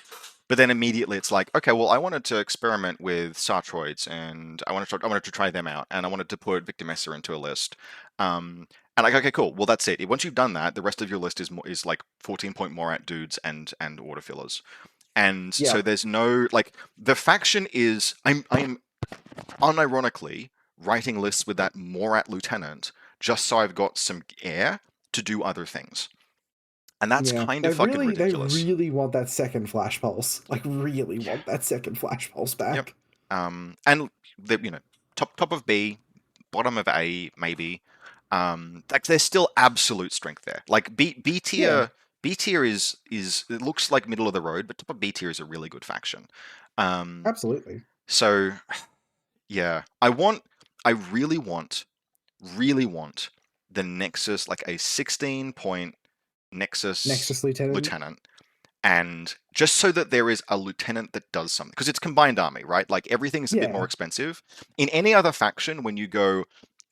But then immediately it's like, okay, well, I wanted to experiment with Sartroids, and I wanted to try them out, and I wanted to put Victor Messer into a list. And like, okay, cool. Well, that's it. Once you've done that, the rest of your list is like 14-point more at dudes and order fillers. And so Yeah. there's no like the faction is I'm unironically writing lists with that more at lieutenant just so I've got some air to do other things. And that's Yeah. kind of fucking They ridiculous. really want that second flash pulse. Like really want that second flash pulse Yep. back. And the top of B, bottom of A maybe. Like there's still absolute strength there. Like B Yeah, tier is it looks like middle of the road, but top of B tier is a really good faction. Um, absolutely. so yeah, I really want the Nexus like a 16 point Nexus, Nexus Lieutenant. Lieutenant, and just so that there is a lieutenant that does something, because it's combined army, right? Like everything's a bit more Yeah. expensive. In any other faction, when you go,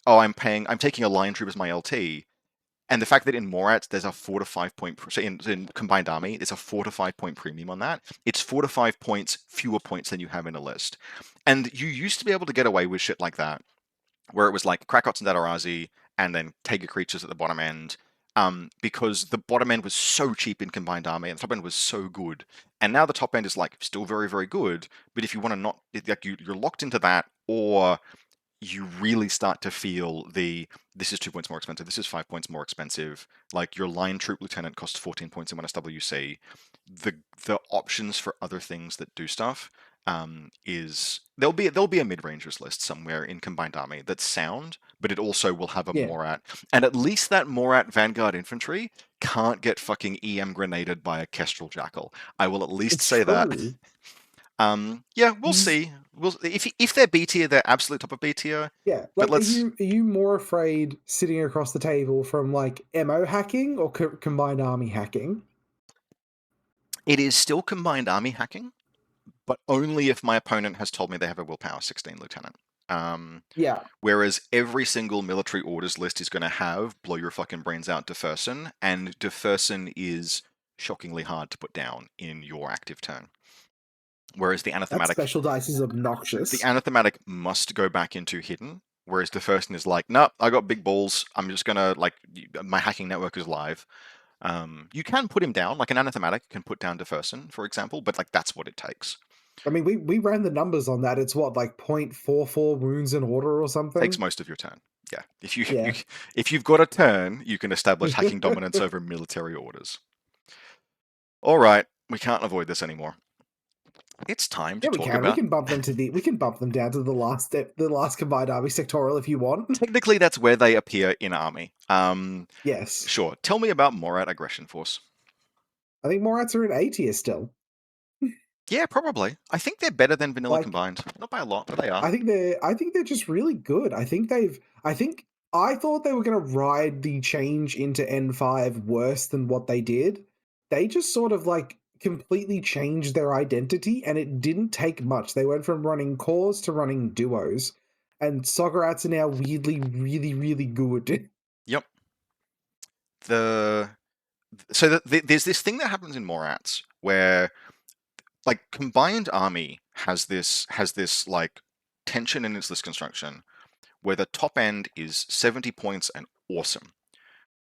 oh, I'm taking a line troop as my LT, and the fact that in Morats there's a 4 to 5 point, so in combined army, there's a 4 to 5 point premium on that. It's 4 to 5 points fewer points than you have in a list, and you used to be able to get away with shit like that, where it was like Krakats and Datarazi, and then Tega creatures at the bottom end, because the bottom end was so cheap in combined army, and the top end was so good. And now the top end is like still very, very good, but if you want to not, like you're locked into that, or you really start to feel this is 2 points more expensive, this is 5 points more expensive. Like your line troop lieutenant costs 14 points in one SWC. The options for other things that do stuff is there'll be a mid-rangers list somewhere in combined army that's sound, but it also will have a Yeah. Morat, and at least that Morat Vanguard infantry can't get fucking EM grenaded by a Kestrel Jackal. I will at least It's say that. true. Yeah, we'll see. If they're B tier, they're absolute top of B tier. Yeah, But like let's. are you more afraid sitting across the table from like MO hacking or combined army hacking? It is still combined army hacking, but only if my opponent has told me they have a willpower 16 lieutenant. Yeah, Whereas every single military orders list is going to have blow your fucking brains out Deferson, and Deferson is shockingly hard to put down in your active turn. Whereas that special dice is the obnoxious. anathematic must go back into hidden. Whereas Deferson is like, nope, I got big balls. I'm just gonna like my hacking network is live. You can put him down, like an anathematic can put down Deferson, for example, but like that's what it takes. I mean, we ran the numbers on that. It's what like 0.44 wounds in order or Takes something. most of your turn. Yeah, if you, Yeah. if you've got a turn, you can establish hacking Yeah, dominance over military orders. All right, we can't avoid this anymore. It's time to we talk can. We about. can bump them to we can bump them down to the last step, the last combined army sectorial if you want. Technically, that's where they appear in army. Yes. Sure. Tell me about Morat Aggression Force. I think Morats are an A tier still. Yeah, probably. I think they're better than vanilla Like combined. Not by a lot, but they are. I think they're just really good. I thought they were gonna ride the change into N5 worse than what they did. They just sort of like completely changed their identity and it didn't take much. They went from running cores to running duos. And Soggarats are now weirdly really, really good. Yep. There's this thing that happens in Morats where like combined army has this like tension in its list construction where the top end is 70 points and awesome,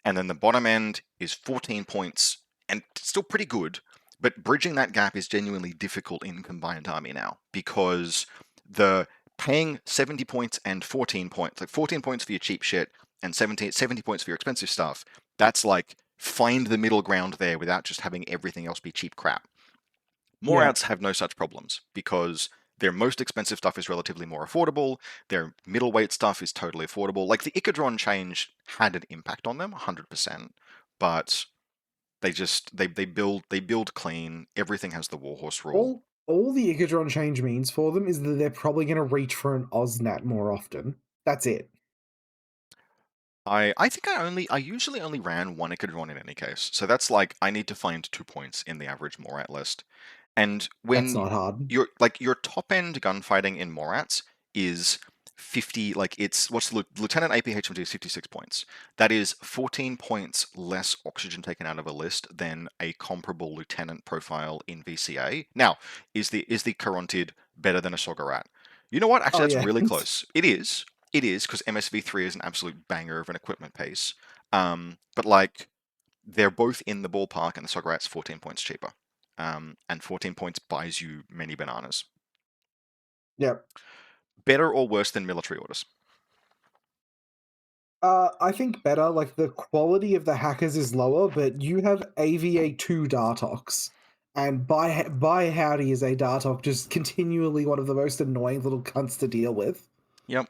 and then the bottom end is 14 points and still pretty good, but bridging that gap is genuinely difficult in combined army now because the paying 70 points and 14 points, like 14 points for your cheap shit and 70 points for your expensive stuff, that's like find the middle ground there without just having everything else be cheap crap. Yeah. Morats have no such problems because their most expensive stuff is relatively more affordable. Their middleweight stuff is totally affordable. Like the Icadron change had an impact on them, 100%, but they build clean. Everything has the Warhorse rule. All the Icadron change means for them is that they're probably gonna reach for an Osnat more often. That's it. I think I usually only ran one Icadron in any case, so that's like I need to find 2 points in the average Morat list. And That's when not hard. your top end gunfighting in Morats is 50, like it's what's the Lieutenant APHMG is 56 points. That is 14 points less oxygen taken out of a list than a comparable lieutenant profile in VCA. Now, is the Carontid better than a Soggarat? You know what? Oh Actually, that's yeah. really close. It is. It is because MSV3 is an absolute banger of an equipment piece. But like they're both in the ballpark, and the Soggarat's 14 points cheaper. And 14 points buys you many bananas. Yep. Better or worse than military orders? I think better. Like the quality of the hackers is lower, but you have AVA2 Dartox, and by howdy is a Dartok just continually one of the most annoying little cunts to deal with. Yep.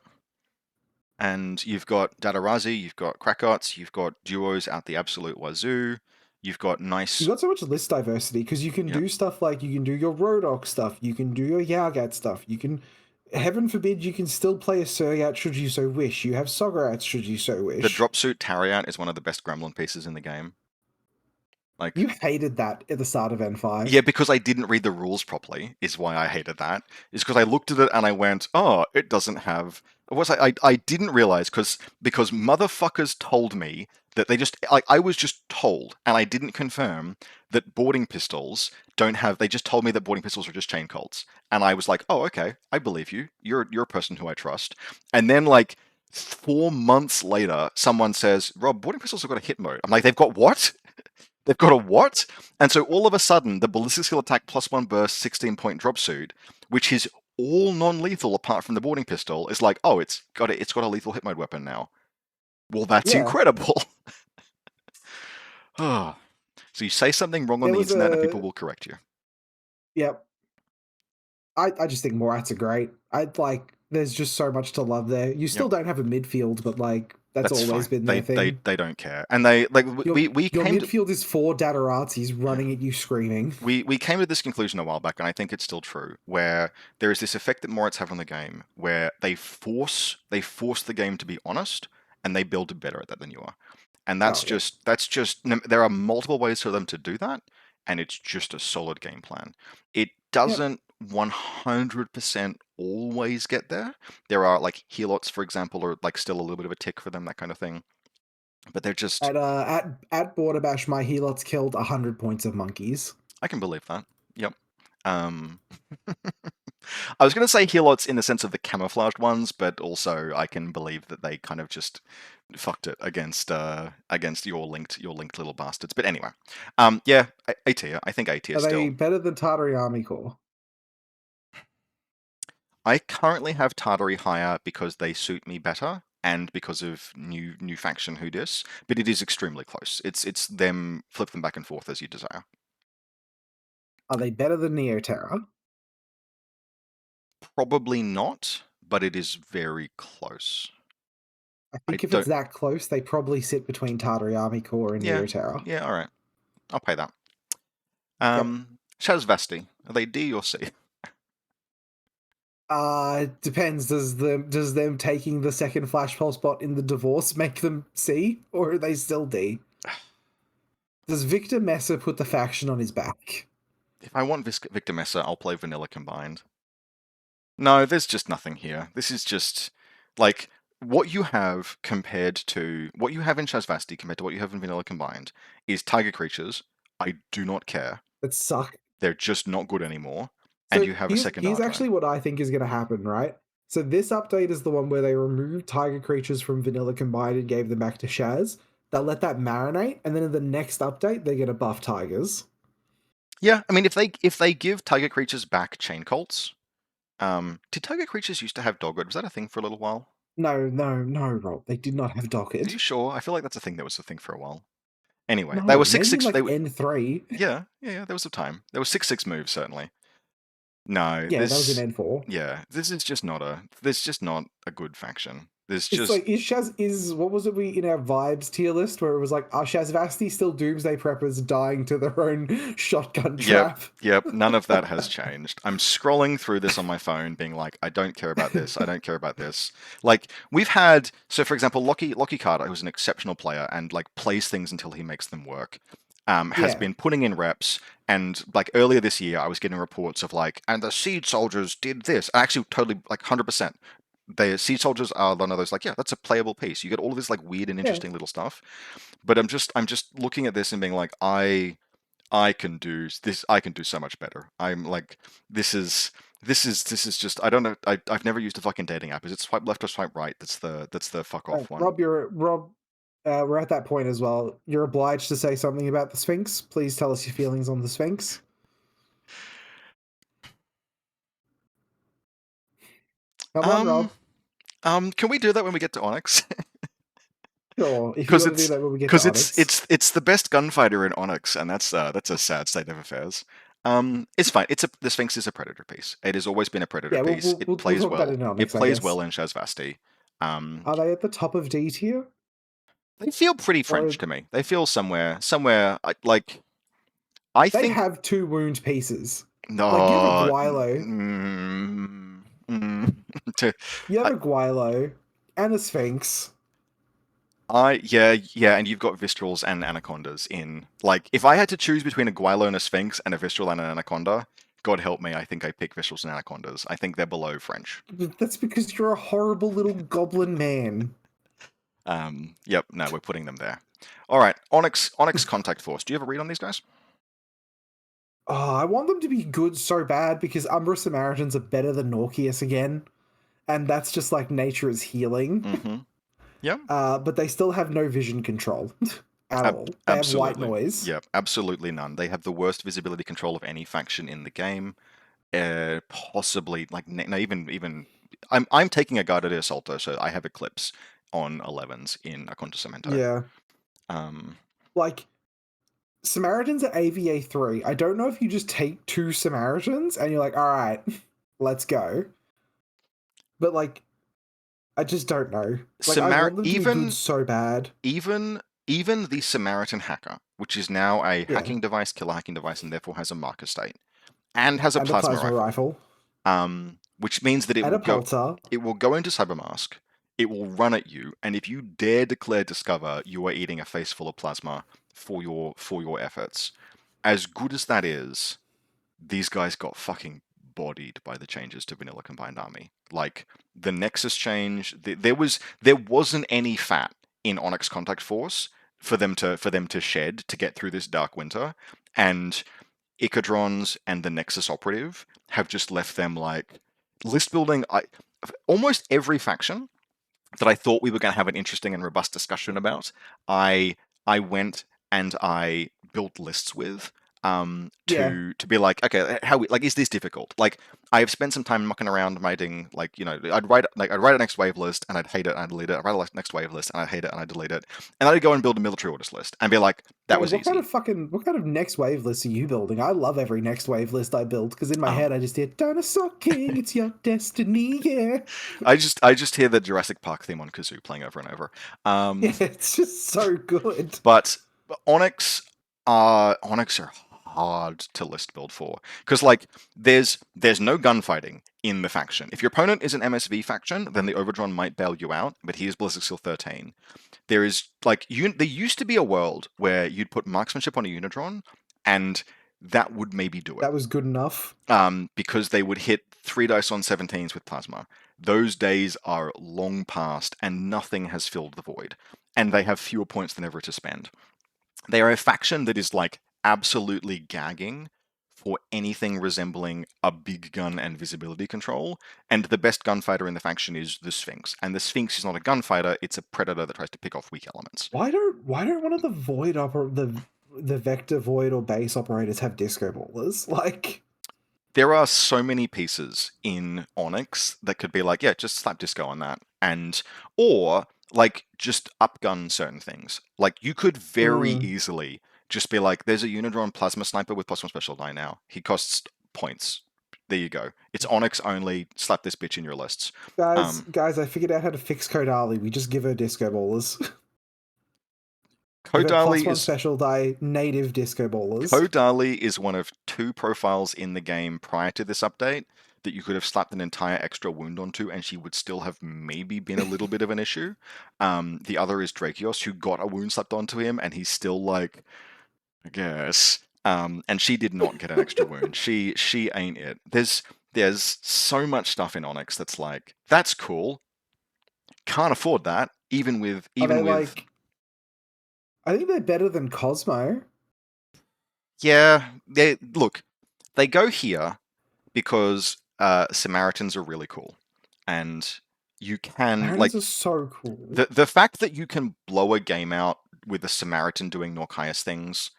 And you've got Datarazi, you've got Krakats, you've got duos out the absolute wazoo. You've got You nice. got so much list diversity because you can Yep. do stuff like you can do your Rodok stuff, you can do your Yargat stuff, you can. Heaven forbid you can still play a Surgat should you so wish. You have Soggarats should you so The wish. drop suit Tariat is one of the best Gremlin pieces in the game. Like, You hated that at the start of yeah, N5. because I didn't read the rules properly, is why I hated that. Is because I looked at it and I went, "Oh, it doesn't have." I didn't realize because motherfuckers told me that they just like I was just told and I didn't confirm that boarding pistols don't have. They just told me that boarding pistols are just chain colts, and I was like, "Oh, okay, I believe you. You're a person who I trust." And then like 4 months later, someone says, "Rob, boarding pistols have got a hit mode." I'm like, "They've got what?" They've got a what? And so all of a sudden, the ballistic skill attack +1 burst 16-point drop suit, which is all non-lethal apart from the boarding pistol, is like, oh, it's got a lethal hit mode weapon now. Well, that's Yeah, incredible. Oh. So you say something wrong on there the was internet and people a will correct you. yep. I just think Morats are great. I like. There's just so much to love there. You Yep, still don't have a midfield, but like that's that's always fine. been They their they thing. they don't care, and they like Your we your came to midfield is four Datarazis yeah. running at you screaming. We came to this conclusion a while back, and I think it's still true, where there is this effect that Moritz have on the game, where they force the game to be honest, and they build better at that than you are, and Oh yeah, that's just there are multiple ways for them to do that, and it's just a solid game plan. It yep. doesn't 100% always get there. There are like helots, for example, are like still a little bit of a tick for them, that kind of thing, but they're just At Border Bash, my helots killed 100 points of monkeys. I can believe that. Yep. Um, I was going to say helots in the sense of the camouflaged ones, but also I can believe that they kind of just fucked it against your linked little bastards. But anyway, yeah, A tier. I think A tier Are they still. better than Tartary Army Corps? I currently have Tartary higher because they suit me better and because of new faction who dis, but it is extremely close. It's them flip them back and forth as you desire. Are they better than Neoterra? Probably not, but it is very close. I I think if it's don't. that close, they probably sit between Tartary Army Corps and Yeah, Neoterra. yeah. All right, I'll pay that. Yep. Shazvesti, are they D or C? Depends. Does them taking the second flash pulse bot in the divorce make them C, or are they still D? Does Victor Messer put the faction on his back? If I want Victor Mesa, I'll play Vanilla Combined. No, there's just nothing here. This is just like what you have compared to what you have in Shazvasti compared to what you have in Vanilla Combined is Tiger Creatures. I do not care. That suck. They're just not good anymore. And So you have a here's second here's Argo. actually what I think is going to happen, right? So this update is the one where they removed Tiger Creatures from Vanilla Combined and gave them back to Shaz. They'll let that marinate, and then in the next update, they're going to buff Tigers. Yeah, I mean if they give Tiger Creatures back Chain Colts, did Tiger Creatures used to have Dogwood? Was that a thing for a little while? No, no, no, Rob. They did not have Are you Docked. sure? I feel like that's a thing that was a thing for a while. Anyway, they No, were six maybe in six. like N3. Yeah. There was a time. There were 6-6 moves certainly. No, Yeah, that was in N4. yeah, this is just not a good faction. There's It's just like is what was it we in our vibes tier list where it was like are Shazvasti still Doomsday preppers dying to their own shotgun yep, trap? yep. None of that has changed. I'm scrolling through this on my phone, being like, I don't care about this. I don't care about this. Like we've had, so for example, Lockie Carter, who's an exceptional player and like plays things until he makes them work. Has Yeah, been putting in reps, and like earlier this year, I was getting reports of like, and the Seed Soldiers did this. Actually, totally like 100%. The Seed Soldiers are one of those like, yeah, that's a playable piece. You get all of this like weird and yeah. interesting little stuff. But I'm just looking at this and being like, I can do this. I can do so much better. I'm like, this is just. I don't know. I've never used a fucking dating app. Is it swipe left or swipe right? That's the fuck off one. Rob, we're at that point as well. You're obliged to say something about the Sphinx. Please tell us your feelings on the Sphinx. Come on, Um, Rob. can we do that when we get to Onyx? Sure, if you Because want to do it's that when we get to because it's Onyx. it's it's the best gunfighter in Onyx, and that's a sad state of affairs. It's fine. The Sphinx is a predator piece. It has always been a predator Yeah, we'll piece. we'll, It we'll we'll plays talk about it well. in It Onyx, I plays guess. well in Shazvasti. Um, Are they at the top of D tier? they feel pretty French Or to me. They feel somewhere. Like I they think have two wound pieces. Like you have a no. Guilo, To, you have I, a Guilo, and a Sphinx. Yeah, and you've got Vistrals and Anacondas in. Like, if I had to choose between a Gwylo and a Sphinx and a Vistral and an Anaconda, God help me, I think I pick Vistrals and Anacondas. I think they're below French. That's because you're a horrible little goblin man. Yep, no, we're putting them there. All right, Onyx Contact Force. Do you have a read on these guys? Oh, I want them to be good so bad because Umbra Samaritans are better than Norkius again, and that's just like nature is healing. Mm-hmm. Yep. But they still have no vision control at all. They have white Absolutely. noise. Yep, absolutely none. They have the worst visibility control of any faction in the game. Possibly, like, no, even I'm taking a Guardia de Assalto, so I have Eclipse on 11s in Acontecimento. Yeah. Um, Like, Samaritans at AVA 3. I don't know if you just take two Samaritans and you're like, all right, let's go. But, like, I just don't know. Like, I Samar want them to be good even so bad. even even the Samaritan Hacker, which is now a Yeah. hacking device, killer hacking device, and therefore has a marker state and has a And a plasma plasma rifle. rifle. Which means that And a pulsar. it will go into Cybermask, it will run at you, and if you dare declare discover, you are eating a face full of plasma for your efforts. As good as that is, these guys got fucking bodied by the changes to Vanilla Combined Army. Like the Nexus change, there wasn't any fat in Onyx Contact Force for them to shed to get through this dark winter, and Icadrons and the Nexus Operative have just left them like list building. Almost every faction that I thought we were going to have an interesting and robust discussion about, I went and I built lists with Yeah. to be like, okay, is this difficult? Like, I have spent some time mucking around writing, like, I'd write a next wave list and I'd hate it and I'd delete it. I'd write a next wave list and I'd hate it and I'd delete it. And I'd go and build a military orders list and be like, that Guys, was easy. what kind of next wave list are you building? I love every next wave list I build because in my head Um, I just hear Dinosaur King, it's your destiny, yeah. I just hear the Jurassic Park theme on kazoo playing over and over. Yeah, it's just so good. But Onyx Onyx are hard to list build for because like there's no gunfighting in the faction. If your opponent is an MSV faction, then the Overdron might bail you out, but he is Blizzard Skill 13. There is like there used to be a world where you'd put marksmanship on a Unidron, and that would maybe do it. That was good enough. Because they would hit 3 dice on 17s with plasma. Those days are long past, and nothing has filled the void, and they have fewer points than ever to spend. They are a faction that is like absolutely gagging for anything resembling a big gun and visibility control, and the best gunfighter in the faction is the Sphinx. And the Sphinx is not a gunfighter, it's a predator that tries to pick off weak elements. Why don't one of the the vector void or base operators have disco ballers? Like, There are so many pieces in Onyx that could be like, yeah, just slap disco on that. Or like just upgun certain things. Like you could very mm, easily just be like, there's a Unidron Plasma Sniper with +1 special die now. He costs points. There you go. It's Onyx only. Slap this bitch in your lists. guys, I figured out how to fix Kodali. We just give her disco ballers. Give her Kodali +1 is special die native disco ballers. Kodali is one of 2 profiles in the game prior to this update that you could have slapped an entire extra wound onto, and she would still have maybe been a little bit of an issue. The other is Drakios, who got a wound slapped onto him, and he's still like, I guess. And she did not get an extra wound. She ain't it. There's so much stuff in Onyx that's like, that's cool. Can't afford that, Are they with like? I think they're better than Cosmo. yeah. They go here because Samaritans are really cool, and you can Samaritans like are so cool. the fact that you can blow a game out with a Samaritan doing Norkias things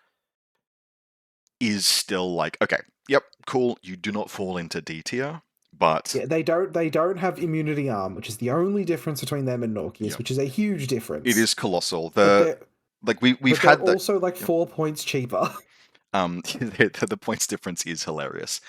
is still like, okay, yep, cool. You do not fall into D tier, but Yeah, they don't have immunity arm, which is the only difference between them and Norkius, yeah, which is a huge it difference. is colossal. But they're We've they're had that. also like Yeah. 4 points cheaper. The points difference is hilarious.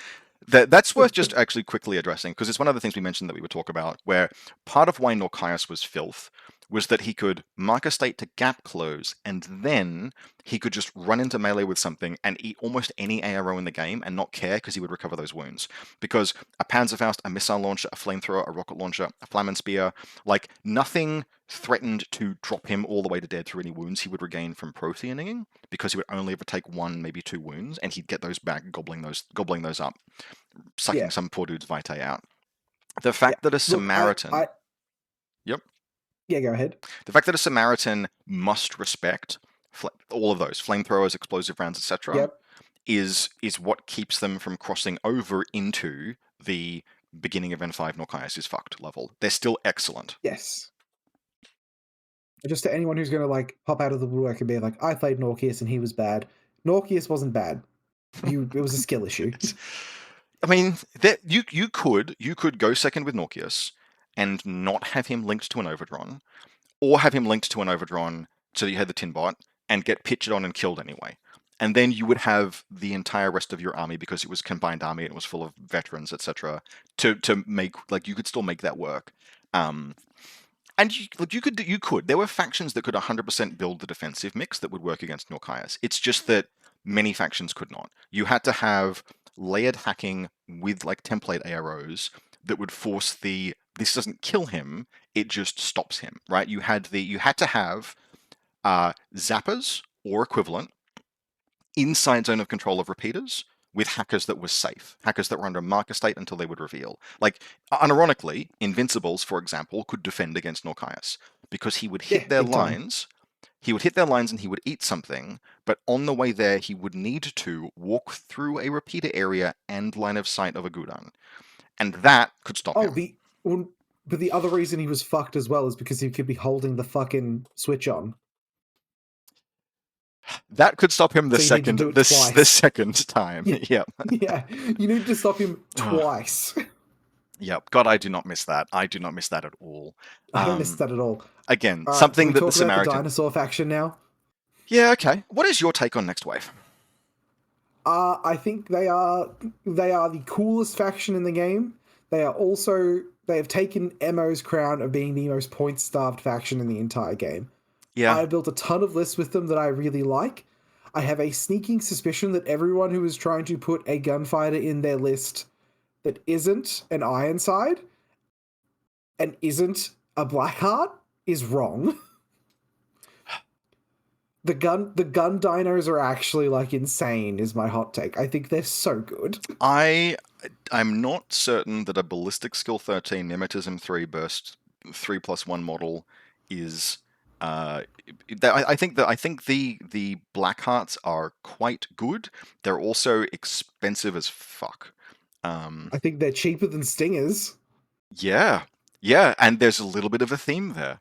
That's worth just actually quickly addressing because it's one of the things we mentioned that we would talk about. Where part of why Norkias was filth was that he could mark a state to gap close, and then he could just run into melee with something and eat almost any ARO in the game and not care because he would recover those wounds. Because a Panzerfaust, a missile launcher, a flamethrower, a rocket launcher, a flamen spear, like nothing threatened to drop him all the way to dead through any wounds he would regain from protheaninging, because he would only ever take one, maybe two wounds, and he'd get those back, gobbling those up, sucking Yeah. some poor dude's vitae out. The Yeah. fact that a Look, Samaritan, yep, yeah, go ahead. the fact that a Samaritan must respect all of those flamethrowers, explosive rounds, etc., Yep. is what keeps them from crossing over into the beginning of N5 Norkias is fucked level. They're still excellent. Yes. Just to anyone who's going to like pop out of the woodwork and be like, I played Norkius and he was bad. Norkius wasn't bad. It was a skill issue. I mean, you could go second with Norkius and not have him linked to an Overdron, or have him linked to an Overdron so that you had the Tinbot and get pitched on and killed anyway. And then you would have the entire rest of your army, because it was combined army and it was full of veterans, etc. To make, like, you could still make that work. And you could. There were factions that could 100% build the defensive mix that would work against Norkias. It's just that many factions could not. You had to have layered hacking with like template AROs that would force this doesn't kill him, it just stops him, right? You had to have zappers or equivalent inside zone of control of repeaters with hackers that were safe, hackers that were under marker state until they would reveal. Like, unironically, Invincibles, for example, could defend against Norkias because he would hit Yeah, their big time. lines. He would hit their lines and he would eat something, but on the way there, he would need to walk through a repeater area and line of sight of a Gudan. And that could stop him. But the other reason he was fucked as well is because he could be holding the fucking switch on. That could stop him So you need to do it the twice. second time. Yeah. Yeah. Yeah, you need to stop him twice. Yep. God, I do not miss that. I do not miss that at all. I don't miss that at all. Again, All right, something we that the talk about the Samaritan. dinosaur faction now? Yeah. Okay. What is your take on Next Wave? I think they are the coolest faction in the game. They have taken Emo's crown of being the most point-starved faction in the entire game. Yeah. I built a ton of lists with them that I really like. I have a sneaking suspicion that everyone who is trying to put a gunfighter in their list that isn't an Ironside and isn't a Blackheart is wrong. The gun dinos are actually like insane is my hot take. I think they're so good. I'm not certain that a ballistic skill 13 mimetism 3 burst 3+1 model is I think the Blackhearts are quite good. They're also expensive as fuck. I think they're cheaper than Stingers. Yeah, and there's a little bit of a theme there.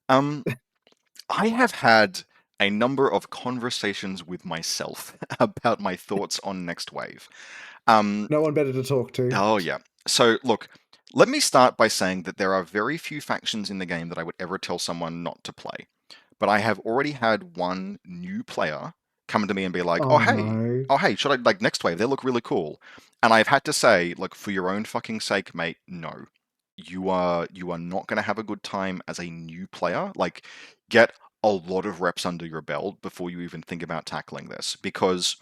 I have had a number of conversations with myself about my thoughts on Next Wave. No one better to talk to. Oh yeah. So look, let me start by saying that there are very few factions in the game that I would ever tell someone not to play. But I have already had one new player come to me and be like, Oh no. oh hey, should I like Next Wave? They look really cool. And I've had to say, like, for your own fucking sake, mate, no. You are not going to have a good time as a new player. Like, get a lot of reps under your belt before you even think about tackling this, because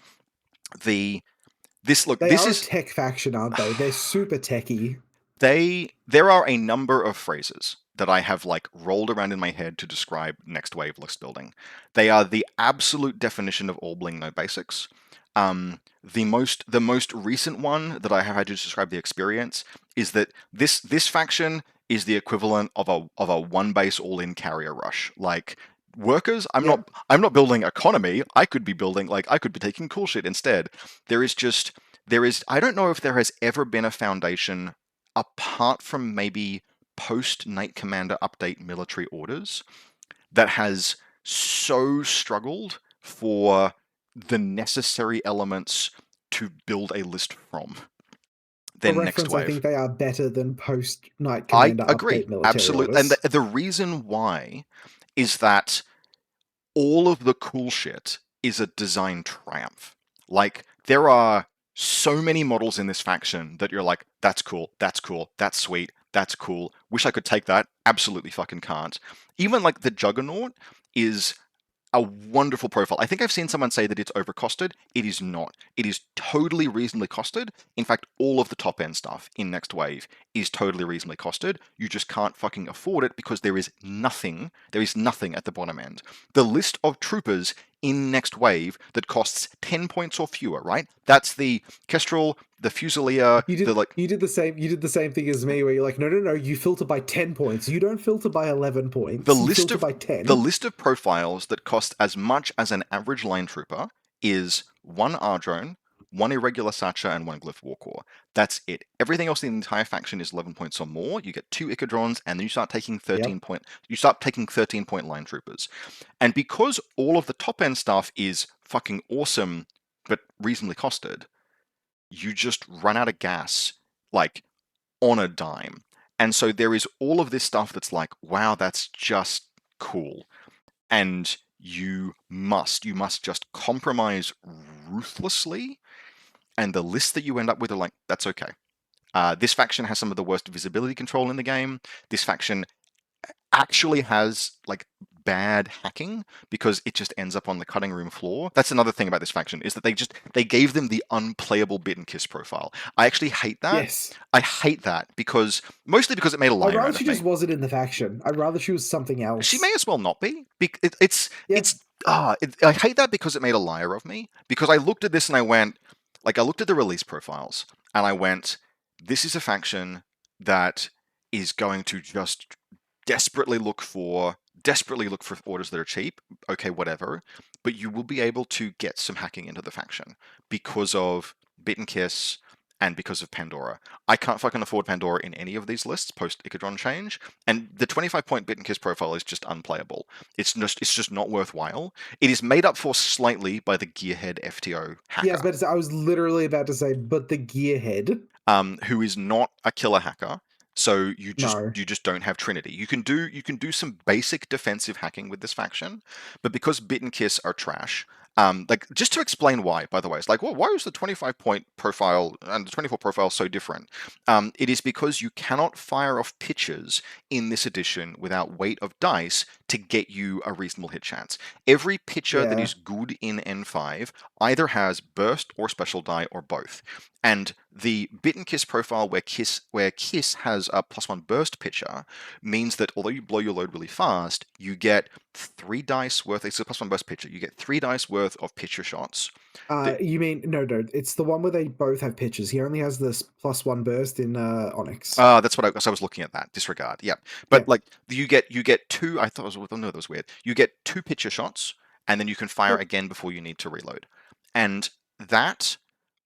They this are is a tech faction, aren't they? They're super techy. there are a number of phrases that I have like rolled around in my head to describe Next Wave list building. They are the absolute definition of all bling, no basics. The most recent one that I have had to describe the experience is that this faction is the equivalent of a one base all in carrier rush. Like, workers, I'm not building economy. I could be taking cool shit instead. There is I don't know if there has ever been a foundation apart from maybe post Knight Commander update military orders that has so struggled for the necessary elements to build a list from For than Next reference, I Wave. think they are better than post Knight I Commander agree, update military absolutely. orders. And the reason why is that all of the cool shit is a design triumph. Like, there are so many models in this faction that you're like, that's cool, that's sweet, That's cool. Wish I could take that. Absolutely fucking can't. Even like the Juggernaut is a wonderful profile. I think I've seen someone say that it's overcosted. It is not. It is totally reasonably costed. In fact, all of the top end stuff in Next Wave is totally reasonably costed. You just can't fucking afford it because there is nothing. There is nothing at the bottom end. The list of troopers in Next Wave that costs 10 points or fewer, right? That's the Kestrel, the Fusilier, the like You did the same thing as me, where you're like, no, no, no, you filter by 10 points. You don't filter by 11 the points. You list filter of by the 10. list of profiles that cost as much as an average line trooper is one Ardrone, one irregular Sacha, and one Glyph Warcore. That's it. Everything else in the entire faction is 11 points or more. You get 2 Icadrons, and then you start taking 13 Yep. point. You start taking 13-point line troopers, and because all of the top end stuff is fucking awesome, but reasonably costed, you just run out of gas like on a dime. And so there is all of this stuff that's like, wow, that's just cool. And you must just compromise ruthlessly. And the list that you end up with are like, that's okay. This faction has some of the worst visibility control in the game. This faction actually has like bad hacking because it just ends up on the cutting room floor. That's another thing about this faction is that they gave them the unplayable bit and kiss profile. I actually hate that. Yes. I hate that because mostly because it made a I'd liar rather out she of me. just wasn't in the faction. I'd rather she was something She else. may as well not be. Yeah. I hate that because it made a liar of me. Because I looked at this and I went, like, I looked at the release profiles and I went, this is a faction that is going to just desperately look for orders that are cheap. Okay, whatever. But you will be able to get some hacking into the faction because of Bit and Kiss and because of Pandora. I can't fucking afford Pandora in any of these lists post Icadron change, and the 25-point Bit and Kiss profile is just unplayable. It's just not worthwhile. It is made up for slightly by the Gearhead FTO Yeah, hacker, I was literally about to say, but the gearhead. who is not a killer hacker. So No. you just don't have Trinity. You can do some basic defensive hacking with this faction, but because Bit and Kiss are trash, like just to explain why, by the way, it's like, well, why is the 25-point profile and the 24 profile so different? It is because you cannot fire off pitches in this edition without weight of dice to get you a reasonable hit chance. Every pitcher that Yeah. is good in N5 either has burst or special die or both. And the Bit and Kiss profile where Kiss has a +1 burst pitcher means that although you blow your load really fast, you get 3 dice worth. It's a +1 burst pitcher. You get 3 dice worth of pitcher shots. You mean no, no? It's the one where they both have pitches. He only has this +1 burst in Onyx. That's what so I was looking at that. Disregard. Yeah. Yeah. But like you get two. I thought it was, no, that was weird. You get 2 pitcher shots, and then you can fire Yep. again before you need to reload. And that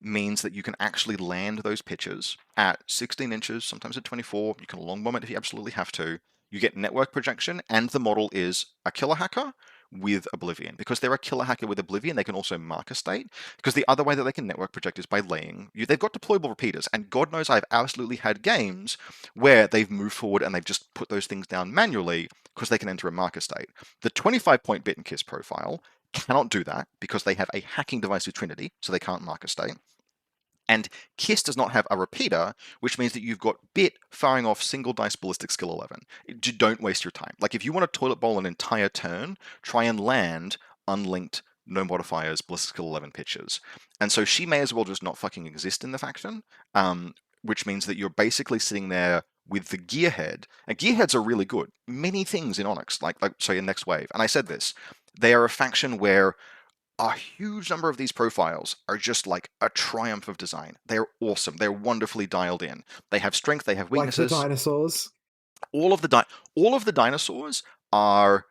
means that you can actually land those pitches at 16 inches, sometimes at 24. You can long bomb it if you absolutely have to. You get network projection, and the model is a killer hacker with Oblivion. Because they're a killer hacker with Oblivion, they can also mark a state. Because the other way that they can network project is by laying. They've got deployable repeaters, and God knows I've absolutely had games where they've moved forward and they've just put those things down manually because they can enter a marker state. The 25-point Bit and Kiss profile cannot do that because they have a hacking device with Trinity, so they can't mark a state. And Kiss does not have a repeater, which means that you've got Bit firing off single dice ballistic skill 11. Don't waste your time. Like, if you want to toilet bowl an entire turn, try and land unlinked, no modifiers, ballistic skill 11 pitches. And so she may as well just not fucking exist in the faction, which means that you're basically sitting there with the Gearhead. And Gearheads are really good. Many things in Onyx, in Next Wave. And I said this, they are a faction where a huge number of these profiles are just like a triumph of design. They're awesome. They're wonderfully dialed in. They have strength. They have Like the weaknesses. dinosaurs. All of the dinosaurs are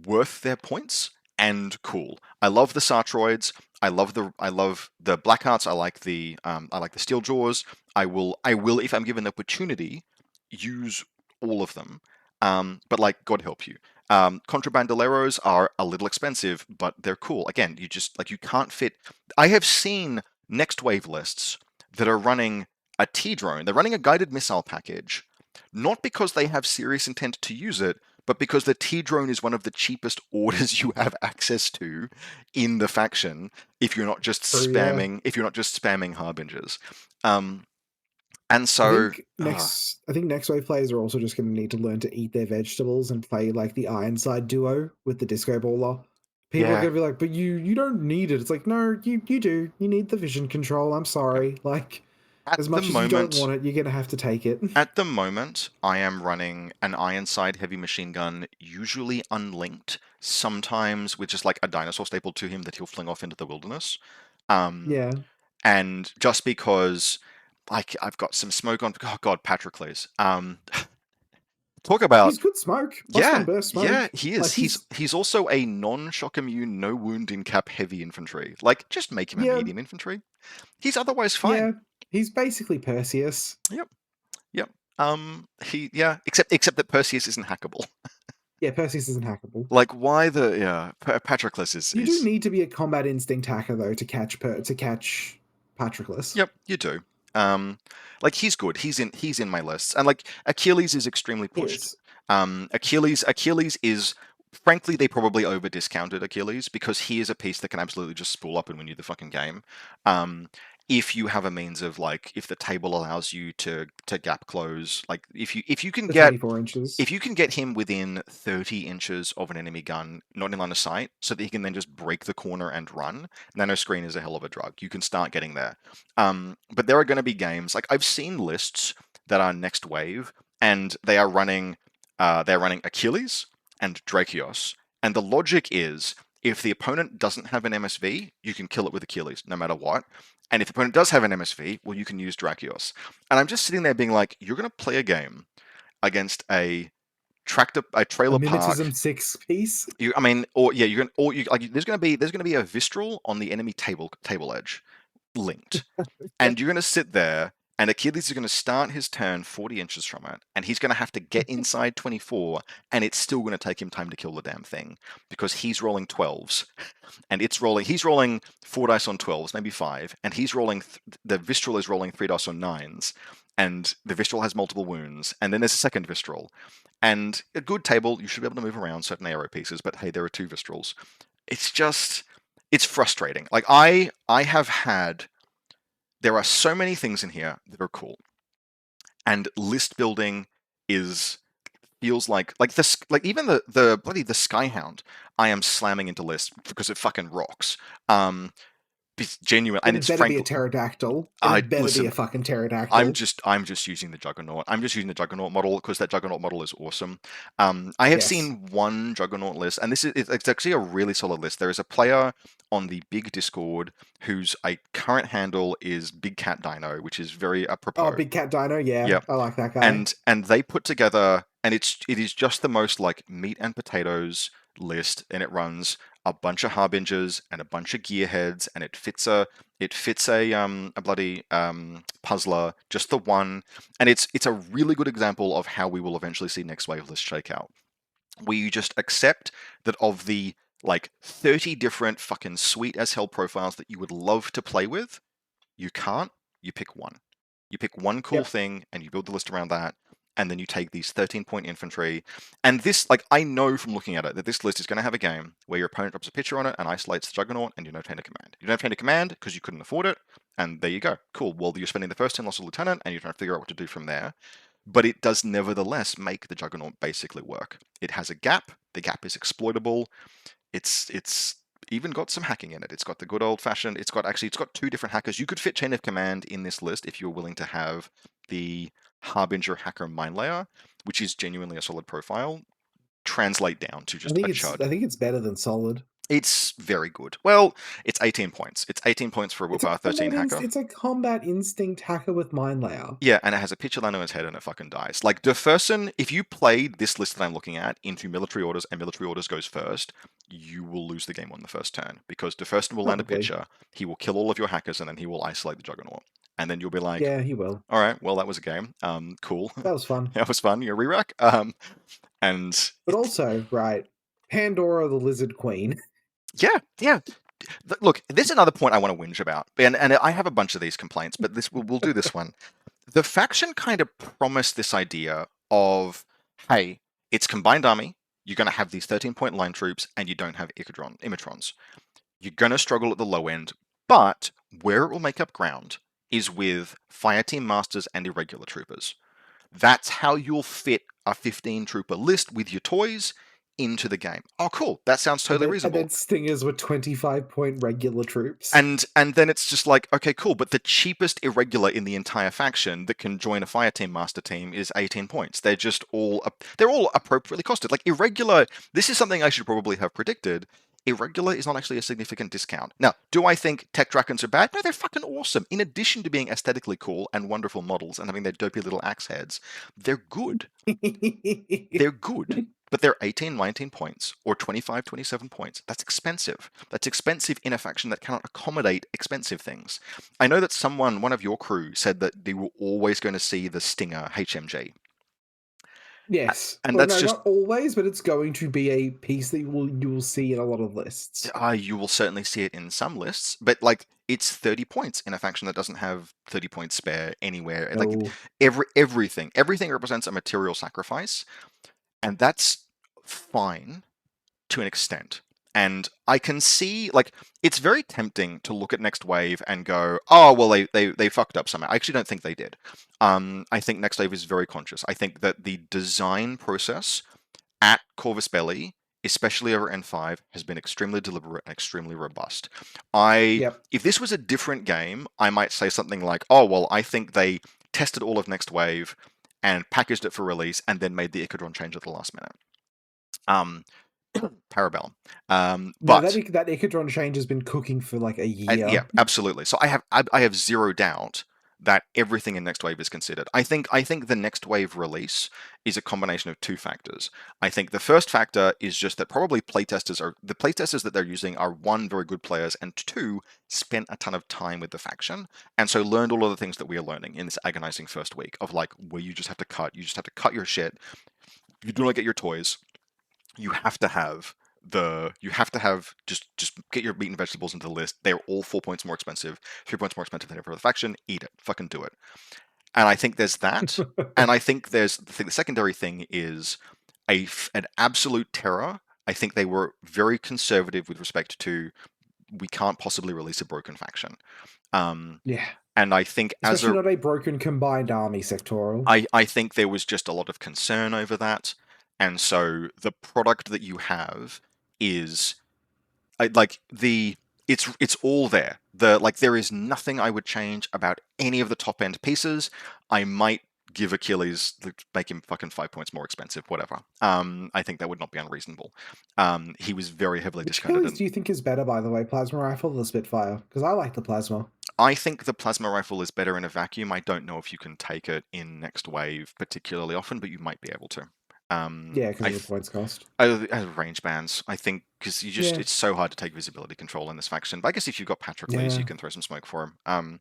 worth their points and cool. I love the Sartroids. I love the Blackhearts. I like the Steeljaws. I will if I'm given the opportunity use all of them. But like, God help you. Contrabandoleros are a little expensive, but they're cool. Again, you can't fit. I have seen next wave lists that are running a T drone. They're running a guided missile package, not because they have serious intent to use it, but because the T drone is one of the cheapest orders you have access to in the faction. If you're not just True. Yeah. spamming harbingers. Um, And I so, think next wave players are also just going to need to learn to eat their vegetables and play like the Ironside duo with the disco baller. People are yeah, going to be like, but you don't need it. It's like, no, you do. You need the vision control. I'm yeah. sorry. Like, At as the much as you don't moment, want it, you're going to have to take it. At the moment, I am running an Ironside heavy machine gun, usually unlinked, sometimes with just like a dinosaur stapled to him that he'll fling off into the wilderness. Um, Yeah. and just because like I've got some smoke on, oh God, Patroclus. Talk about He's good smoke. +1 yeah, burst yeah, smoke. he is. Like, He's also a non-shock immune, no wound in cap heavy infantry. Like, just make him a yeah, medium infantry. He's otherwise fine. yeah. He's basically Perseus. Yep, yep. Yeah, except that Perseus isn't hackable. Yeah, Perseus isn't hackable. Like, why the yeah? Patroclus You do is need to be a combat instinct hacker though to catch Patroclus. yep, you do. Um, like he's in my lists, and like Achilles is extremely He pushed. is. Achilles is frankly they probably over discounted Achilles because he is a piece that can absolutely just spool up and win you the fucking game. Um, if you have a means of like if the table allows you to gap close, like if you can The get 24 inches. if you can get him within 30 inches of an enemy gun, not in line of sight, so that he can then just break the corner and run, nano screen is a hell of a drug. You can start getting there. But there are going to be games like I've seen lists that are next wave, and they're running Achilles and Drakios, and the logic is if the opponent doesn't have an MSV, you can kill it with Achilles no matter what. And if the opponent does have an MSV, well, you can use Drakios. And I'm just sitting there being like, you're going to play a game against a A trailer Mimetism park. 6 piece. I mean, or yeah, you're gonna or you like there's gonna be a Vistral on the enemy table edge linked, Yeah. and you're gonna sit there. And Achilles is going to start his turn 40 inches from it, and he's going to have to get inside 24, and it's still going to take him time to kill the damn thing because he's rolling 12s, and he's rolling 4 dice on 12s, maybe 5, and the Vistral is rolling 3 dice on 9s, and the Vistral has multiple wounds, and then there's a second Vistral. And a good table, you should be able to move around certain arrow pieces, but hey, there are 2 Vistrals. It's frustrating. Like I have had, there are so many things in here that are cool, and list building is feels like this like even the bloody the Skyhound I am slamming into lists because it fucking rocks. It's genuine, Then and it it's better be a frankly, pterodactyl. Then I it better be listen. a fucking pterodactyl. I'm just using the Juggernaut. I'm just using the Juggernaut model because that Juggernaut model is awesome. I have Yes. seen one Juggernaut list, and it's actually a really solid list. There is a player on the big Discord whose current handle is Big Cat Dino, which is very Oh, apropos. Big Cat Dino. Yeah, Yep. I like that guy. And they put together, and it is just the most like meat and potatoes list, and it runs a bunch of harbingers and a bunch of gearheads, and it fits a bloody puzzler, just the one, and it's a really good example of how we will eventually see next wave list shake out, where you just accept that of the like 30 different fucking sweet as hell profiles that you would love to play with, you can't. You pick one. You pick one cool Yep. thing and you build the list around that. And then you take these 13-point infantry. And this, like, I know from looking at it that this list is going to have a game where your opponent drops a picture on it and isolates the Juggernaut and you don't obtain a command. You don't obtain a command because you couldn't afford it. And there you go. Cool. Well, you're spending the first 10 loss of Lieutenant and you don't figure out what to do from there. But it does nevertheless make the Juggernaut basically work. It has a gap. The gap is exploitable. It's even got some hacking in it. It's got the good old fashioned. It's got 2 different hackers. You could fit chain of command in this list if you're willing to have the Harbinger hacker mine layer, which is genuinely a solid profile. Translate down to just a chud. I think it's better than solid. It's very good. Well, it's 18 points. It's 18 points for a Willpower 13 hacker. It's a combat instinct hacker with mind layer. Yeah, and it has a picture land on its head and it fucking dies. Like, Deferson, if you played this list that I'm looking at into military orders and military orders goes first, you will lose the game on the first turn because Deferson will land a Probably. picture, he will kill all of your hackers, and then he will isolate the Juggernaut. And then you'll be like, Yeah, he will. all right, well, that was a game. Cool. That was fun. That was fun. You're a re-rack. And But also, right, Pandora the Lizard Queen. yeah, yeah. Look, there's another point I want to whinge about, and I have a bunch of these complaints, but we'll do this one. The faction kind of promised this idea of, hey, it's combined army. You're going to have these 13-point line troops, and you don't have Imitrons. You're going to struggle at the low end, but where it will make up ground is with Fireteam Masters and Irregular Troopers. That's how you'll fit a 15 trooper list with your toys into the game. Oh, cool. That sounds totally And reasonable. then stingers were 25-point regular troops. And then it's just like, okay, cool, but the cheapest irregular in the entire faction that can join a Fireteam Master team is 18 points. They're all appropriately costed. Like irregular, this is something I should probably have predicted. Irregular is not actually a significant discount. Now, do I think Tech Dragons are bad? No, they're fucking awesome. In addition to being aesthetically cool and wonderful models and having their dopey little axe heads, they're good. They're good. But they're 18, 19 points or 25, 27 points. That's expensive. That's expensive in a faction that cannot accommodate expensive things. I know that one of your crew, said that they were always going to see the Stinger HMG. Yes. And Well, that's no, just, not always, but it's going to be a piece that you will see in a lot of lists. you will certainly see it in some lists, but like it's 30 points in a faction that doesn't have 30 points spare anywhere. Like No. everything represents a material sacrifice, and that's fine to an extent. And I can see, like, it's very tempting to look at Next Wave and go, oh, well, they fucked up somehow. I actually don't think they did. I think Next Wave is very conscious. I think that the design process at Corvus Belli, especially over N5, has been extremely deliberate and extremely robust. Yep. If this was a different game, I might say something like, oh, well, I think they tested all of Next Wave and packaged it for release and then made the Icodron change at the last minute. Parabellum. No, that But that Icodron change has been cooking for like a year. yeah, absolutely. So I have zero doubt that everything in Next Wave is considered. I think the Next Wave release is a combination of two factors. I think the first factor is just that probably the playtesters that they're using are one, very good players, and two, spent a ton of time with the faction, and so learned all of the things that we are learning in this agonizing first week of like where you just have to cut your shit. You do not get your toys. You have to have just get your meat and vegetables into the list. They're all 4 points more expensive, 3 points more expensive than every other faction. Eat it, fucking do it. And I think there's that. And I think the secondary thing is an absolute terror. I think they were very conservative with respect to we can't possibly release a broken faction. Yeah. And I think Especially not a broken combined army sectoral. I think there was just a lot of concern over that. And so the product that you have is it's all there. There is nothing I would change about any of the top end pieces. I might give Achilles, make him fucking 5 points more expensive, whatever. I think that would not be unreasonable. He was very heavily Which discounted. Achilles do you think is better, by the way, plasma rifle or the Spitfire? Because I like the plasma. I think the plasma rifle is better in a vacuum. I don't know if you can take it in Next Wave particularly often, but you might be able to. Yeah, because of the points cost. Range bands, I think, because Yeah. it's so hard to take visibility control in this faction. But I guess if you've got Patroclus, Yeah. you can throw some smoke for him.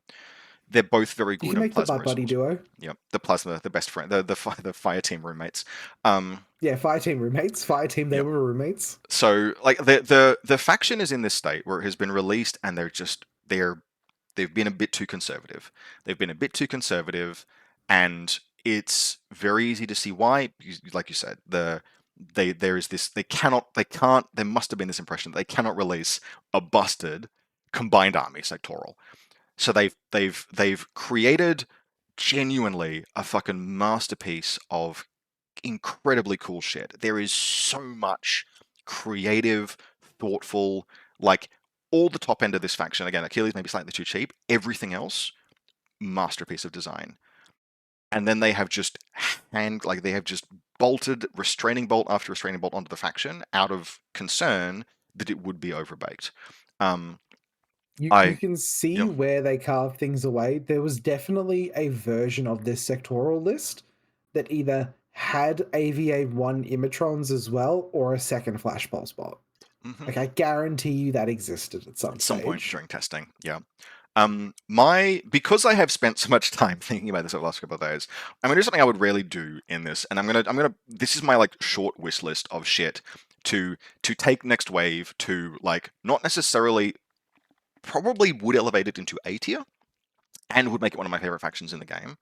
They're both very You good can at make the plasma butt buddy assault. duo. Yep, the plasma, the best friend, the fire team roommates. Yeah, fire team roommates. Fire team, they Yep. were roommates. So like the faction is in this state where it has been released, and they've been a bit too conservative. They've been a bit too conservative, and it's very easy to see why. Like you said, there must have been this impression that they cannot release a busted combined army sectoral. So they've created genuinely a fucking masterpiece of incredibly cool shit. There is so much creative, thoughtful, like all the top end of this faction. Again, Achilles may be slightly too cheap. Everything else, masterpiece of design. And then they have just bolted restraining bolt after restraining bolt onto the faction out of concern that it would be overbaked. You can You see know, where they carve things away. There was definitely a version of this sectoral list that either had AVA-1 Imitrons as well or a second Flash Pulse bot. Like, I guarantee you that existed at some at some point stage. during testing, yeah. Because I have spent so much time thinking about this over the last couple of days, I'm gonna do something I would rarely do in this, and this is my like short wish list of shit to take Next Wave to like not necessarily probably would elevate it into A tier and would make it one of my favorite factions in the game,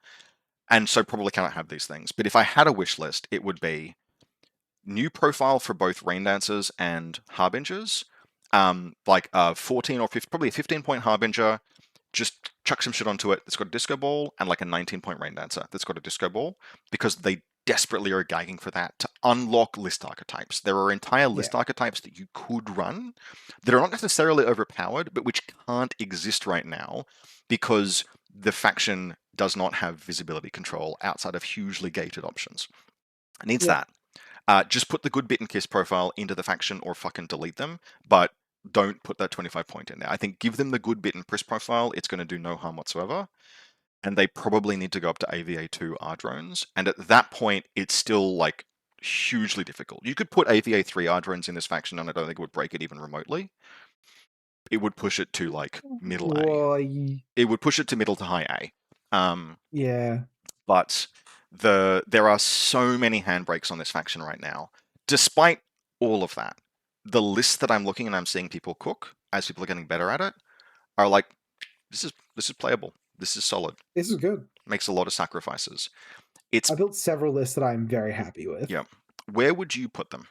and so probably cannot have these things. But if I had a wish list, it would be new profile for both Rain Dancers and Harbingers, like 14 or 15, probably a 15-point Harbinger, just chuck some shit onto it that's got a disco ball and like a 19-point rain dancer that's got a disco ball, because they desperately are gagging for that to unlock list archetypes. There are entire list Yeah. archetypes that you could run that are not necessarily overpowered, but which can't exist right now because the faction does not have visibility control outside of hugely gated options. It needs Yep. that. Just put the good bit and kiss profile into the faction or fucking delete them, but don't put that 25 point in there. I think give them the good bit and piss profile, it's going to do no harm whatsoever. And they probably need to go up to AVA2 R drones. And at that point, it's still like hugely difficult. You could put AVA3 R drones in this faction, and I don't think it would break it even remotely. It would push it to like middle A. Why? It would push it to middle to high A. Yeah. But there are so many handbrakes on this faction right now. Despite all of that, the lists that I'm looking and I'm seeing people cook as people are getting better at it are like, this is playable. This is solid. This is good. Makes a lot of sacrifices. It's I built several lists that I'm very happy with. yeah. Where would you put them?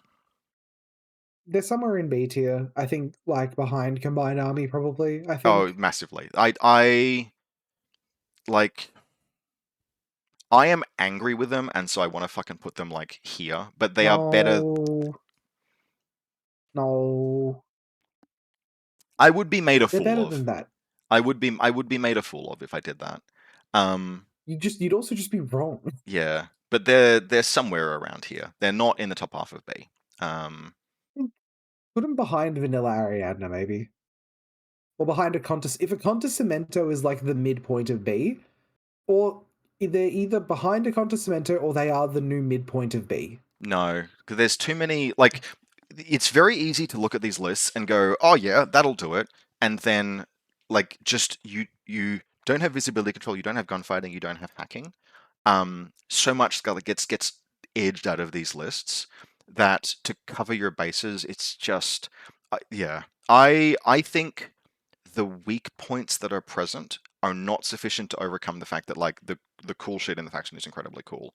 They're somewhere in B tier. I think, like, behind Combined Army, probably. I Oh, think. massively. I like I am angry with them, and so I want to fucking put them like here. But they are better. No. No. I would be made a They're fool better of. than that. I would be made a fool of if I did that. You'd also just be wrong. Yeah, but they're somewhere around here. They're not in the top half of B. Put them behind Vanilla Ariadna, maybe. Or behind a Contest. If a Contest Cemento is like the midpoint of B, or they're either behind a Contest Cemento or they are the new midpoint of B. No, because there's too many. Like, it's very easy to look at these lists and go, "Oh yeah, that'll do it," and then like just you don't have visibility control, you don't have gunfighting, you don't have hacking. So much that gets edged out of these lists that to cover your bases, it's just yeah. I think the weak points that are present are not sufficient to overcome the fact that like the cool shit in the faction is incredibly cool.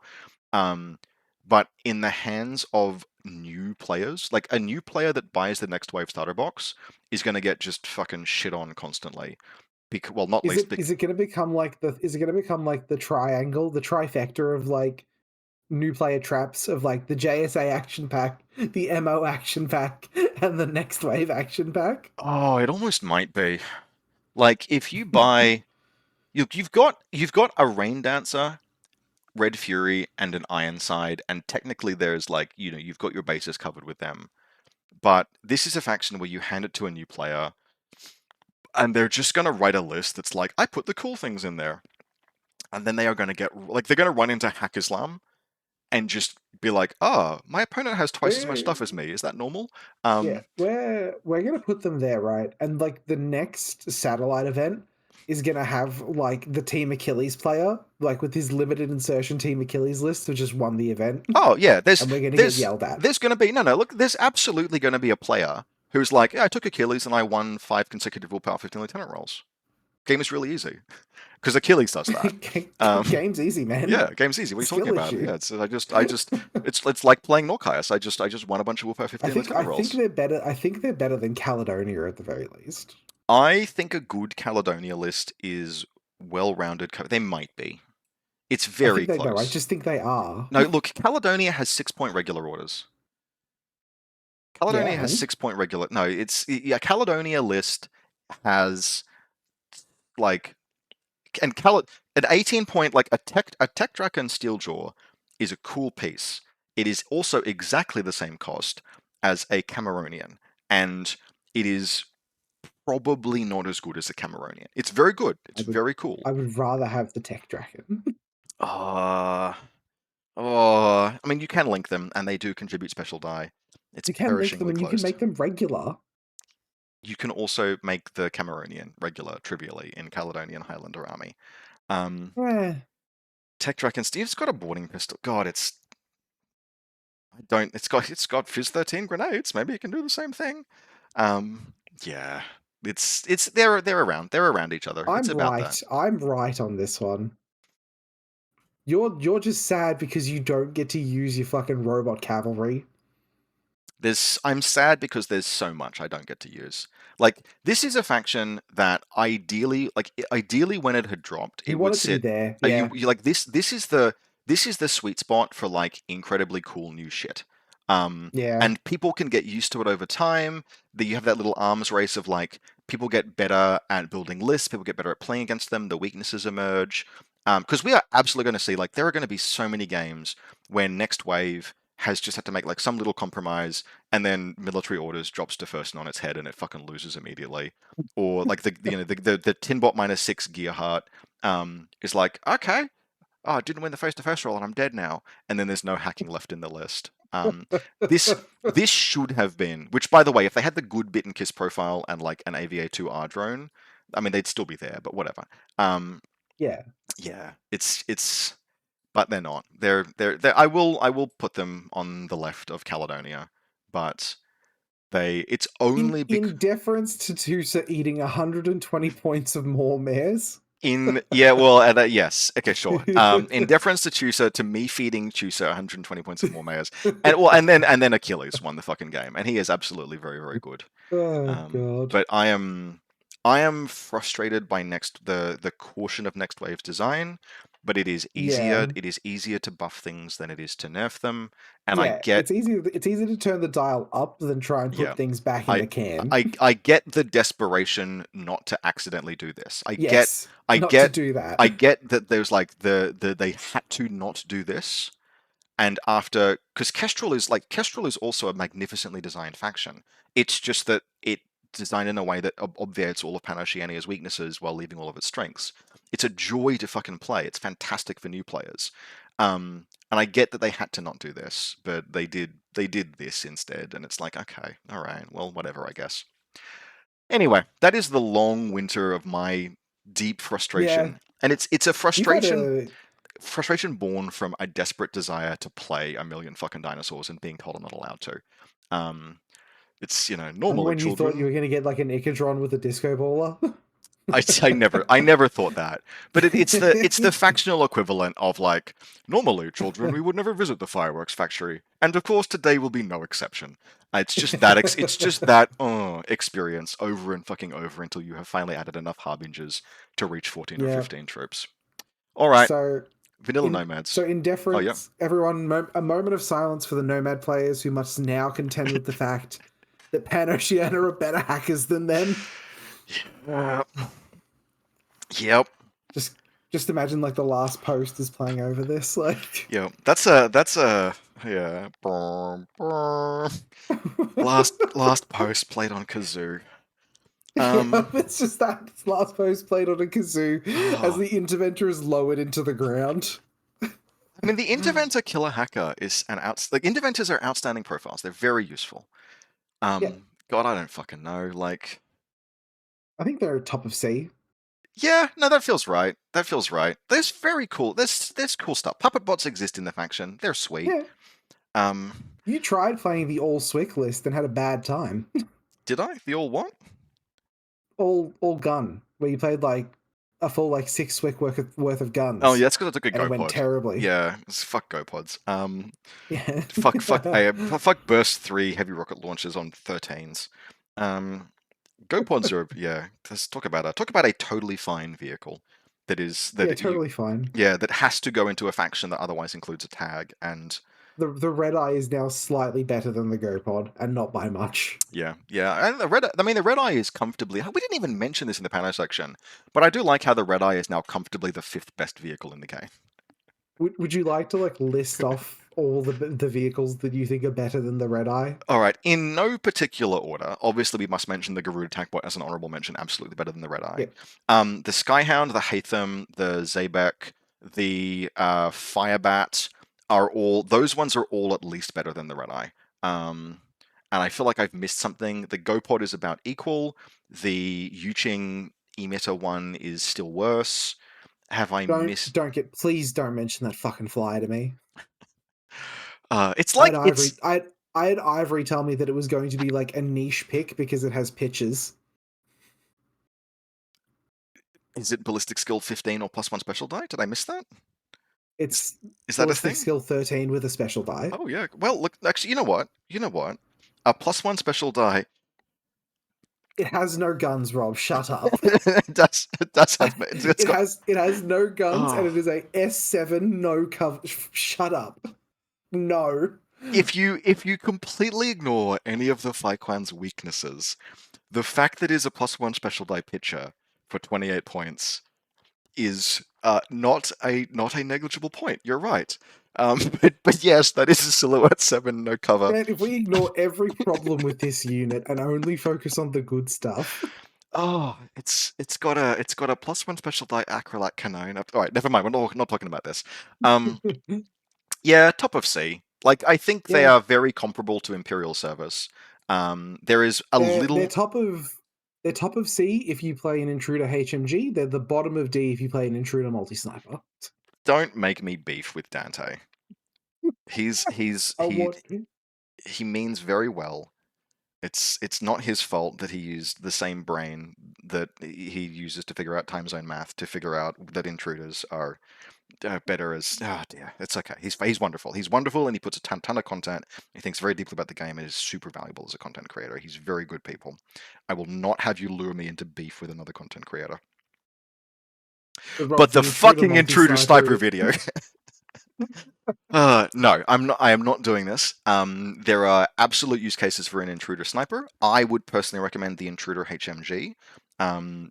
Um, but in the hands of new players, like a new player that buys the next wave starter box is going to get just fucking shit on constantly. Well, not Is least. it going to become like the triangle, the trifecta of like new player traps of like the JSA action pack, the MO action pack, and the next wave action pack? Oh, it almost might be. Like if you buy, you've got a Rain Dancer, Red Fury, and an Ironside, and technically there's like you've got your bases covered with them. But this is a faction where you hand it to a new player, and they're just gonna write a list that's like, I put the cool things in there, and then they are gonna get like they're gonna run into Haqqislam and just be like, oh, my opponent has twice as much We're stuff as me. Is that normal? Yeah, we're gonna put them there, right? And like the next satellite event is gonna have like the Team Achilles player, like with his limited insertion Team Achilles list, who just won the event, Oh yeah, and we're gonna get yelled at. there's gonna be no. Look, there's absolutely gonna be a player who's like, yeah, I took Achilles and I won 5 consecutive willpower 15 lieutenant rolls. Game is really easy because Achilles does that. Game's easy, man. Yeah, game's easy. What are you talking Skill about? issue. Yeah, it's like playing Norcaius. I just won a bunch of willpower 15 lieutenant I think rolls. they're better. I think they're better than Caledonia at the very least. I think a good Caledonia list is well-rounded. They might be. It's I very think they know. I close. just think they are. No, look, Caledonia has 6-point regular orders. Caledonia Yeah, has and 6-point regular. No, it's yeah. Caledonia list has like an 18-point like a tech Draken Steeljaw is a cool piece. It is also exactly the same cost as a Cameronian, and it is probably not as good as a Cameronian. It's very good. It's very cool. I would rather have the Tech Dragon. Uh, oh, I mean, you can link them, and they do contribute special die. It's You can link them, perishingly and you can close. make them regular. You can also make the Cameronian regular, trivially, in Caledonian Highlander Army. Eh, Tech Dragon Steve's got a boarding pistol. God, I don't. It's got Fizz 13 grenades. Maybe it can do the same thing. Yeah, they're around each other. It's I'm about that. right. I'm right on this one. You're just sad because you don't get to use your fucking robot cavalry. I'm sad because there's so much I don't get to use. Like this is a faction that ideally when it had dropped, You it want would it to be sit. there, Are you, yeah, you like this? This is the sweet spot for like incredibly cool new shit. yeah. And people can get used to it over time. That you have that little arms race of like people get better at building lists, people get better at playing against them, the weaknesses emerge. Because we are absolutely going to see like there are going to be so many games where next wave has just had to make like some little compromise and then military orders drops to first and on its head and it fucking loses immediately. Or like the Tinbot -6 gear heart is like, okay, oh, I didn't win the face-to-face roll and I'm dead now. And then there's no hacking left in the list. This this should have been, which by the way, if they had the good bit and kiss profile and like an AVA2R drone, I mean they'd still be there, but whatever. Um, Yeah. yeah, it's but they're not. I will put them on the left of Caledonia, but it's In only because in deference to Tusa eating 120 points of more mares. in yeah, well, yes, okay, sure. In deference to Chusa, to me feeding Chusa 120 points of more mayors, and then Achilles won the fucking game, and he is absolutely very very good. Oh god. But I am frustrated by the caution of Next Wave's design, but Yeah. it is easier to buff things than it is to nerf them, and I Yeah, get it's easier to turn the dial up than try and yeah. put things back in I the can. I get the desperation not to accidentally do this. Yes, I not to get do that. I get that there's like they had to not do this, and after because Kestrel is also a magnificently designed faction. It's just that it designed in a way that obviates all of PanOceania's weaknesses while leaving all of its strengths. It's a joy to fucking play. It's fantastic for new players. And I get that they had to not do this, but they did this instead, and it's like, okay, all right, well, whatever, I guess. Anyway, that is the long winter of my deep Yeah, frustration. And it's a you've had frustration born from a desperate desire to play a million fucking dinosaurs and being told I'm not allowed to. Um, it's remember normal when you thought you children. were going to get like an Ichabod with a disco baller? I never thought that, but it's the factional equivalent of like normally children we would never visit the fireworks factory, and of course today will be no exception. It's just that experience over and fucking over until you have finally added enough harbingers to reach 14 or Yeah. 15 troops. All right, So vanilla in nomads. so in Oh yeah. deference, everyone, a moment of silence for the Nomad players who must now contend with the fact that PanOceania are better hackers than them. Uh, yep. Just just imagine like the last post is playing over this, like Yep. That's a yeah. Last post played on kazoo. yeah, it's just that last post played on a kazoo as Oh, the interventor is lowered into the ground. I mean, the Interventor Killer Hacker is like Interventors are outstanding profiles. They're very useful. Yeah, God, I don't fucking know. Like, I think they're top of C. yeah, no, that feels right. That feels right. There's very cool. There's cool stuff. Puppet bots exist in the faction. They're sweet. Yeah, Um, you tried playing the all Swick list and had a bad time. did I? The all what? all gun, where you played like a full like 6 Swick worth of Oh yeah, guns, that's because I took a and it went GoPod. terribly. Yeah, fuck GoPods. Yeah. Fuck Burst 3 heavy rocket launchers on 13s. Um, GoPods are yeah. Let's talk about a totally fine vehicle Yeah, that you totally fine. yeah that has to go into a faction that otherwise includes a tag and The red eye is now slightly better than the GoPod, and not by much. yeah and the red eye is comfortably we didn't even mention this in the panel section, but I do like how the red eye is now comfortably the fifth best vehicle in the game. Would you like to like list off all the vehicles that you think are better than the red eye? All right, in no particular order. Obviously, we must mention the Garuda Tankbot as an honorable mention. Absolutely better than the Red Eye. Yeah. The Skyhound, the Hatham, the Zabek, the Firebat are all. Those ones are all at least better than the Red Eye. And I feel like I've missed something. The GoPod is about equal. The Yuching emitter one is still worse. Have I missed? Please don't mention that fucking flyer to me. It's I had like Ivory. I had Ivory tell me that it was going to be like a niche pick because it has pitches. is it ballistic skill 15 or +1 special die? Did I miss that? It's Is that a ballistic thing? skill 13 with a special die. Oh yeah. Well, look. Actually, you know what? You know what? A +1 special die. It has no guns, Rob. Shut up. It does have. It's got. It has no guns, and Oh. it is a S7 no cover. Shut up. No. If you completely ignore any of the Faiquan's weaknesses, the fact that it is a +1 special die pitcher for 28 points is not a negligible point. You're right. But yes, that is a silhouette 7 no cover. Man, if we ignore every problem with this unit and only focus on the good stuff. Oh, it's got a +1 special die acrylate cannon. All right, never mind. We're not talking about this. Yeah, top of C. Like I think they Yeah, are very comparable to Imperial Service. There is a they're little. top of C if you play an intruder HMG. They're the bottom of D if you play an intruder multi sniper. Don't make me beef with Dante. He's he's I he want he means very well. It's not his fault that he used the same brain that he uses to figure out time zone math to figure out that intruders are better as. Oh dear, it's okay. He's wonderful. He's wonderful, and he puts a ton of content. He thinks very deeply about the game and is super valuable as a content creator. He's very good people. I will not have you lure me into beef with another content creator. Rob, But the the intruder fucking multi intruder sniper sniper. video. No, I'm not. I am not doing this. There are absolute use cases for an intruder sniper. I would personally recommend the intruder HMG,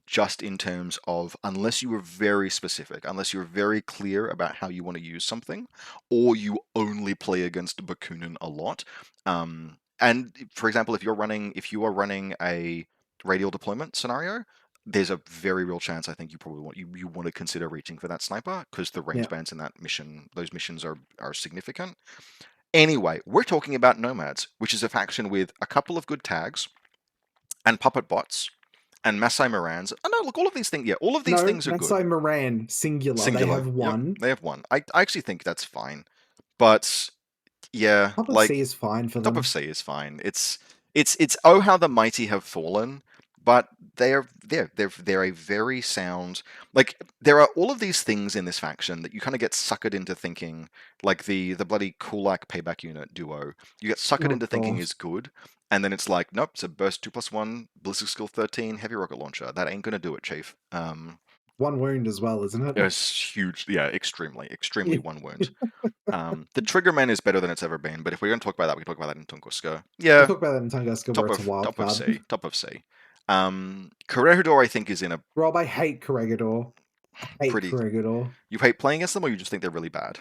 just in terms of unless you were very specific, unless you're very clear about how you want to use something, or you only play against Bakunin a lot. And for example, if you are running a radial deployment scenario, there's a very real chance I think you probably want to consider reaching for that sniper because the range Yeah. bands in those missions are significant. Anyway, we're talking about Nomads, which is a faction with a couple of good tags and puppet bots and Masai Morans. Oh no, look, all of these things. Yeah, all of these No, things are good. Masai Moran, singular. They Singular. have Yep, one. they have one. I actually think that's fine, but yeah, Top of C like is fine for top of them. C is fine. It's oh how the mighty have fallen, but they're a very sound. Like there are all of these things in this faction that you kind of get suckered into thinking, like the bloody Kulak payback unit duo. You get suckered Oh into thinking god. is good, and then it's like nope, it's a burst 2+1 ballistic skill 13 heavy rocket launcher. That ain't gonna do it, chief. One wound as well, isn't it? It's huge. Yeah, extremely Yeah. one wound. The Triggerman is better than it's ever been, but if we're going to talk about that, we can talk about that in Tunguska. We'll Yeah, talk about that in Tunguska where it's a wild top of card. C, top of C. Corregidor, I think, is in a Rob, I hate Corregidor. I hate pretty. Corregidor. You hate playing against them, or you just think they're really bad?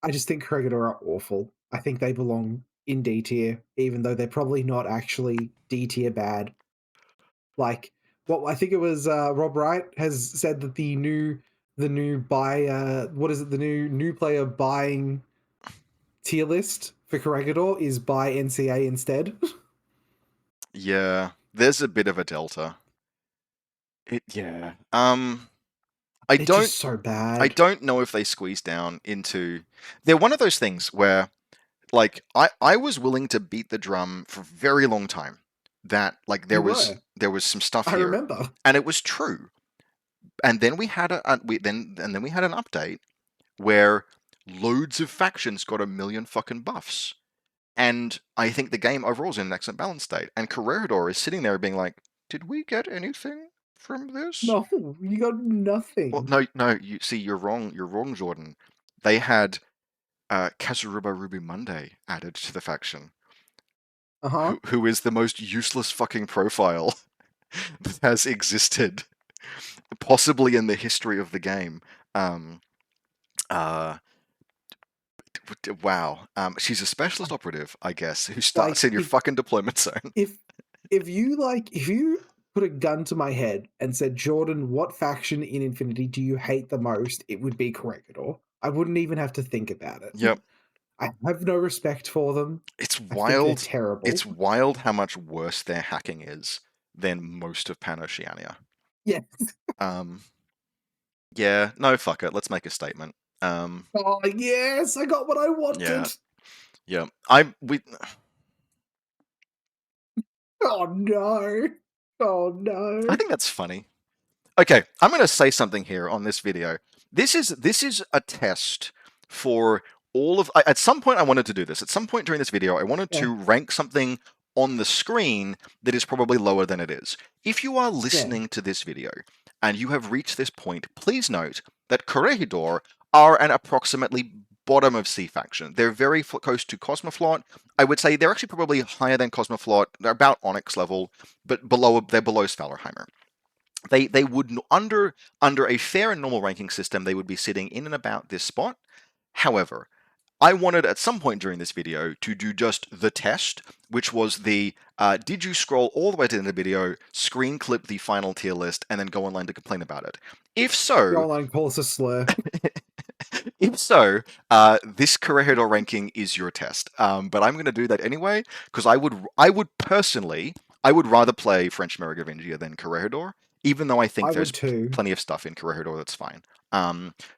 I just think Corregidor are awful. I think they belong in D tier, even though they're probably not actually D tier bad. Like, what I think it was Rob Wright has said that the new buy what is it, the new player buying tier list for Corregidor is buy NCA instead. Yeah, there's a bit of a delta. Yeah. I It's don't. just so I bad. don't know if they squeeze down into. They're one of those things where, like, I was willing to beat the drum for a very long time that like You were. there was some stuff I here, remember. and it was true. And then we had then we had an update where loads of factions got a million fucking buffs. And I think the game overall is in an excellent balance state. And Corregidor is sitting there being like, did we get anything from this? No, you got Well, nothing. no, you see, you're wrong. You're wrong, Jordan. They had Kazuruba Ruby Monday added to the faction, Uh-huh. who is the most useless fucking profile that has existed, possibly in the history of the game. Uh, wow. She's a specialist operative, I guess, who starts Like in your fucking deployment zone. if you put a gun to my head and said, Jordan, what faction in Infinity do you hate the most? It would be Corregidor. I wouldn't even have to think about it. Yep. I have no respect for them. It's I think they're wild. terrible. It's wild how much worse their hacking is than most of PanOceania. Yeah. Yeah, no, fuck it. Let's make a statement. Oh yes, I got what I wanted. Yeah. We Oh no. Oh no. I think that's funny. Okay, I'm going to say something here on this video. This is a test for all of. At some point, I wanted to do this. At some point during this video, I wanted Yeah. to rank something on the screen that is probably lower than it is. If you are Yeah. listening to this video and you have reached this point, please note that Corregidor are an approximately bottom of C faction. They're very close to Cosmoflot. I would say they're actually probably higher than Cosmoflot. They're about Onyx level, but they're below Svalorheimer. They would under a fair and normal ranking system, they would be sitting in and about this spot. However, I wanted at some point during this video to do just the test, which was the did you scroll all the way to the end of the video, screen clip the final tier list, and then go online to complain about it? If The so, online call us a slur. if so, this Corregidor ranking is your test. But I'm going to do that anyway because I would personally, I would rather play French Merovingia than Corregidor, even though I think I there's would too. plenty of stuff in Corregidor that's fine.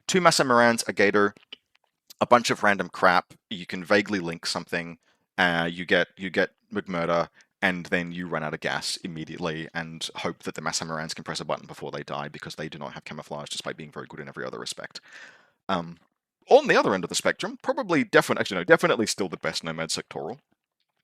Two Massamorans, a Gator, a bunch of random crap. You can vaguely link something. You get McMurder, and then you run out of gas immediately and hope that the Massamorans can press a button before they die because they do not have camouflage, despite being very good in every other respect. Um, on the other end of the spectrum, definitely still the best Nomad sectoral.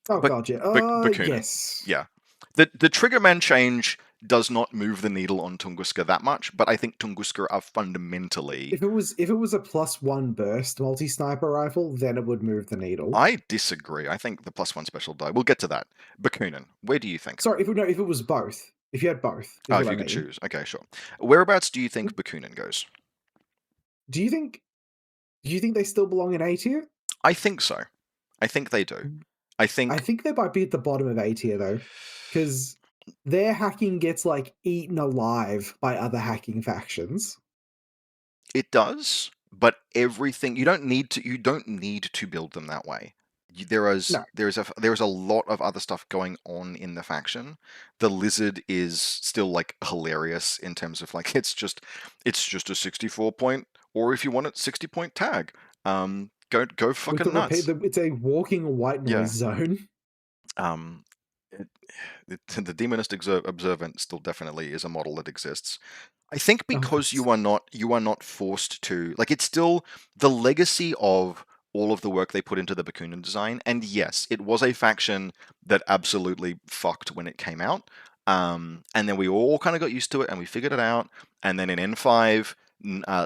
Oh But god, yeah. Bakunin, Yes. yeah. The Triggerman change does not move the needle on Tunguska that much, but I think Tunguska are fundamentally. If it was a +1 burst multi-sniper rifle, then it would move the needle. I disagree. I think the +1 special die. We'll get to that. Bakunin, where do you think? Sorry, if it was both. If you had both, is Oh, what if I you could mean. choose. Okay, sure. Whereabouts do you think Bakunin goes? Do you think they still belong in A tier? I think so. I think they do. I I think think they might be at the bottom of A tier though, because their hacking gets like eaten alive by other hacking factions. it does, but everything you don't need to build them that way. No, There is a lot of other stuff going on in the faction. The lizard is still like hilarious in terms of like it's just a 64 point, or if you want it 60 point tag. Go with the fucking repeat, nuts. it's a walking white noise Yeah. zone. Um, it, the demonist observant still definitely is a model that exists. I think Oh, because you are not forced to like it's still the legacy of all of the work they put into the Bakunin design. And yes, it was a faction that absolutely fucked when it came out. And then we all kind of got used to it and we figured it out. And then in N5,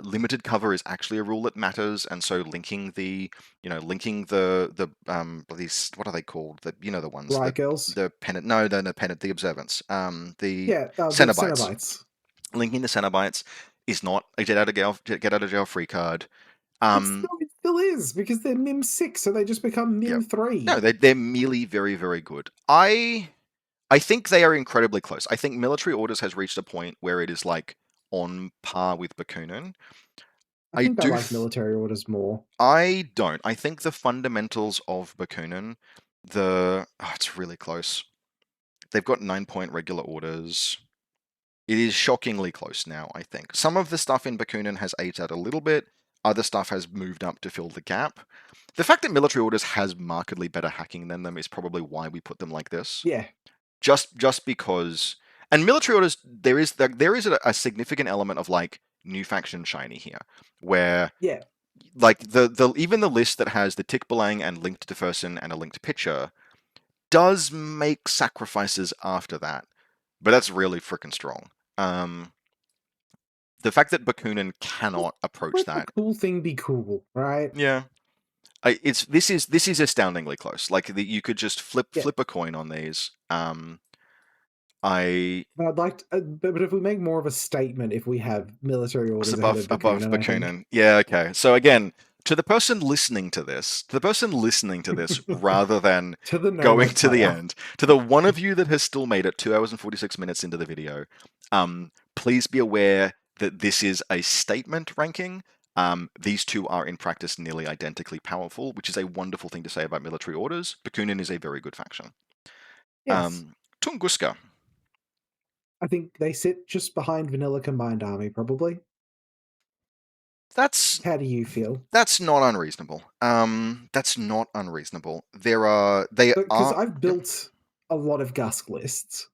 limited cover is actually a rule that matters. And so linking these what are they called? The ones Riot girls. the pennant no the pennant the observants the Yeah, the Cenobites. Cenobites. Linking the Cenobites is not a get out of jail free card. It still is because they're Mim 6, so they just become Yeah, Mim no, 3. they're merely very very good. I think they are incredibly close. I think Military Orders has reached a point where it is like on par with Bakunin. I I think I do. like military orders more. I don't. I think the fundamentals of Bakunin, it's really close. They've got 9 point regular orders. It is shockingly close now, I think. Some of the stuff in Bakunin has aged out a little bit. Other stuff has moved up to fill the gap. The fact that Military Orders has markedly better hacking than them is probably why we put them like this. Yeah, Just because, and Military Orders, there is a significant element of like new faction shiny here, where yeah. like the even the list that has the tick belang and linked to person and a linked picture does make sacrifices after that, but that's really freaking strong. The fact that Bakunin cannot approach Let the that, cool thing be cool, right? yeah, this is astoundingly close. Like you could just flip Yeah. flip a coin on these. I But I'd like to, but if we make more of a statement, if we have military was orders ahead above of above Bakunin, I think. Bakunin. Yeah, okay. So again, to the person listening to this, rather than To the going Nomad to the player. end, to the one of you that has still made it 2 hours and 46 minutes into the video, please be aware that this is a statement ranking. These two are in practice nearly identically powerful, which is a wonderful thing to say about military orders. Bakunin is a very good faction. Yes. Tunguska. I think they sit just behind Vanilla Combined Army, probably. That's How do you feel? That's not unreasonable. That's not unreasonable. They Because are, I've yep, built a lot of Gusk lists.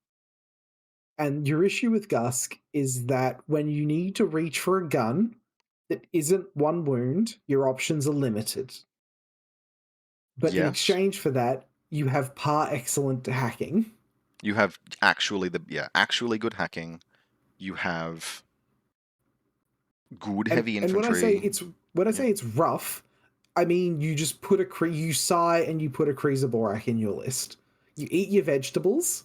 And your issue with Gusk is that when you need to reach for a gun that isn't one wound, your options are limited. But in yes, exchange for that, you have par excellent hacking. You have actually good hacking. You have good heavy And when I say infantry. Yeah. it's rough, I mean you just put you sigh and you put a Krizaborak in your list. You eat your vegetables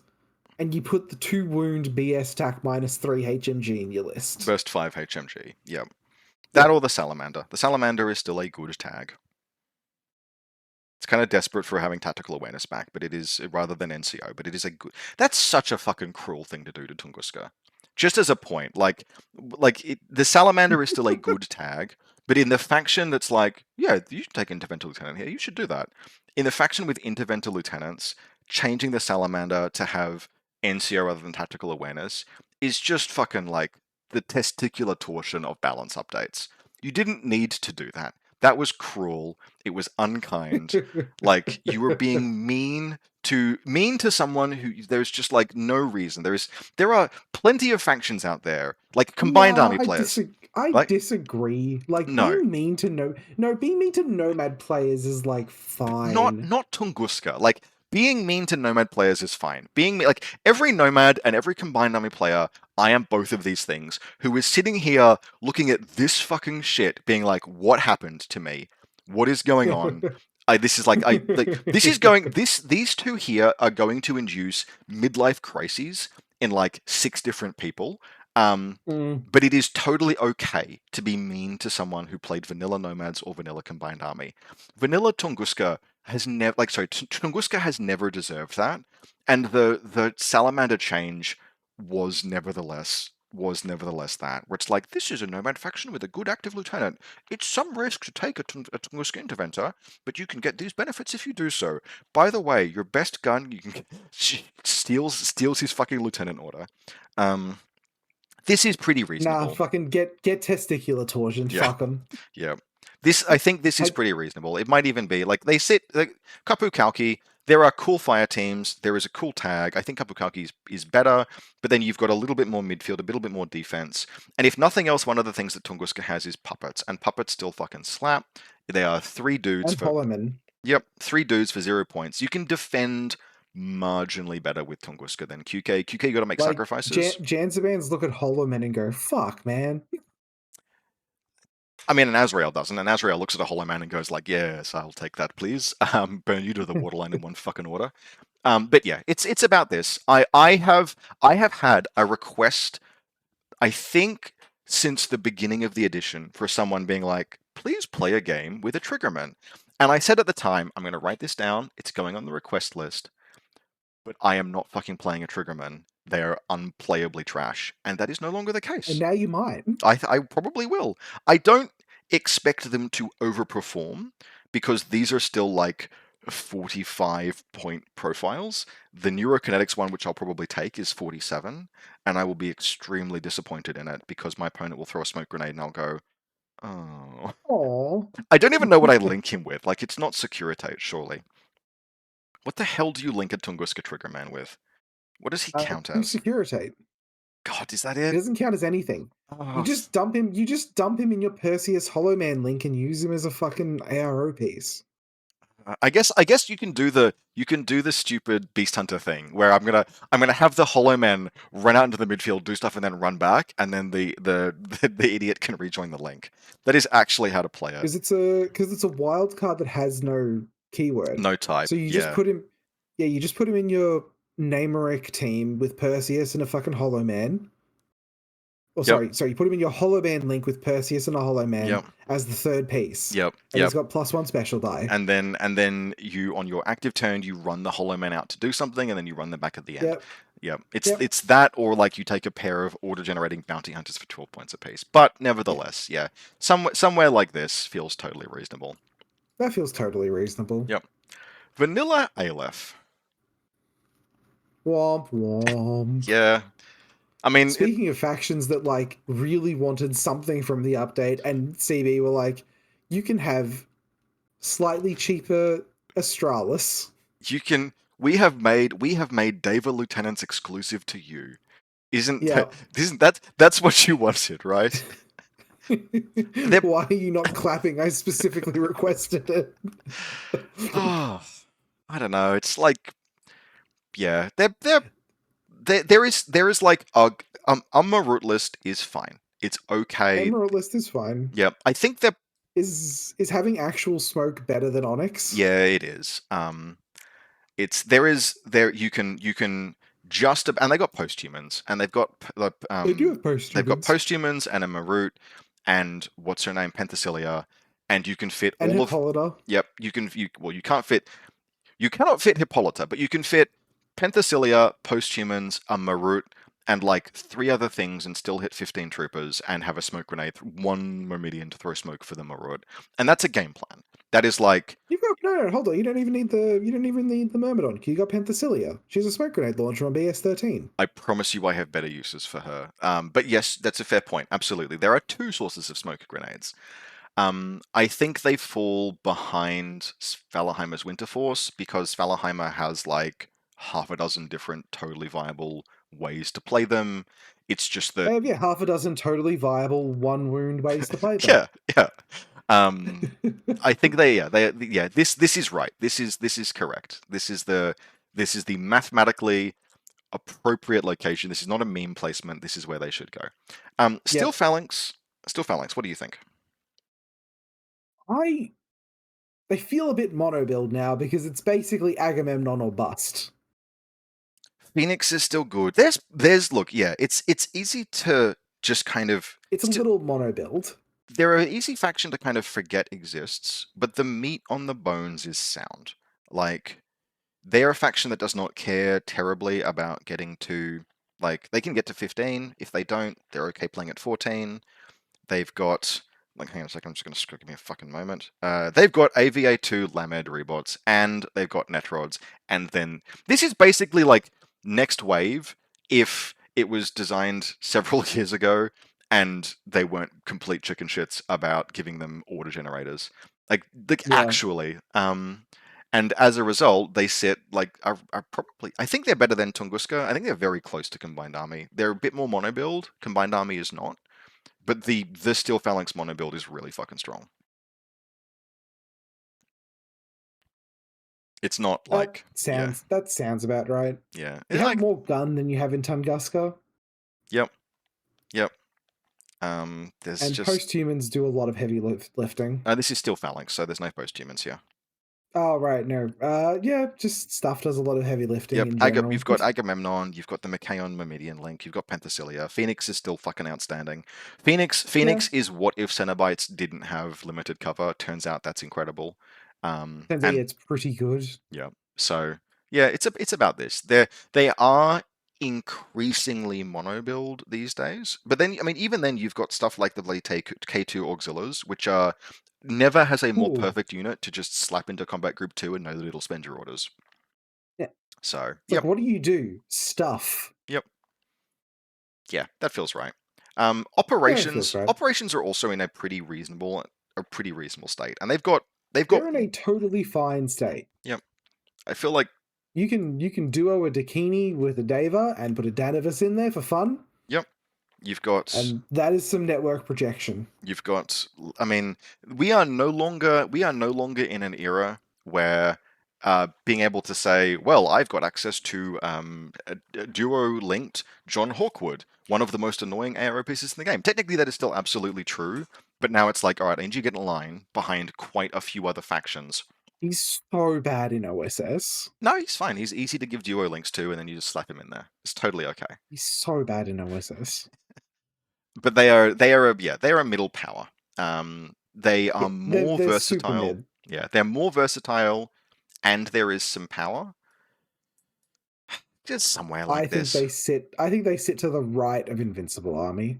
and you put the 2 wound BS tac -3 HMG in your list. Burst 5 HMG. Yep. That Yeah. or the Salamander. The Salamander is still a good tag. It's kind of desperate for having tactical awareness back, but it is rather than NCO. But it is a good. That's such a fucking cruel thing to do to Tunguska. Just as a point, the Salamander is still a good tag, but in the faction that's like, yeah, you should take Interventor Lieutenant here. You should do that. In the faction with Interventor Lieutenants, changing the Salamander to have NCO rather than tactical awareness is just fucking like the testicular torsion of balance updates. You didn't need to do that. That was cruel. It was unkind. Like you were being mean to someone who there's just like no reason. There are plenty of factions out there, like combined Nah, army players. I Like disagree. Like no, being mean to being mean to Nomad players is like not fine. not Tunguska. Like being mean to Nomad players is fine. Like every Nomad and every combined army player, I am both of these things. Who is sitting here looking at this fucking shit, being like, "What happened to me? What is going on?" This is like I like this is going this these two here are going to induce midlife crises in like 6 different people. Um, Mm. but it is totally okay to be mean to someone who played vanilla Nomads or vanilla Combined Army. Vanilla Tunguska has never, Tunguska has never deserved that, and the Salamander change was nevertheless that, where it's like, this is a Nomad faction with a good active lieutenant. It's some risk to take a Tunguska Interventor, but you can get these benefits if you do so. By the way, your best gun, you can steals his fucking lieutenant order. Um, this is pretty Nah, reasonable. fucking get testicular torsion. Yeah, Fuck them. yeah. I think this is I pretty reasonable. It might even be like they sit like Kapu Kalki. There are cool fire teams. There is a cool tag. I think Kapu Kalki is better, but then you've got a little bit more midfield, a little bit more defense. And if nothing else, one of the things that Tunguska has is puppets, and puppets still fucking slap. They are three dudes and for Holloman. yep, 3 dudes for 0 points. You can defend marginally better with Tunguska than QK. QK, you got to make Like sacrifices. Janzabans look at Holloman and go, "Fuck, man." I mean, an Azrael doesn't. An Azrael looks at a Hollow Man and goes like, "Yes, I'll take that, please. Burn you to the waterline in one fucking order." But yeah, it's about this. I have had a request, I think, since the beginning of the edition for someone being like, "Please play a game with a Triggerman," and I said at the time, "I'm going to write this down. It's going on the request list, but I am not fucking playing a Triggerman. They are unplayably trash," and that is no longer the And case. now you might. I probably will. I don't expect them to overperform because these are still like 45 point profiles. The neurokinetics one, which I'll probably take, is 47, and I will be extremely disappointed in it because my opponent will throw a smoke grenade and I'll go, oh. Oh, I don't even know what I link him with. Like, it's not Securitate, surely. What the hell do you link a Tunguska Triggerman with? What does he count to as? Securitate. God, is that It it? doesn't count as anything. You Oh, just dump him. You just dump him in your Perseus Hollow Man link and use him as a fucking ARO piece. I guess you can do the stupid Beast Hunter thing where I'm gonna have the Hollow Man run out into the midfield, do stuff, and then run back, and then the idiot can rejoin the link. That is actually how to play it. Because it's a wild card that has no keyword. No type. So you just Yeah. put him. Yeah, you just put him in your Nameric team with Perseus and a fucking Hollow Man. Or Yep. sorry, you put him in your Hollow Man link with Perseus and a Hollow Man Yep. as the third piece, Yep. and he's Yep. got +1 special die. And then you on your active turn you run the Hollow Man out to do something, and then you run them back at the end. Yep, Yep. It's yep. it's that, or like you take a pair of auto-generating bounty hunters for 12 points apiece. But nevertheless, yeah, somewhere like this feels totally reasonable. That feels totally reasonable. Yep. Vanilla Aleph. Womp womp. Yeah. I mean, Speaking of factions that like really wanted something from the update, and CB were like, you can have slightly cheaper Astralis. you can. We have made Deva lieutenants exclusive to you. Isn't Yeah. that isn't that that's what you wanted, right? They're Why are you not clapping? I specifically requested it. oh, I don't know. It's like, yeah, there is like a Marut list is fine. It's okay. Emerald list is fine. Yep, I think that Is having actual smoke better than Onyx? yeah, it is. It's there you can just and they got posthumans and They do have post they've got humans posthumans and a Marut and what's her name Penthesilea and you can fit and all of Hippolyta. yep you can't fit you cannot fit Hippolyta but you can fit Penthesilea, posthumans, a Marut and like three other things and still hit 15 troopers and have a smoke grenade, one Myrmidian to throw smoke for the Marut. And that's a game plan. That is like You've got no, hold on. You don't even need the Myrmidon. You got Penthesilea. She's a smoke grenade launcher on BS-13. I promise you I have better uses for her. But yes, that's a fair point. Absolutely. There are two sources of smoke grenades. I think they fall behind Valaheimer's Winter Force because Valaheimer has like half a dozen different totally viable ways to play them. It's just that, They have half a dozen totally viable one wound ways to play them. yeah, yeah. I think yeah. This is right. This is correct. This is the mathematically appropriate location. This is not a meme placement. This is where they should go. Steel Yep. Phalanx. Steel Phalanx. What do you think? I they feel a bit mono build now because it's basically Agamemnon or bust. Phoenix is still good. There's look, yeah. It's easy to just kind of It's a little mono build. they're an easy faction to kind of forget exists, but the meat on the bones is sound. Like they're a faction that does not care terribly about getting to like they can get to 15. If they don't, they're okay playing at 14. They've got like hang on a second, I'm just gonna give me a fucking moment. They've got AVA2 Lamed rebots and they've got Netrods, and then this is basically like next wave if it was designed several years ago and they weren't complete chicken shits about giving them order generators. Like Yeah. actually. And as a result, they sit like are probably. I think they're better than Tunguska. I think they're very close to Combined Army. They're a bit more mono build. Combined Army is not, but the Steel Phalanx mono build is really fucking strong. It's not like yeah, That sounds about right. yeah. You It's have like more gun than you have in Tunguska, yep, yep. There's and just post-humans do a lot of heavy lifting. this is Steel Phalanx, so there's no post humans here. Oh right, no. Yeah, just stuff does a lot of heavy lifting Yep, in general. you've got Agamemnon, you've got the Machaon Myrmidian link, you've got Penthesilea. Phoenix is still fucking outstanding. Yeah, Phoenix is what if Cenobites didn't have limited cover. Turns out that's incredible. turns out And it's pretty good. yeah, so yeah, it's about this. They are increasingly mono build these days. But then I mean even then you've got stuff like the Blade K2 Auxiliars, which are never has a more Ooh, perfect unit to just slap into Combat Group 2 and know that it'll spend your orders. yeah. So, It's like, what do you do? Stuff. yep, yeah, that feels right. Yeah, it feels right. Operations are also in a pretty reasonable state, and they've got They're in a totally fine state. yep. I feel like You can duo a Dakini with a Deva and put a Danavis in there for fun, yep. You've got and that is some network projection. you've got. I mean, we are no longer in an era where being able to say, well, I've got access to a duo-linked John Hawkwood, one of the most annoying ARO pieces in the game. Technically, that is still absolutely true, but now it's like, all right, I need you to get in line behind quite a few other factions. He's so bad in OSS. No, he's fine. He's easy to give duo links to, and then you just slap him in there. It's totally okay. He's so bad in OSS. But they are a middle power. They are Yeah, more they're super versatile. mid. Yeah, they're more versatile, and there is some power. Just somewhere like this. I think they sit to the right of Invincible Army.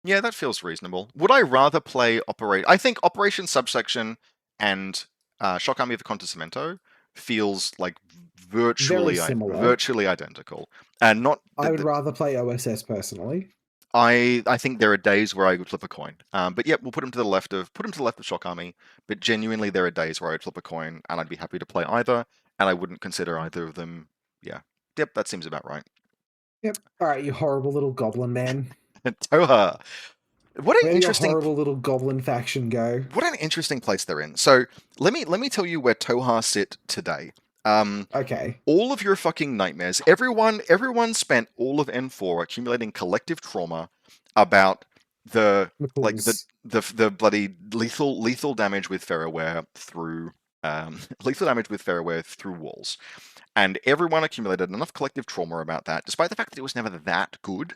Yeah, that feels reasonable. Would I rather play Operate? I think Operation Subsection and Shock Army of the Contosamento feels like Very virtually similar. virtually identical, and not I would rather play OSS personally. I think there are days where I would flip a coin. But yep, we'll put him to the left of Shock Army. But genuinely, there are days where I'd flip a coin, and I'd be happy to play either, and I wouldn't consider either of them. Yeah, yep, that seems about right. Yep. All right, you horrible little goblin man. Tohaa. What an Letting a interesting horrible little goblin faction go. what an interesting place they're in. So let me tell you where Tohaa sit today. Um, Okay. all of your fucking nightmares. Everyone spent all of N4 accumulating collective trauma about the like McCool's. the bloody lethal damage with ferroware through lethal damage with ferroware through walls. And everyone accumulated enough collective trauma about that, despite the fact that it was never that good,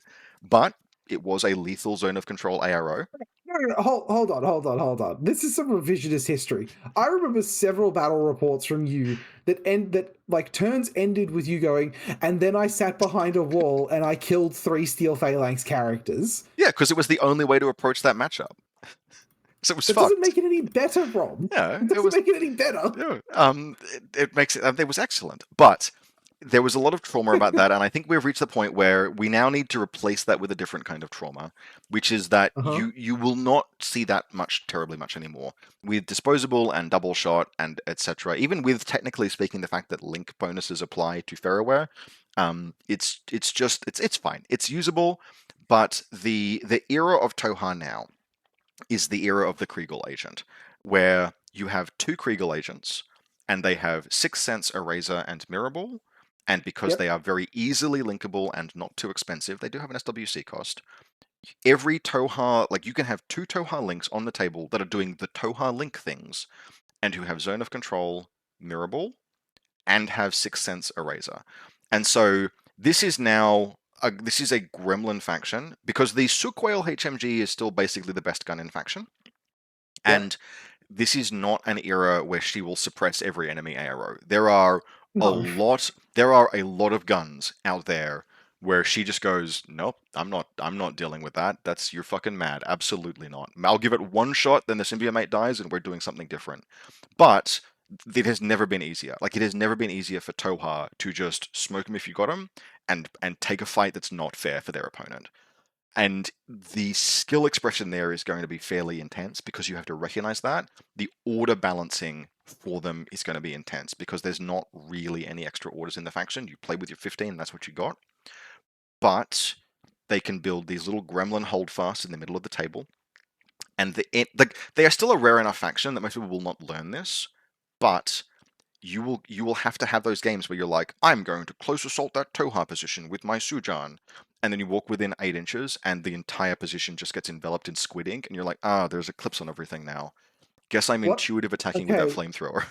but it was a lethal zone of control ARO. No, hold on. This is some revisionist history. I remember several battle reports from you that like turns ended with you going, and then I sat behind a wall and I killed 3 Steel Phalanx characters. Yeah, because it was the only way to approach that matchup. So it was That doesn't fucked. make it any better, Rob. Yeah, It it doesn't was. make it any better. Yeah, it makes it. It was excellent, but there was a lot of trauma about that, and I think we've reached the point where we now need to replace that with a different kind of trauma, which is that Uh-huh. you will not see that terribly much anymore with disposable and double shot and etc. Even with technically speaking, the fact that link bonuses apply to ferroware, it's fine. It's usable, but the era of Tohaa now is the era of the Kriegel agent, where you have 2 Kriegel agents, and they have Sixth Sense, Eraser, and Mirrorball, and because Yep. they are very easily linkable and not too expensive, they do have an SWC cost. Every Tohaa, like you can have 2 Tohaa links on the table that are doing the Tohaa link things, and who have Zone of Control, Mirrorball, and have Sixth Sense, Eraser. And so this is now this is a Gremlin faction because the Sukwail HMG is still basically the best gun in faction. Yep. And this is not an era where she will suppress every enemy ARO. There are No. a lot of guns out there where she just goes, nope, I'm not dealing with that. That's you're fucking mad. Absolutely not. I'll give it one shot, then the symbiote mate dies, and we're doing something different. But it has never been easier. Like it has never been easier for Tohaa to just smoke him if you got him, and take a fight that's not fair for their opponent. And the skill expression there is going to be fairly intense because you have to recognize that. The order balancing for them is going to be intense because there's not really any extra orders in the faction. You play with your 15, that's what you got. But they can build these little gremlin holdfasts in the middle of the table. And they are still a rare enough faction that most people will not learn this, but you will have to have those games where you're like, I'm going to close assault that Tohaa position with my Sujan. And then you walk within 8 inches and the entire position just gets enveloped in squid ink, and you're like, there's eclipse on everything now. Guess I'm What? intuitive attacking with that Okay, flamethrower.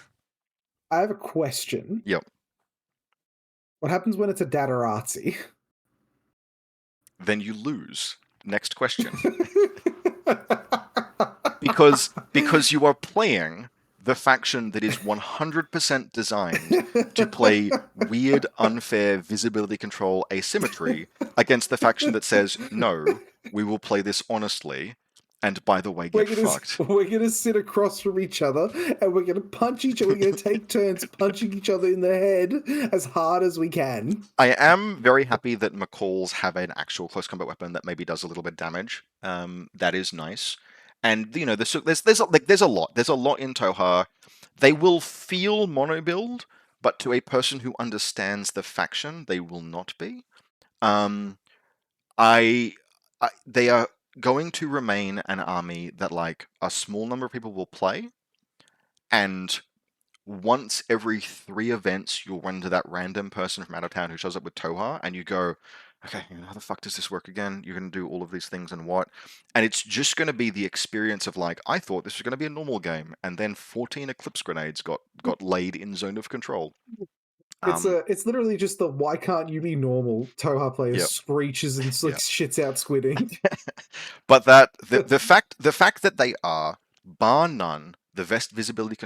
I have a question. Yep. What happens when it's a Datarazzi? Then you lose. Next question. Because you are playing the faction that is 100% designed to play weird, unfair visibility control asymmetry against the faction that says, no, we will play this honestly, and by the way, we're get gonna fucked. we're gonna sit across from each other and we're gonna punch each other. We're gonna take turns punching each other in the head as hard as we can. I am very happy that McCalls have an actual close combat weapon that maybe does a little bit damage. That is nice. And you know, there's a lot. There's a lot in Tohaa. They will feel mono build, but to a person who understands the faction, they will not be. Um, they are going to remain an army that like a small number of people will play, and once every 3 events, you'll run into that random person from out of town who shows up with Tohaa, and you go, okay, how the fuck does this work again? You're going to do all of these things and what? And it's just going to be the experience of like, I thought this was going to be a normal game, and then 14 Eclipse grenades got laid in zone of control. It's literally just the why can't you be normal Toha player Yep, screeches and like yep. shits out Squid Ink. But that the fact that they are, bar none, the best visibility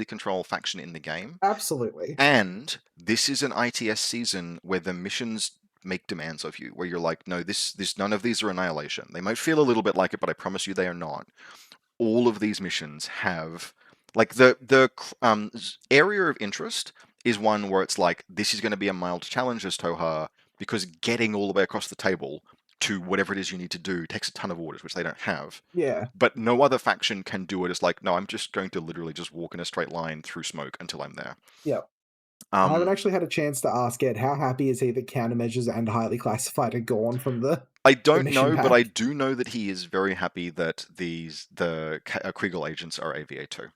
control faction in the game. Absolutely. And this is an ITS season where the missions make demands of you, where you're like, no, this none of these are annihilation. They might feel a little bit like it, but I promise you they are not. All of these missions have like the area of interest is one where it's like this is going to be a mild challenge as Tohaa because getting all the way across the table to whatever it is you need to do takes a ton of orders, which they don't have. Yeah. But no other faction can do it. It's like, no, I'm just going to literally just walk in a straight line through smoke until I'm there. Yeah. I haven't Um, actually had a chance to ask Ed how happy is he that countermeasures and highly classified are gone from the I the don't mission know, but I pack. do know that he is very happy that the Kriegel agents are AVA2.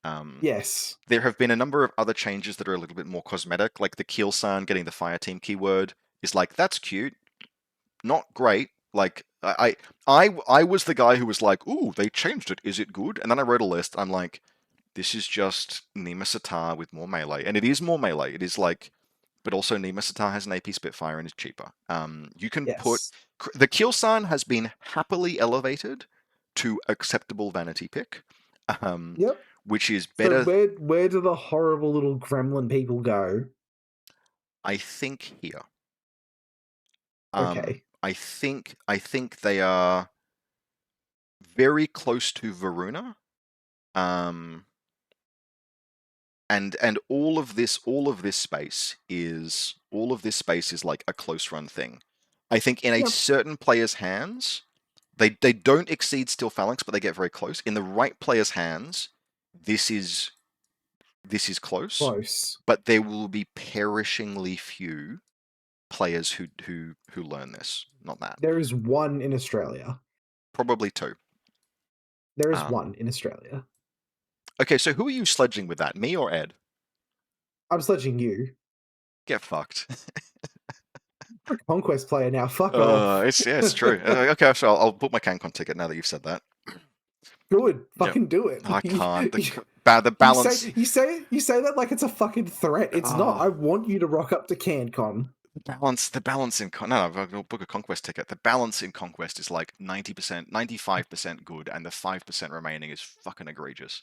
Um, Yes. there have been a number of other changes that are a little bit more cosmetic, like the Kielsan getting the fire team keyword is like, that's cute, not great. Like I was the guy who was like, ooh, they changed it. Is it good? And then I wrote a list. I'm like, this is just Nima Satar with more melee, and it is more melee. It is like, but also Nima Satar has an AP Spitfire and is cheaper. You can put Yes. the Kielsan has been happily elevated to acceptable vanity pick, um, Yep. which is So better. where do the horrible little gremlin people go? I think here. Okay. I think they are very close to Varuna. Um, and all of this space is like a close run thing. I think in a Yep. certain player's hands, they don't exceed Steel Phalanx, but they get very close. In the right player's hands, this is this is close, Close. but there will be perishingly few players who learn this. Not that. There is one in Australia. Probably two. There is Um, one in Australia. okay, so who are you sledging with that? Me or Ed? I'm sledging you. Get fucked. You're a Conquest player now. Fuck off. It's true. Okay, so I'll book my CanCon ticket now that you've said that. Good. Yep. Fucking do it. I can't. You, The balance. you say that like it's a fucking threat. It's not. I Oh, want you to rock up to CanCon. the balance in no, I'll book a conquest ticket. The balance in conquest is like 90%, 95% good, and the 5% remaining is fucking egregious.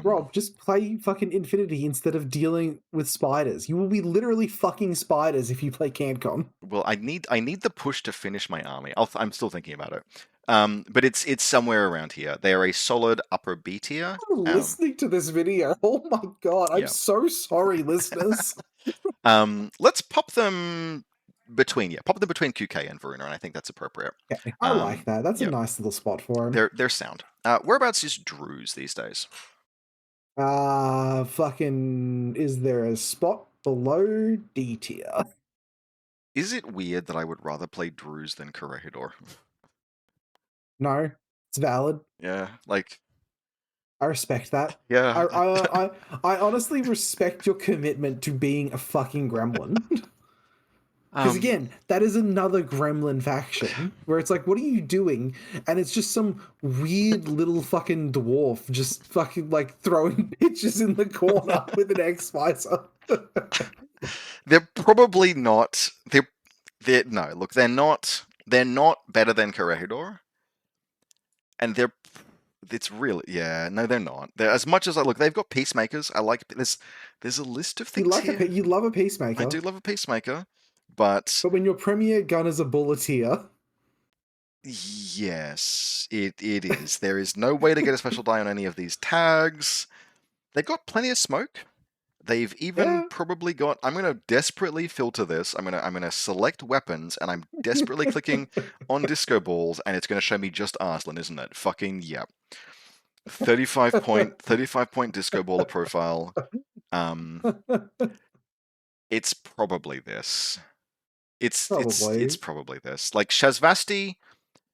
Rob, just play fucking Infinity instead of dealing with spiders. You will be literally fucking spiders if you play CanCon. Well, I need the push to finish my army. I'm still thinking about it. But it's somewhere around here. They are a solid upper B tier. I'm listening to this video. Oh my god, I'm Yeah. so sorry, listeners. Let's pop them pop them between QK and Varuna, and I think that's appropriate. Okay, I like that. That's a Yeah, nice little spot for him. they're sound. Whereabouts is Druze these days? Fucking, is there a spot below D tier? Is it weird that I would rather play Druze than Corregidor? No, it's valid. Yeah, like I respect that. I, yeah. I, I, I honestly respect your commitment to being a fucking gremlin. Because um, again, that is another gremlin faction where it's like, what are you doing? And it's just some weird little fucking dwarf just fucking like throwing pitches in the corner with an X Spicer. they're probably not. They're no. Look, they're not. They're not better than Corregidor, and they're. It's really yeah. No, they're not. They're as much as I look. They've got peacemakers. I like. There's a list of things here. You love a I peacemaker, do love a peacemaker, but but when your premier gun is a bulleteer, yes, it is. There is no way to get a special die on any of these tags. They've got plenty of smoke. They've even yeah. probably got. I'm gonna desperately filter this. I'm gonna select weapons, and I'm desperately clicking on disco balls, and it's gonna show me just Arslan, isn't it? Fucking yep. 35 point disco baller profile. Um, it's probably this. It's Probably. probably this. Like Shazvasti,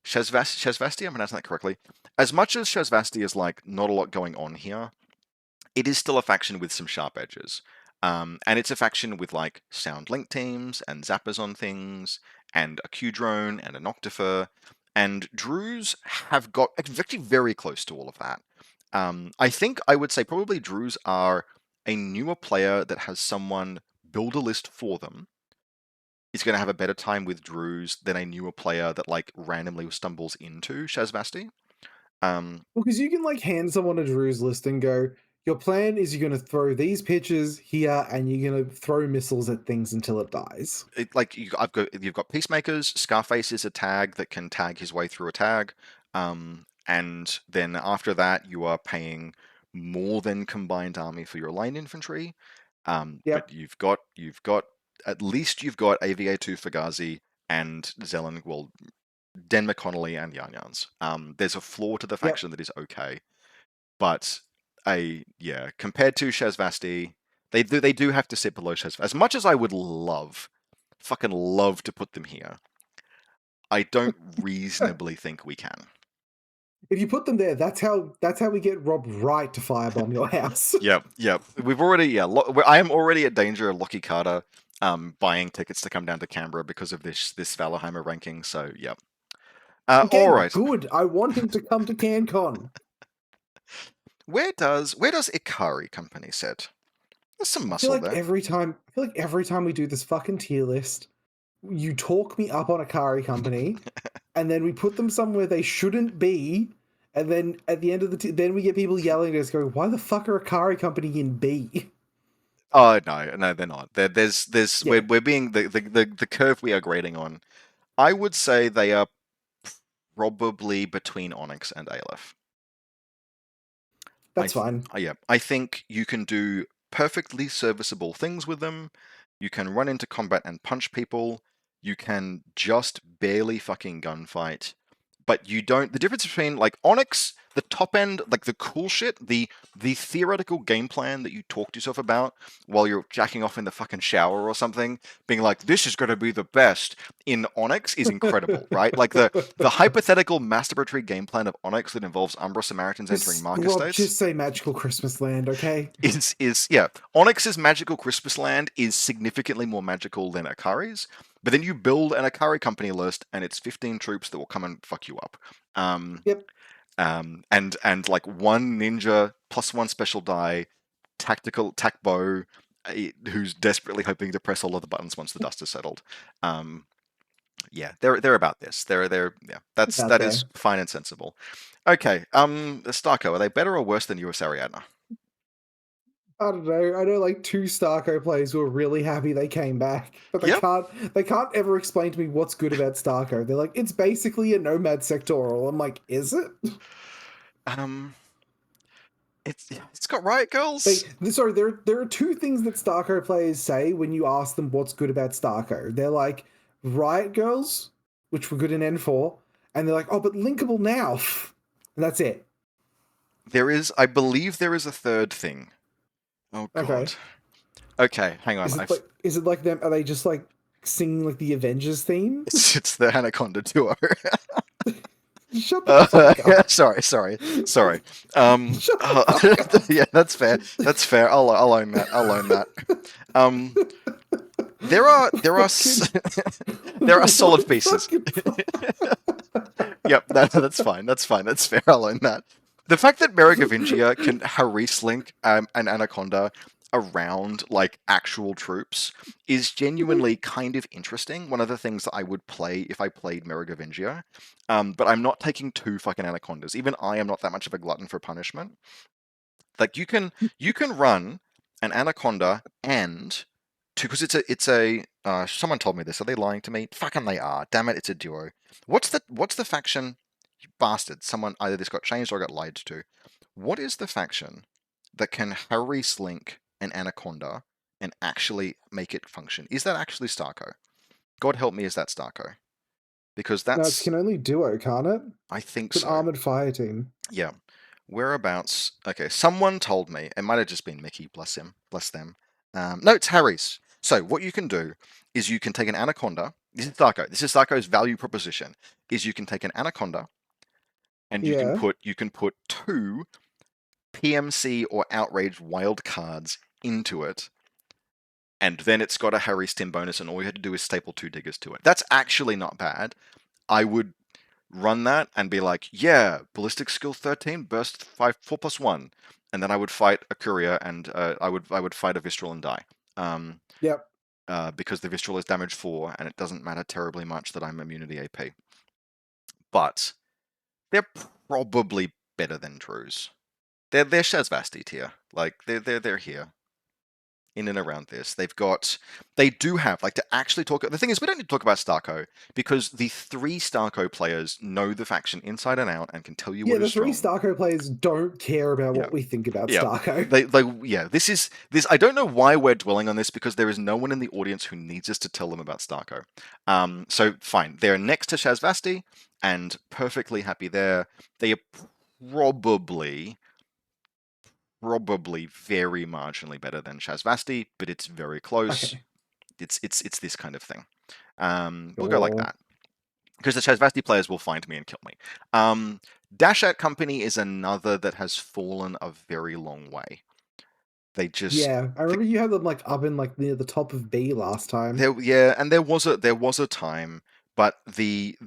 I'm pronouncing that correctly. As much as Shazvasti is like not a lot going on here, it is still a faction with some sharp edges. And it's a faction with like sound link teams and zappers on things, and a Q drone and an Octifer. And Druze have got actually very close to all of that. I think I would say probably Druze are a newer player that has someone build a list for them is going to have a better time with Druze than a newer player that like randomly stumbles into Shazvasti. Well, because you can like hand someone a Drew's list and go, your plan is you're going to throw these pitches here and you're going to throw missiles at things until it dies. Like you've got peacemakers. Scarface is a tag that can tag his way through a tag, and then after that you are paying more than combined army for your line infantry. But Yep. you've got at least you've got AVA2 Fugazi and Zelen, well, Den McConnelly and Yarn Yarns. There's a flaw to the Yep. faction that is okay, but compared to Shazvasti, they do have to sit below Shazvasti. As much as I would fucking love to put them here, I don't reasonably think we can. If you put them there, that's how we get Rob Wright to firebomb your house. Yep. We've already, I am already at danger of Lockie Carter buying tickets to come down to Canberra because of this Valorheimer ranking. So, yep. All Okay, right. good. I want him to come to CanCon. Where does Ikari Company sit? There's some I feel muscle like there. every time we do this fucking tier list, you talk me up on Akari Company, and then we put them somewhere they shouldn't be, and then at the end of then we get people yelling at us, going, "Why the fuck are Akari Company in B?" Oh no, they're not. There's Yeah, we're being the curve we are grading on. I would say they are probably between Onyx and Aleph. that's fine. Yeah, I think you can do perfectly serviceable things with them. You can run into combat and punch people. You can just barely fucking gunfight. But you don't. The difference between like Onyx, the top end, like the cool shit, the theoretical game plan that you talk to yourself about while you're jacking off in the fucking shower or something, being like, "This is going to be the best," in Onyx is incredible, right? Like the hypothetical masturbatory game plan of Onyx that involves Umbra Samaritans entering Just market Rob, states just say Magical Christmas Land, okay? is yeah. Onyx's magical Christmas land is significantly more magical than Akari's, but then you build an Akari company list and it's 15 troops that will come and fuck you up. Um, Yep. and like one ninja plus one special die, tactical tac bow, who's desperately hoping to press all of the buttons once the dust is settled. Yeah, they're about this. They're yeah. About That is there. fine and sensible. Okay, Starco, are they better or worse than US Ariadna? I don't know. I know like two Starco players who are really happy they came back, but Yep. they can't ever explain to me what's good about Starco. They're like, it's basically a Nomad sectoral. I'm like, is it? Um, it's got riot girls. Sorry, there are two things that Starco players say when you ask them what's good about Starco. They're like Riot Girls, which were good in N4, and they're like, oh, but linkable now, and that's it. I believe there is a third thing. Oh Okay, God. Okay, hang on. is it like them? Are they just like singing like the Avengers theme? It's the Anaconda duo. Shut the fuck Yeah, up. sorry. Shut the fuck up. Yeah, that's fair. That's fair. I'll own that. I'll own that. Um, there are Fucking there are solid pieces. fucking Yep, that's fine. That's fine. That's fair. I'll own that. The fact that Merovingia can harass link an Anaconda around like actual troops is genuinely kind of interesting. One of the things that I would play if I played Merovingia, but I'm not taking two fucking Anacondas. Even I am not that much of a glutton for punishment. Like you can run an Anaconda and because it's a someone told me this. Are they lying to me? Fucking they are. Damn it, it's a duo. What's the faction? You bastard. Someone either this got changed or I got lied to. What is the faction that can harass link an Anaconda and actually make it function? Is that actually Starco? God help me, is that Starco? Because No, it that's can only duo, can't it? I think It's an so. armored fire team. Yeah. Whereabouts? Okay, someone told me. It might have just been Mickey. Bless him. Bless them. No, it's Harry's. So what you can do is you can take an anaconda. This is Starco. This is Starco's value proposition. Is you can take an anaconda and Yeah. you can put two PMC or outrage wild cards into it, and then it's got a Harry Stim bonus, and all you had to do is staple two diggers to it. That's actually not bad. I would run that and be like, yeah, ballistic skill 13, burst 4+1, and then I would fight a courier and I would fight a Vistral and die. Yep. Because the Vistral is damage 4 and it doesn't matter terribly much that I'm immunity AP. But they're probably better than Druze. They're Shazvasti tier. Like they're here. In and around this. They do have, like, to actually talk. The thing is, we don't need to talk about Starco because the three Starco players know the faction inside and out and can tell you Yeah, what is the three strong. Starco players don't care about Yeah, what we think about yeah. Starco. Yeah. This. I don't know why we're dwelling on this because there is no one in the audience who needs us to tell them about Starco. So fine, they're next to Shazvasti and perfectly happy there. They are probably very marginally better than Shazvasti, but it's very close. Okay. It's this kind of thing. We'll go like Sure. that. because the Chazvasti players will find me and kill me. Dashat Company is another that has fallen a very long way. They just Yeah, I the, remember you had them like up in like near the top of B last time. there, yeah, and there was a time, but the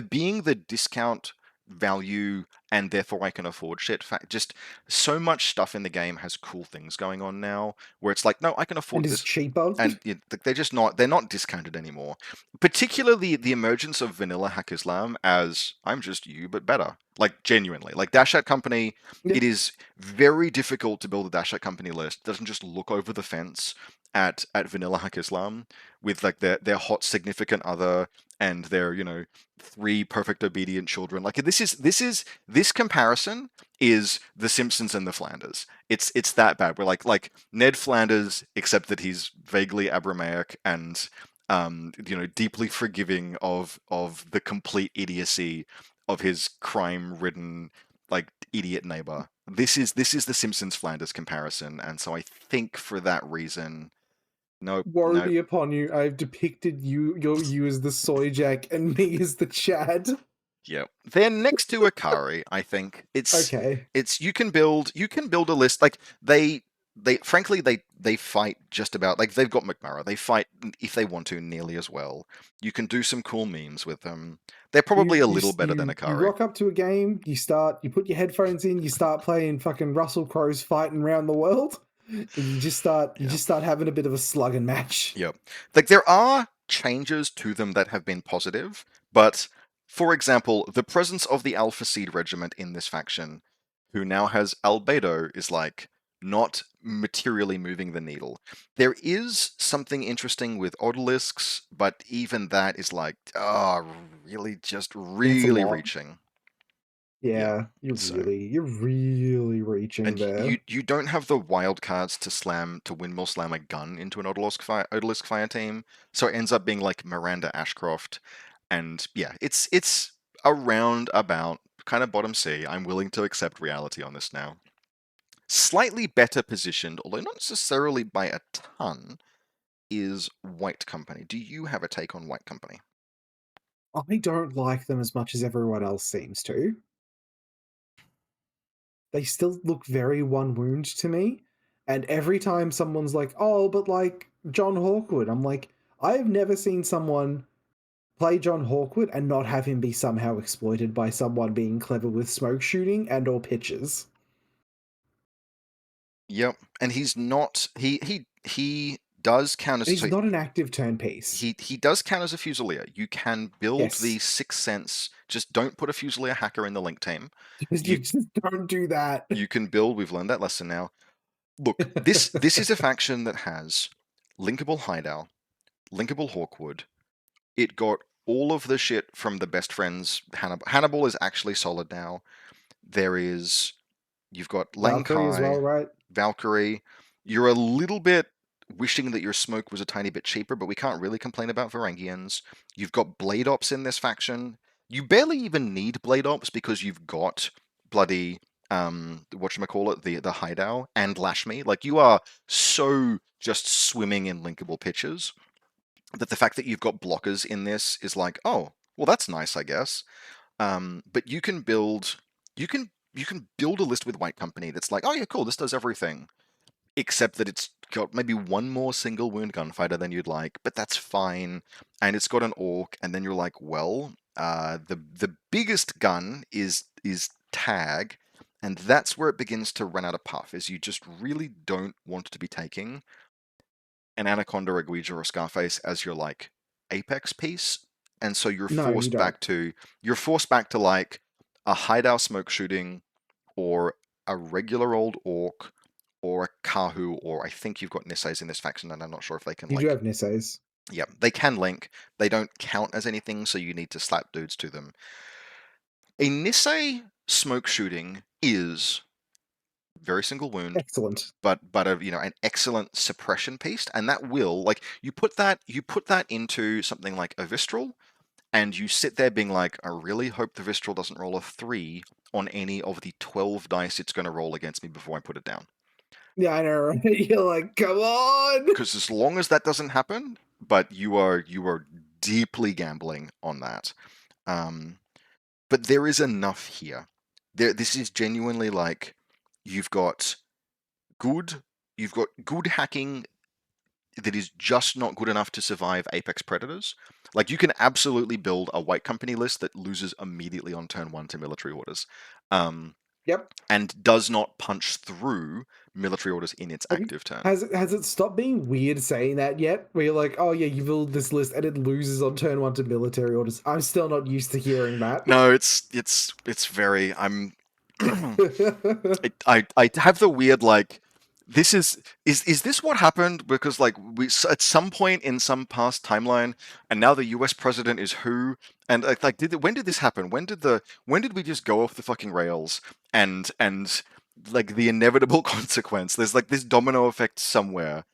being the discount value and therefore I can afford shit. Just so much stuff in the game has cool things going on now where it's like, no, I can And afford is this, cheaper. and they're not discounted anymore. Particularly the emergence of vanilla Haqqislam as I'm just you but better. Like genuinely, like Dashat Company, Yeah. it is very difficult to build a Dashat Company list. It doesn't just look over the fence at vanilla Haqqislam with like their hot significant other and their three perfect obedient children. Like this comparison is The Simpsons and the Flanders. It's that bad. We're like Ned Flanders, except that he's vaguely Abrahamic and deeply forgiving of the complete idiocy of his crime-ridden like idiot neighbor. This is the Simpsons Flanders comparison, and so I think for that reason, nope, Woe nope. be upon you. I've depicted you as the soy jack and me as the Chad. Yep. They're next to Akari, I think. Okay. It's you can build a list like they frankly they fight just about like they've got McMurray. They fight if they want to nearly as well. You can do some cool memes with them. They're probably You a you little better than you Akari. rock up to a game, you put your headphones in, you start playing fucking Russell Crowe's fighting around the world, and you Yep. just start having a bit of a slugging match. Yep. Like there are changes to them that have been positive, but for example, the presence of the Alpha Seed Regiment in this faction, who now has Albedo, is like not materially moving the needle. There is something interesting with Odalisks, but even that is like, really just It's a really lot. reaching. Yeah. Yeah, So you're really reaching and you there. you don't have the wild cards to windmill slam a gun into an Odalisk fire team, so it ends up being like Miranda Ashcroft, and yeah, it's around about kind of bottom C. I'm willing to accept reality on this now. Slightly better positioned, although not necessarily by a ton, is White Company. Do you have a take on White Company? I don't like them as much as everyone else seems to. They still look very one wound to me. And every time someone's like, oh, but like John Hawkwood, I'm like, I have never seen someone play John Hawkwood and not have him be somehow exploited by someone being clever with smoke shooting and or pitches. Yep, and he's not. He does count as And he's so not an active turn piece. he does count as a Fusilier. You can build the Yes. Sixth Sense. Just don't put a Fusilier hacker in the link team. You You just don't do that. you can build. We've learned that lesson now. Look, this is a faction that has linkable Hideout, linkable Hawkwood. It got all of the shit from the best friends. Hannibal. Hannibal is actually solid now. There is You've got Lang Valkyrie as Kai, well, right? Valkyrie. You're a little bit wishing that your smoke was a tiny bit cheaper, but we can't really complain about Varangians. You've got Blade Ops in this faction. You barely even need Blade Ops because you've got bloody whatchamacallit, the Hideout and Lashmi. Like you are so just swimming in linkable pitches that the fact that you've got blockers in this is like, oh, well that's nice, I guess. But you can build a list with White Company that's like, oh yeah, cool, this does everything, except that it's got maybe one more single wound gunfighter than you'd like, but that's fine. And it's got an orc, and then you're like, well, the biggest gun is tag, and that's where it begins to run out of puff. Is you just really don't want to be taking an Anaconda, a Guija, or a Scarface as your like apex piece, and so you're No, you forced don't. back to you're forced back to like a hideout smoke shooting or a regular old orc or a Kahu, or I think you've got Nissays in this faction, and I'm not sure if they can You do like. have Nissays. Yeah, they can link. They don't count as anything, so you need to slap dudes to them. A Nissay smoke shooting is very single wound, Excellent. but an excellent suppression piece, and that will like you put that into something like a Vistral, and you sit there being like, I really hope the Vistral doesn't roll a 3 on any of the 12 dice it's going to roll against me before I put it down. Yeah, I know, right? You're like, come on. Because as long as that doesn't happen, but you are deeply gambling on that. Um, but there is enough here. This is genuinely like you've got good, you've got good hacking that is just not good enough to survive Apex Predators. Like you can absolutely build a white company list that loses immediately on turn one to military orders, um, Yep. and does not punch through military orders in its active turn. Has it stopped being weird saying that yet? Where you're like, oh yeah, you build this list and it loses on turn one to military orders. I'm still not used to hearing that. No, it's very. I'm I have the weird like this is this what happened because like we at some point in some past timeline and now the US president is who and like when did this happen when did we just go off the fucking rails and like the inevitable consequence there's like this domino effect somewhere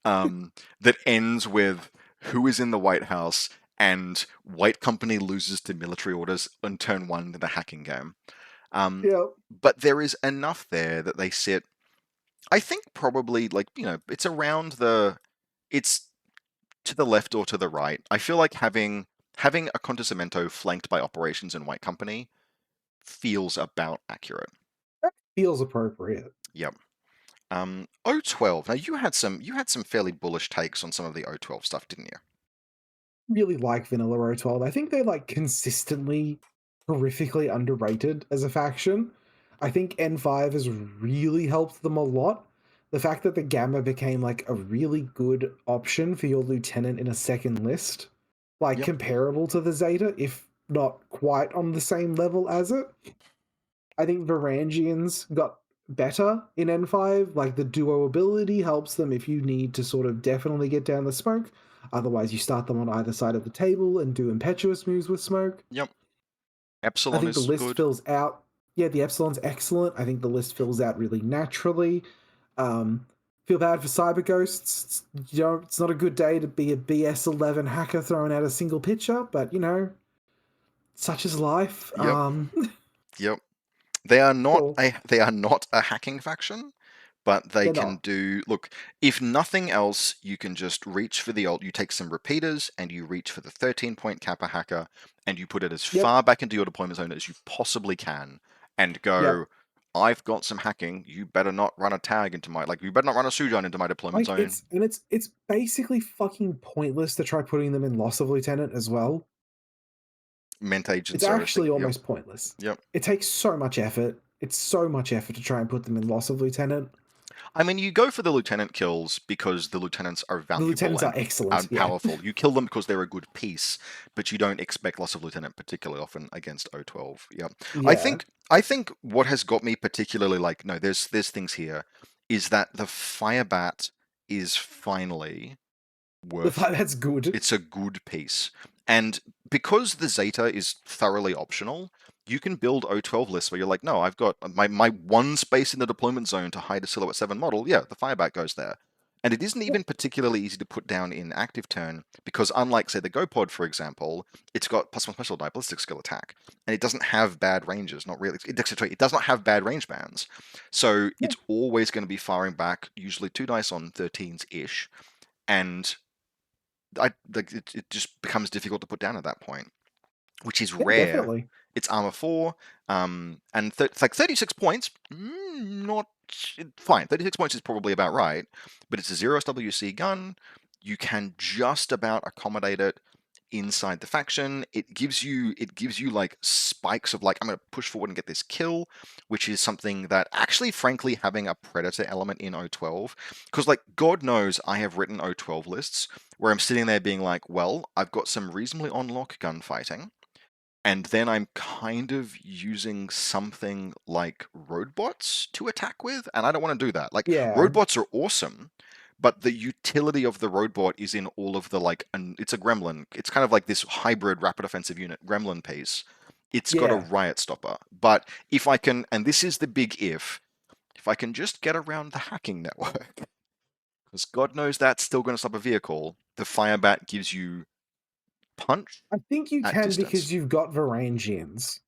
that ends with who is in the White House and white company loses to military orders on turn one in the hacking game. um, Yeah. but there is enough there that they sit. I think probably like it's around it's to the left or to the right. I feel like having a Contosamento flanked by operations in White Company feels about accurate. That feels appropriate. Yep. O12. Now you had some fairly bullish takes on some of the O12 stuff, didn't you? Really like Vanilla Row 12. I think they're like consistently horrifically underrated as a faction. I think N5 has really helped them a lot. The fact that the Gamma became like a really good option for your lieutenant in a second list, like Yep. comparable to the Zeta, if not quite on the same level as it. I think Varangians got better in N5. Like the duo ability helps them if you need to sort of definitely get down the smoke. Otherwise, you start them on either side of the table and do impetuous moves with smoke. Yep. I Epsilon think the is list good. fills out. Yeah, the Epsilon's excellent. I think the list fills out really naturally. Um, feel bad for Cyber Ghosts. It's not a good day to be a BS11 hacker throwing out a single picture, but such is life. Yep. Yep. They are not Cool. a hacking faction, but they They're can not. do look, if nothing else, you can just reach for the ult. You take some repeaters and you reach for the 13-point Kappa hacker and you put it as Yep. far back into your deployment zone as you possibly can and Yep. go, I've got some hacking. You better not run a tag into my you better not run a Sujan into my deployment Like zone. it's basically fucking pointless to try putting them in loss of lieutenant as well. Ment agent It's servicing. actually Yep. almost pointless. Yep. It takes so much effort. It's so much effort to try and put them in loss of lieutenant. I mean, you go for the lieutenant kills because the lieutenants are The valuable lieutenants are excellent. and Yeah. powerful. You kill them because they're a good piece, but you don't expect loss of lieutenant particularly often against O12. Yeah, I Yeah. think I think what has got me particularly like no, there's things here, is that the Firebat is finally worth. That's good. It's a good piece. And because the Zeta is thoroughly optional, you can build O12 lists where you're like, no, I've got my one space in the deployment zone to hide a Silhouette 7 model. Yeah, the Firebat goes there. And it isn't Yeah. even particularly easy to put down in active turn because, unlike, say, the GoPod, for example, it's got +1 special die ballistic skill attack. And it doesn't have bad ranges, not really. It does not have bad range bands. So Yeah. it's always going to be firing back, usually 2 dice on 13s ish. And it just becomes difficult to put down at that point, which is Yeah, rare. definitely. It's armor 4, and it's like 36 points. Not fine. 36 points is probably about right, but it's a 0 SWC gun. You can just about accommodate it inside the faction. It gives you like spikes of like I'm going to push forward and get this kill, which is something that actually frankly having a predator element in O12, because like God knows I have written O12 lists where I'm sitting there being like, well, I've got some reasonably on lock gunfighting, and then I'm kind of using something like roadbots to attack with, and I don't want to do that. Like, Yeah. roadbots are awesome, but the utility of the roadbot is in all of the, like, it's a gremlin. It's kind of like this hybrid rapid offensive unit gremlin piece. It's got a Yeah. riot stopper. But if I can, and this is the big if I can just get around the hacking network, because God knows that's still going to stop a vehicle, the Firebat gives you punch I think you at can distance. because you've got Varangians.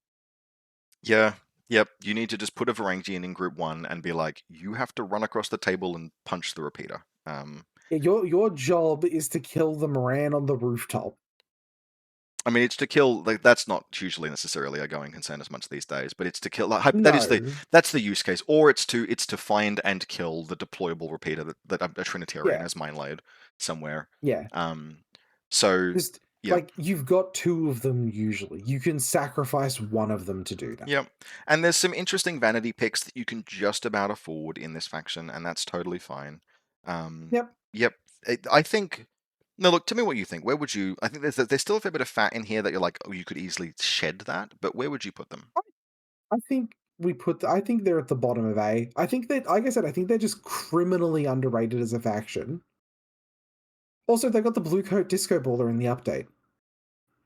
Yeah, yep. You need to just put a Varangian in group one and be like, you have to run across the table and punch the repeater. Your job is to kill the Moran on the rooftop. I mean, it's to kill. Like, that's not hugely necessarily a going concern as much these days, but it's to kill. Like, No. that's the use case, or it's to find and kill the deployable repeater that a Trinitarian Yeah. has mind laid somewhere. Yeah. Um, so Just yeah, like you've got two of them usually. You can sacrifice one of them to do that. yep. And there's some interesting vanity picks that you can just about afford in this faction, and that's totally fine. Yep. Yep. I think. No, look. Tell me what you think. Where would you? I think there's still a fair bit of fat in here that you're like, oh, you could easily shed that. But where would you put them? I think I think they're at the bottom of A. I think that, like I said, I think they're just criminally underrated as a faction. Also, they got the blue coat disco baller in the update.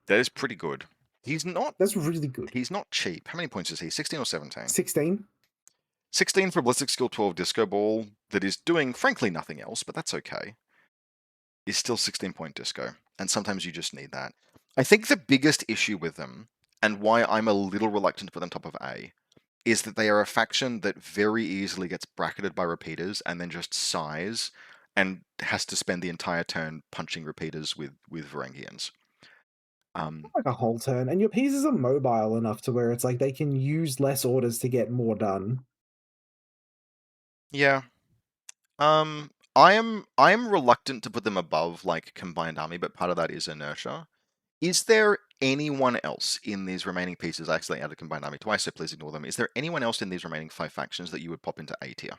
That is pretty good. He's not. That's really good. He's not cheap. How many points is he? 16 or 17? 16. 16 for Ballistic Skill 12 Disco Ball that is doing, frankly, nothing else, but that's okay. Is still 16-point disco, and sometimes you just need that. I think the biggest issue with them, and why I'm a little reluctant to put them top of A, is that they are a faction that very easily gets bracketed by repeaters and then just sighs and has to spend the entire turn punching repeaters with Varangians. Like a whole turn. And your pieces are mobile enough to where it's like they can use less orders to get more done. Yeah. I am reluctant to put them above like combined army, but part of that is inertia. Is there anyone else in these remaining pieces? I accidentally added combined army twice, so please ignore them. Is there anyone else in these remaining 5 factions that you would pop into A tier?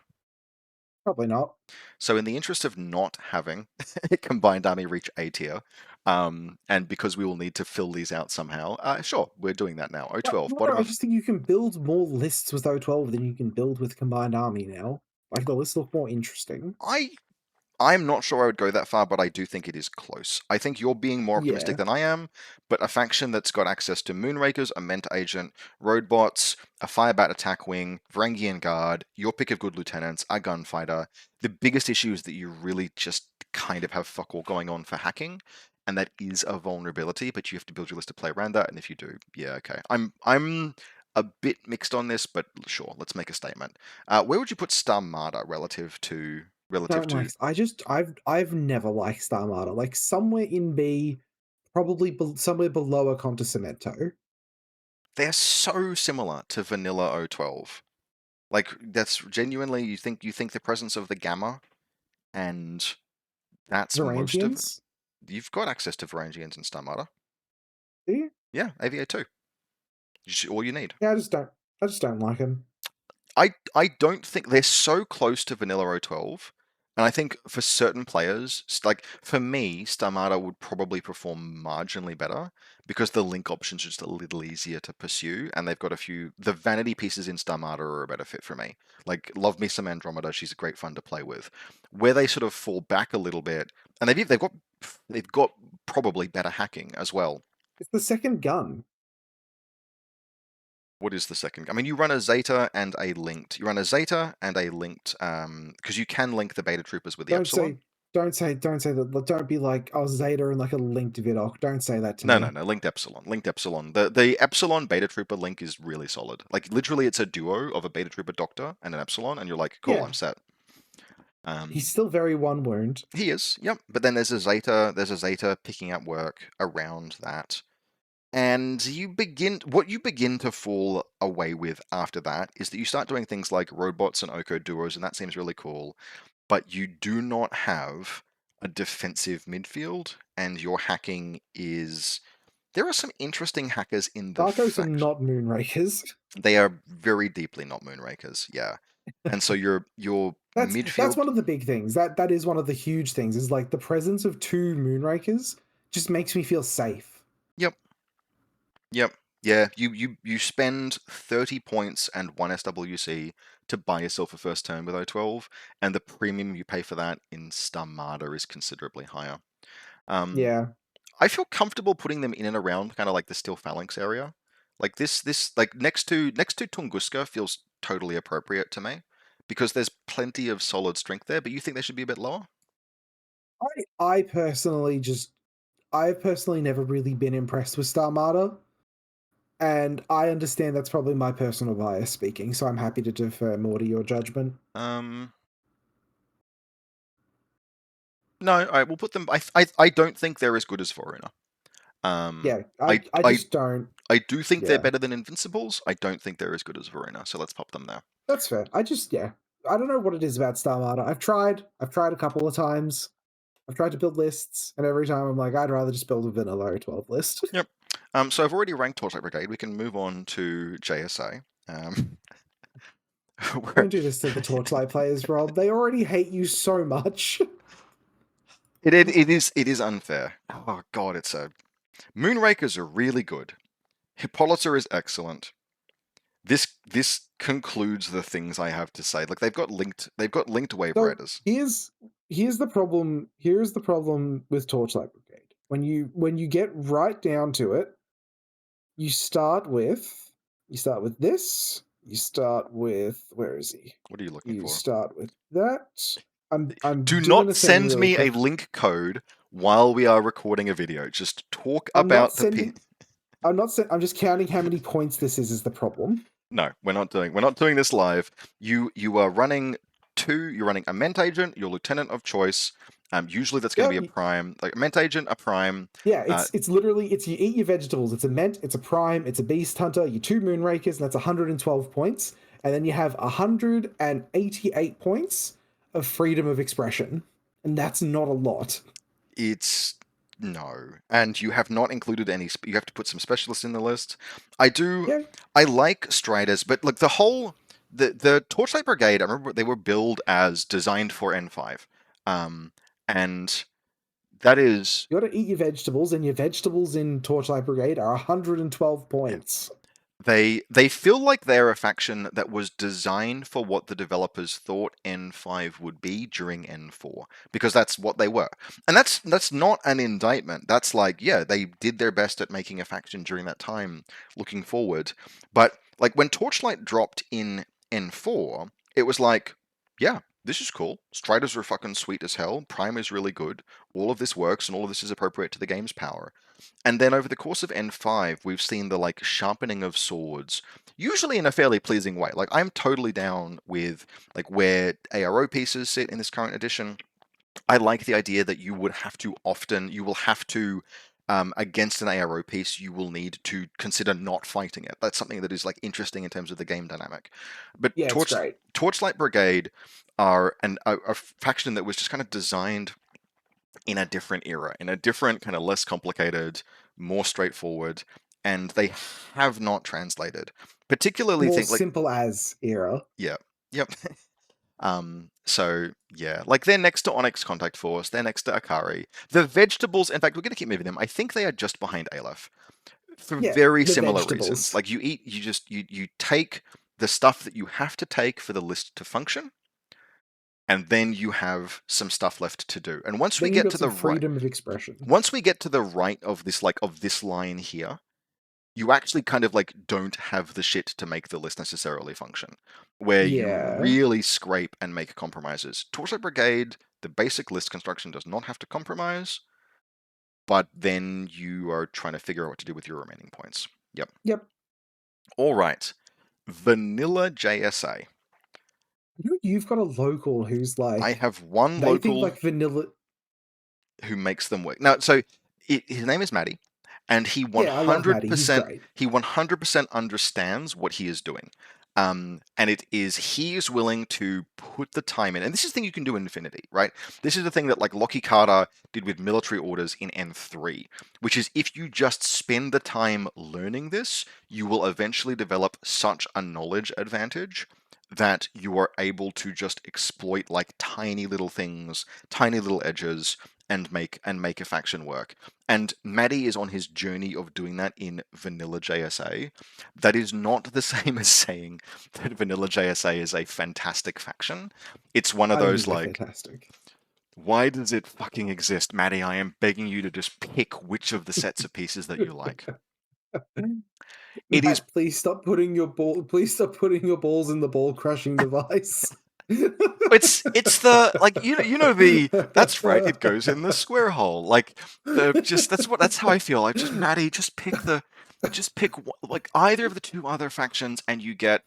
Probably not. So in the interest of not having combined army reach A tier, and because we will need to fill these out somehow, sure, we're doing that now. O12, No, bottom I of. just think you can build more lists with O12 than you can build with Combined Army now. Like, the lists look more interesting. I'm not sure I would go that far, but I do think it is close. I think you're being more optimistic Yeah. than I am, but a faction that's got access to Moonrakers, a Ment Agent, Roadbots, a Firebat Attack Wing, Varangian Guard, your pick of good lieutenants, a gunfighter. The biggest issue is that you really just kind of have fuck all going on for hacking, and that is a vulnerability, but you have to build your list to play around that, and if you do, yeah, okay. I'm a bit mixed on this, but sure, let's make a statement. Where would you put Starmada relative Don't to. like. I've never liked Star Martyr. Like, somewhere in B, probably somewhere below a Conto. They're so similar to vanilla O12. Like that's genuinely you think the presence of the gamma and that's most of it. Varangians? You've got access to Varangians and Stamata. Do you? Yeah, AVA 2. All you need. Yeah, I just don't like them. I don't think they're so close to vanilla O12. And I think for certain players, like for me, Stamata would probably perform marginally better because the link options are just a little easier to pursue, and they've got a few. The vanity pieces in Stamata are a better fit for me. Like, love me some Andromeda; she's a great fun to play with. Where they sort of fall back a little bit, and they've got probably better hacking as well. It's the second gun. What is the second? I mean, you run a Zeta and a linked. You run a Zeta and a linked, because you can link the Beta Troopers with the Don't Epsilon. say, don't say that. Don't be like, oh, Zeta and like a linked Vidoc. Don't say that to No, no, me. no. Linked Epsilon. Linked Epsilon. The Epsilon Beta Trooper link is really solid. Like literally, it's a duo of a Beta Trooper Doctor and an Epsilon, and you're like, cool, Yeah, I'm set. he's still very one wound. He is, yep. But then there's a Zeta. There's a Zeta picking up work around that. And what you begin to fall away with after that is that you start doing things like robots and Oko duos, and that seems really cool. But you do not have a defensive midfield, and your hacking is. There are some interesting hackers in the Darkos are faction. not Moonrakers. They are very deeply not Moonrakers, yeah. And so your That's midfield. one of the big things. That is one of the huge things. Is like the presence of two Moonrakers just makes me feel safe. Yep, yep, yeah. You spend 30 points and 1 SWC to buy yourself a first turn with O12, and the premium you pay for that in Starmada is considerably higher. Um, Yeah, I feel comfortable putting them in and around kind of like the Steel Phalanx area. Like this like next to Tunguska feels totally appropriate to me because there's plenty of solid strength there, but you think they should be a bit lower? I personally just I've personally never really been impressed with Starmada, and I understand that's probably my personal bias speaking. So I'm happy to defer more to your judgment. Um no, all right, we'll put them I don't think they're as good as Forerunner. Um, Yeah, I I I just don't. I do think they're Yeah, better than Invincibles. I don't think they're as good as Verona, so let's pop them there. that's fair. I just yeah, I don't know what it is about Star Martyr. I've tried a couple of times. I've tried to build lists, and every time I'm like, I'd rather just build a vanilla 12 list. Yep. So I've already ranked Torchlight Brigade. We can move on to JSA. Where Don't do this to the Torchlight players, Rob. They already hate you so much. it is unfair. Oh god, it's a Moonrakers are really good. Hippolyta is excellent. This concludes the things I have to say. Like they've got linked wave So riders. here's the problem. Here's the problem with Torchlight Brigade. When you get right down to it, you start with this. You start with where is he? What are you looking You for? start with that. I'm Do doing not a thing send really me a quick. link code while we are recording a video. Just talk I'm not about the P. sending. I'm not. I'm just counting how many points this is the problem. No, we're not doing this live. You are running two. You're running a Ment Agent, your Lieutenant of choice. Usually that's going to Yeah, be a prime, like a Ment Agent, a prime. yeah. Uh, It's literally it's you eat your vegetables. It's a Ment. It's a Prime. It's a Beast Hunter. You two Moonrakers, and that's 112 points. And then you have 188 points of freedom of expression, and that's not a lot. it's no, and you have not included any. You have to put some specialists in the list. I do. Yeah, I like Striders, but like the Torchlight Brigade. I remember they were billed as designed for N5, and that is you got to eat your vegetables, and your vegetables in Torchlight Brigade are 112 yeah. points. They feel like they're a faction that was designed for what the developers thought N5 would be during N4 because that's what they were. And that's not an indictment. That's like, yeah, they did their best at making a faction during that time looking forward. But like when Torchlight dropped in N4, it was like, yeah, this is cool. Striders are fucking sweet as hell. Prime is really good. All of this works and all of this is appropriate to the game's power. And then over the course of N5, we've seen the like sharpening of swords, usually in a fairly pleasing way. Like I'm totally down with like where ARO pieces sit in this current edition. I like the idea that you will have to against an ARO piece, you will need to consider not fighting it. That's something that is like interesting in terms of the game dynamic. But Yeah, it's great. Torchlight Brigade are a faction that was just kind of designed in a different era, in a different kind of less complicated, more straightforward, and they have not translated. Particularly More think like simple as era. yeah, yep. So yeah, like they're next to Onyx Contact Force, they're next to Akari. The vegetables, in fact, we're gonna keep moving them. I think they are just behind Aleph for Yeah, very the similar reasons. vegetables. Like you take the stuff that you have to take for the list to function, and then you have some stuff left to do. And Then you got some freedom of expression. once we get to the right of this line here, you actually kind of like don't have the shit to make the list necessarily function, where you Yeah. really scrape and make compromises. Torso Brigade, the basic list construction does not have to compromise, but then you are trying to figure out what to do with your remaining points. Yep. Yep. All right. Vanilla JSA. You've got a local who's I like have one they think local like vanilla. who makes them work. Now, so his name is Matty, and he Yeah, I love Maddie. He's 100% great. he 100% understands what he is doing. And he is willing to put the time in. And this is the thing you can do in Infinity, right? This is the thing that like Lockie Carter did with military orders in N3, which is if you just spend the time learning this, you will eventually develop such a knowledge advantage that you are able to just exploit like tiny little things, tiny little edges, and make a faction work. And Maddie is on his journey of doing that in vanilla JSA. That is not the same as saying that vanilla JSA is a fantastic faction. It's one of I those think they're like, fantastic. why does it fucking exist, Maddie? I am begging you to just pick which of the sets of pieces that you like. It is Matt, please stop putting your ball. Please stop putting your balls in the ball crushing device. it's the like the that's right, it goes in the square hole. Like the just that's how I feel. Like just Maddie, just pick like either of the two other factions and you get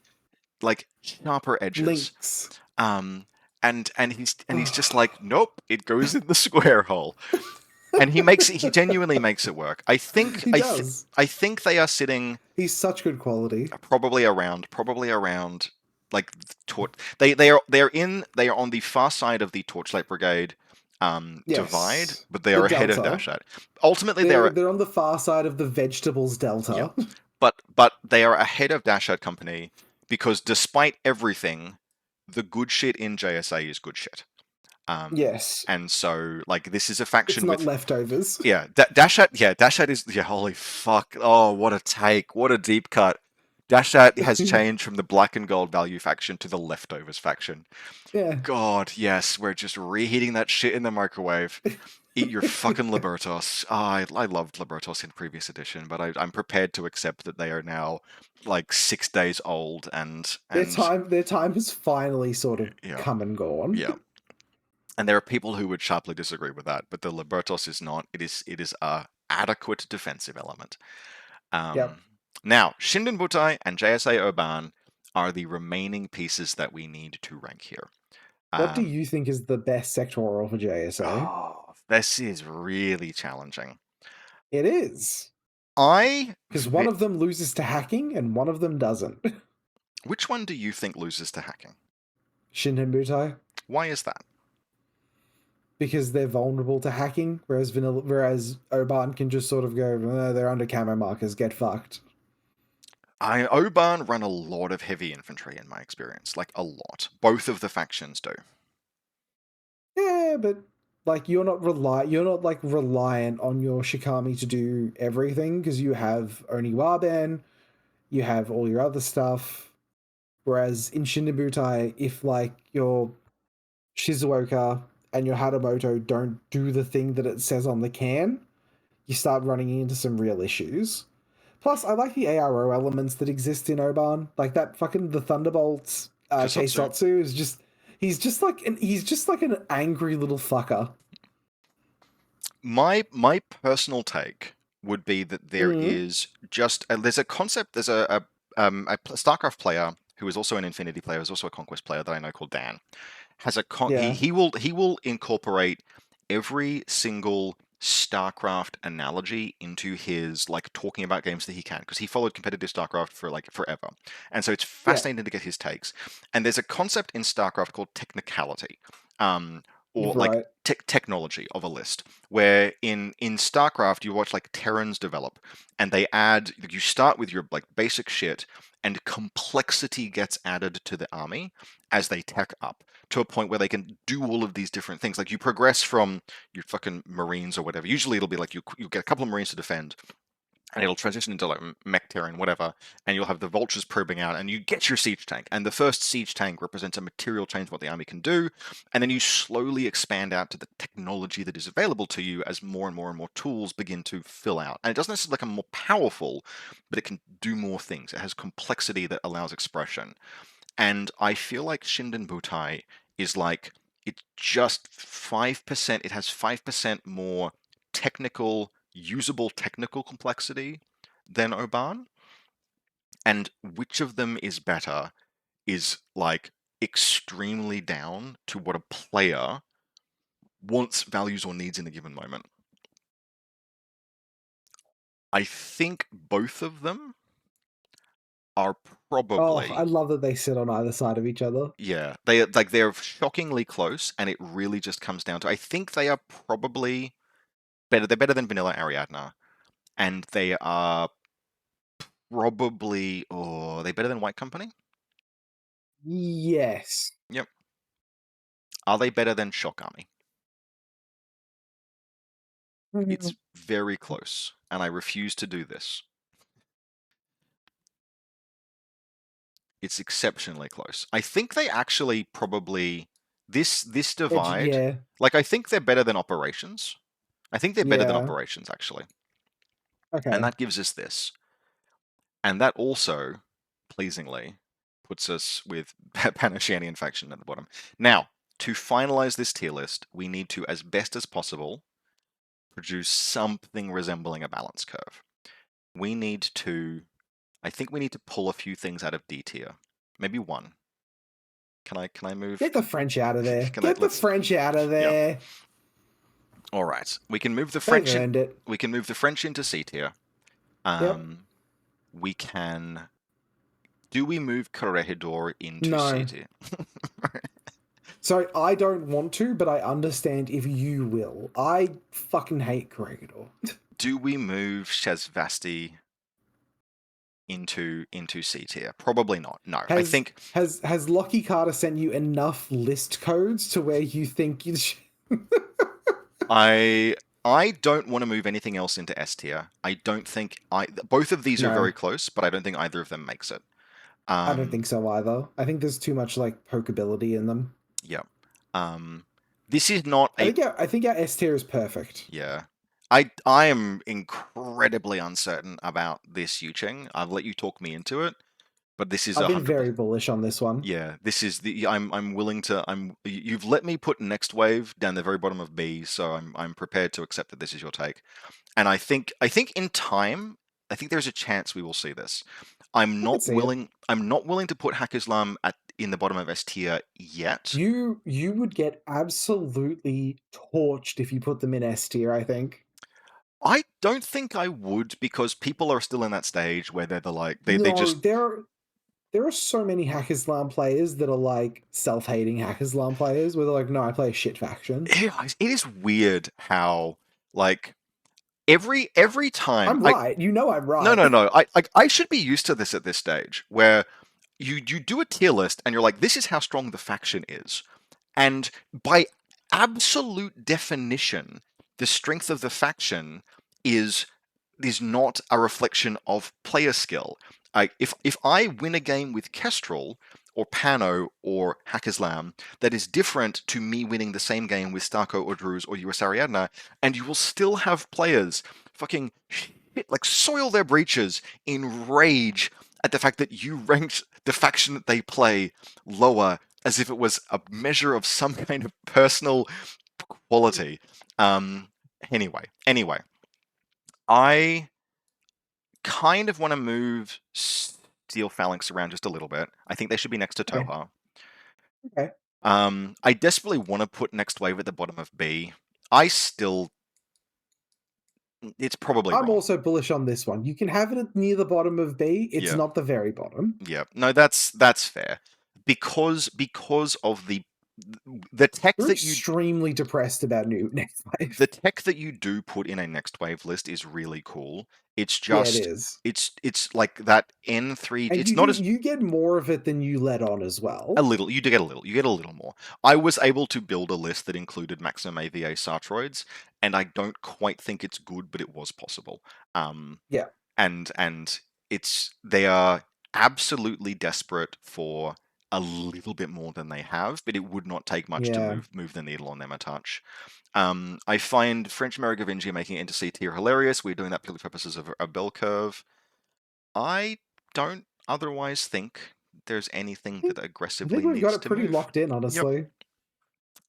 like sharper edges. Links. Um and he's just like, nope, it goes in the square hole. and he genuinely makes it work. He does. I think they are sitting He's such good quality. probably around like torch. They are on the far side of the Torchlight Brigade divide, Yes. but they The are ahead of Delta. Dashat. Ultimately, They're on the far side of the vegetables yeah, delta. but they are ahead of Dashat Company because despite everything, the good shit in JSA is good shit. Yes. And so like this is a It's faction not with leftovers. Dashat is yeah, holy fuck. Oh, what a take. What a deep cut. Dashat has changed from the black and gold value faction to the leftovers faction. Yeah. God, yes, we're just reheating that shit in the microwave. Eat your fucking Libertos. Oh, I loved Libertos in previous edition, but I'm prepared to accept that they are now like 6 days old Their time has finally sort of yeah, come and gone. yeah. And there are people who would sharply disagree with that, but the Libertos is not. It is a adequate defensive element. Yep. Now, Shinden Butai and JSA Oban are the remaining pieces that we need to rank here. What do Um, you think is the best sectoral for JSA? oh, this is really challenging. It is. I, Because one of them loses to hacking and one of them doesn't. which one do you think loses to hacking? Shinhan Butai. Why is that? Because they're vulnerable to hacking, whereas Oban can just sort of go, they're under camo markers, get fucked. Oban run a lot of heavy infantry in my experience, like a lot. Both of the factions do. Yeah, but like you're not like reliant on your Shikami to do everything because you have only Warban, you have all your other stuff. Whereas in Shinibutai, if like your Shizuoka and your Hadamoto don't do the thing that it says on the can, you start running into some real issues. Plus, I like the ARO elements that exist in Oban. Like that fucking the Thunderbolts Kusotsu. Keisotsu is just he's just like an angry little fucker. My personal take would be that there Mm, is just there's a concept a StarCraft player who is also an Infinity player, who's also a Conquest player that I know called Dan has yeah. he will incorporate every single StarCraft analogy into his like talking about games that he can because he followed competitive StarCraft for like forever, and so it's Yeah. fascinating to get his takes. And there's a concept in StarCraft called technicality, um, or like Right. technology of a list, where in StarCraft you watch like Terrans develop, and they add you start with your like basic shit, and complexity gets added to the army as they tech up to a point where they can do all of these different things. Like you progress from your fucking Marines or whatever. Usually it'll be like you get a couple of Marines to defend, and it'll transition into like mech terrain, whatever, and you'll have the vultures probing out, and you get your siege tank. And the first siege tank represents a material change of what the army can do, and then you slowly expand out to the technology that is available to you as more and more and more tools begin to fill out. And it doesn't necessarily become more powerful, but it can do more things. It has complexity that allows expression. And I feel like Shinden Butai is like it's just 5%, it has 5% more technical, usable technical complexity than Oban. And which of them is better is like extremely down to what a player wants, values, or needs in a given moment. I think both of them are Oh, I probably love that they sit on either side of each other. yeah, they're shockingly close, and it really just comes down to I think they are probably better. They're better than Vanilla Ariadna, and they are probably oh, are they better than White Company? Yes. Yep. Are they better than Shock Army? Mm. It's very close, and I refuse to do this. It's exceptionally close. I think they actually probably this divide. Yeah. Like I think they're better than Operations. I think they're better than Yeah. Operations actually, and Okay. that gives us this. And that also, pleasingly, puts us with PanOceanian faction at the bottom. Now, to finalize this tier list, we need to, as best as possible, produce something resembling a balance curve. We need to, I think we need to pull a few things out of D tier. Maybe one. Can I move? Get the French out of there. Can I, Get the let's, French out of yeah. there. All right, we can move the They've French in. earned it. We can move the French into C tier. Yep. We can. Do we move Corregidor into C No. tier? So I don't want to, but I understand if you will. I fucking hate Corregidor. Do we move Shazvasti into C tier? Probably not. No, I Has think has Lockie Carter sent you enough list codes to where you think you should... I don't want to move anything else into S tier. I don't think both of these are No, very close, but I don't think either of them makes it. I don't think so either. I think there's too much like pokeability in them. Yeah. This is not a I think our S tier is perfect. yeah. I am incredibly uncertain about this Yucheng. I've let you talk me into it, but this is I've been 100%. very bullish on this one. Yeah, this is the I'm willing to you've let me put next wave down the very bottom of B, so I'm prepared to accept that this is your take. And I think in time, I think there's a chance we will see this. I could see it. I'm not willing to put Haqqislam at in the bottom of S tier yet. You would get absolutely torched if you put them in S tier, I think. I don't think I would because people are still in that stage where they're the like they No, just there are so many Haqqislam players that are like self-hating Haqqislam players where they're like, no, I play a shit faction. it is weird how like every time I'm I right. You know I'm no right. no no I should be used to this at this stage where you do a tier list and you're like this is how strong the faction is, and by absolute definition the strength of the faction is is not a reflection of player skill. If I win a game with Kestrel or Pano or Haqqislam, that is different to me winning the same game with Starko or Druz or US Ariadna, and you will still have players fucking shit, like soil their breeches in rage at the fact that you ranked the faction that they play lower as if it was a measure of some kind of personal quality. Um, anyway, I kind of want to move Steel Phalanx around just a little bit. I think they should be next to Okay. Tohaa. Okay. I desperately want to put Next Wave at the bottom of B. I still, it's probably I'm wrong. also bullish on this one. You can have it near the bottom of B. It's Yeah, not the very bottom. yeah. No, that's fair because of the tech We're that you extremely depressed about new next the wave. tech that you do put in a next wave list is really cool. It's Yeah, it just is. it's like that N3. And It's not as you get more of it than you let on as a well. little. You do get a little. You get a little more. I was able to build a list that included maximum AVA Sartroids, and I don't quite think it's good, but it was possible. Um, Yeah. and it's they are absolutely desperate for a little bit more than they have, but it would not take much to Yeah. move the needle on them a touch. I find French Merovingia making it into C tier hilarious. We're doing that purely for purposes of a bell curve. I don't otherwise think there's anything that I think aggressively we've got needs it to pretty move. locked in, Yep. honestly.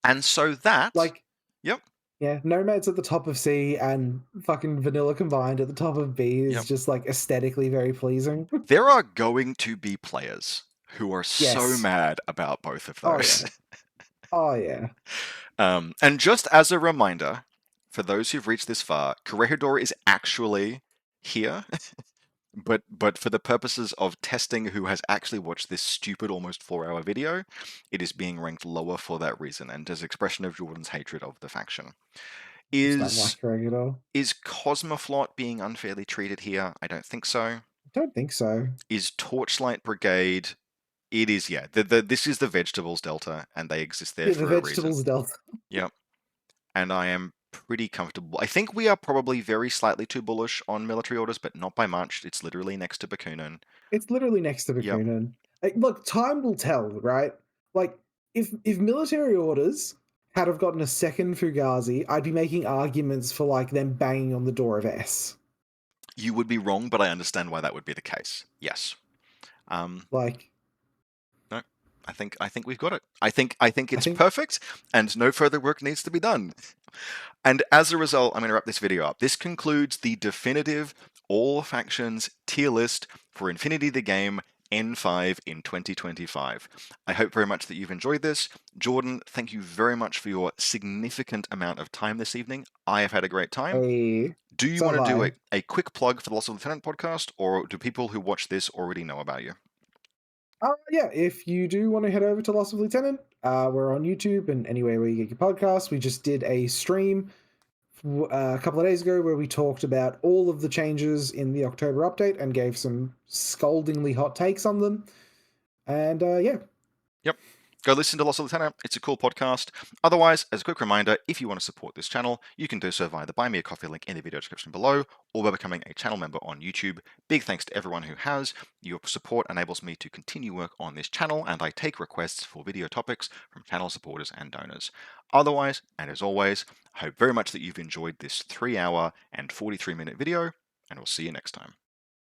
And so that, Like, yep, yeah, Nomads at the top of C and fucking Vanilla combined at the top of B is yep. just like aesthetically very pleasing. There are going to be players who are so Yes. mad about both of Oh those. yeah. Oh yeah. And just as a reminder, for those who've reached this far, Corregidor is actually here. But for the purposes of testing who has actually watched this stupid almost 4-hour video, it is being ranked lower for that reason and as expression of Jordan's hatred of the faction. Just don't Is like regular. is Cosmoflot being unfairly treated here? I don't think so. I don't think so. Is Torchlight Brigade? It is, yeah. This is the Vegetables Delta, and they exist there Yeah, the for a reason. vegetables delta. Yep. And I am pretty comfortable. I think we are probably very slightly too bullish on military orders, but not by much. It's literally next to Bakunin. It's literally next to Yep. Bakunin. Like, look, time will tell, right? Like, if military orders had have gotten a second Fugazi, I'd be making arguments for like them banging on the door of S. You would be wrong, but I understand why that would be the case. Yes. Like, No, I think we've got it. I think it's think perfect, and no further work needs to be done. And as a result, I'm going to wrap this video up. This concludes the definitive all factions tier list for Infinity the Game N5 in 2025. I hope very much that you've enjoyed this. Jordan, thank you very much for your significant amount of time this evening. I have had a great time. Hey, Do you so want have to do I. a quick plug for the Lost Lieutenant podcast, or do people who watch this already know about you? Yeah, if you do want to head over to Loss of Lieutenant, we're on YouTube and anywhere where you get your podcasts. We just did a stream a couple of days ago where we talked about all of the changes in the October update and gave some scoldingly hot takes on them. And yeah, Yep. Go listen to Lost Lieutenant. It's a cool podcast. Otherwise, as a quick reminder, if you want to support this channel, you can do so via the Buy Me a Coffee link in the video description below, or by becoming a channel member on YouTube. Big thanks to everyone who has. Your support enables me to continue work on this channel, and I take requests for video topics from channel supporters and donors. Otherwise, and as always, I hope very much that you've enjoyed this 3 hour and 43-minute video, and we'll see you next time.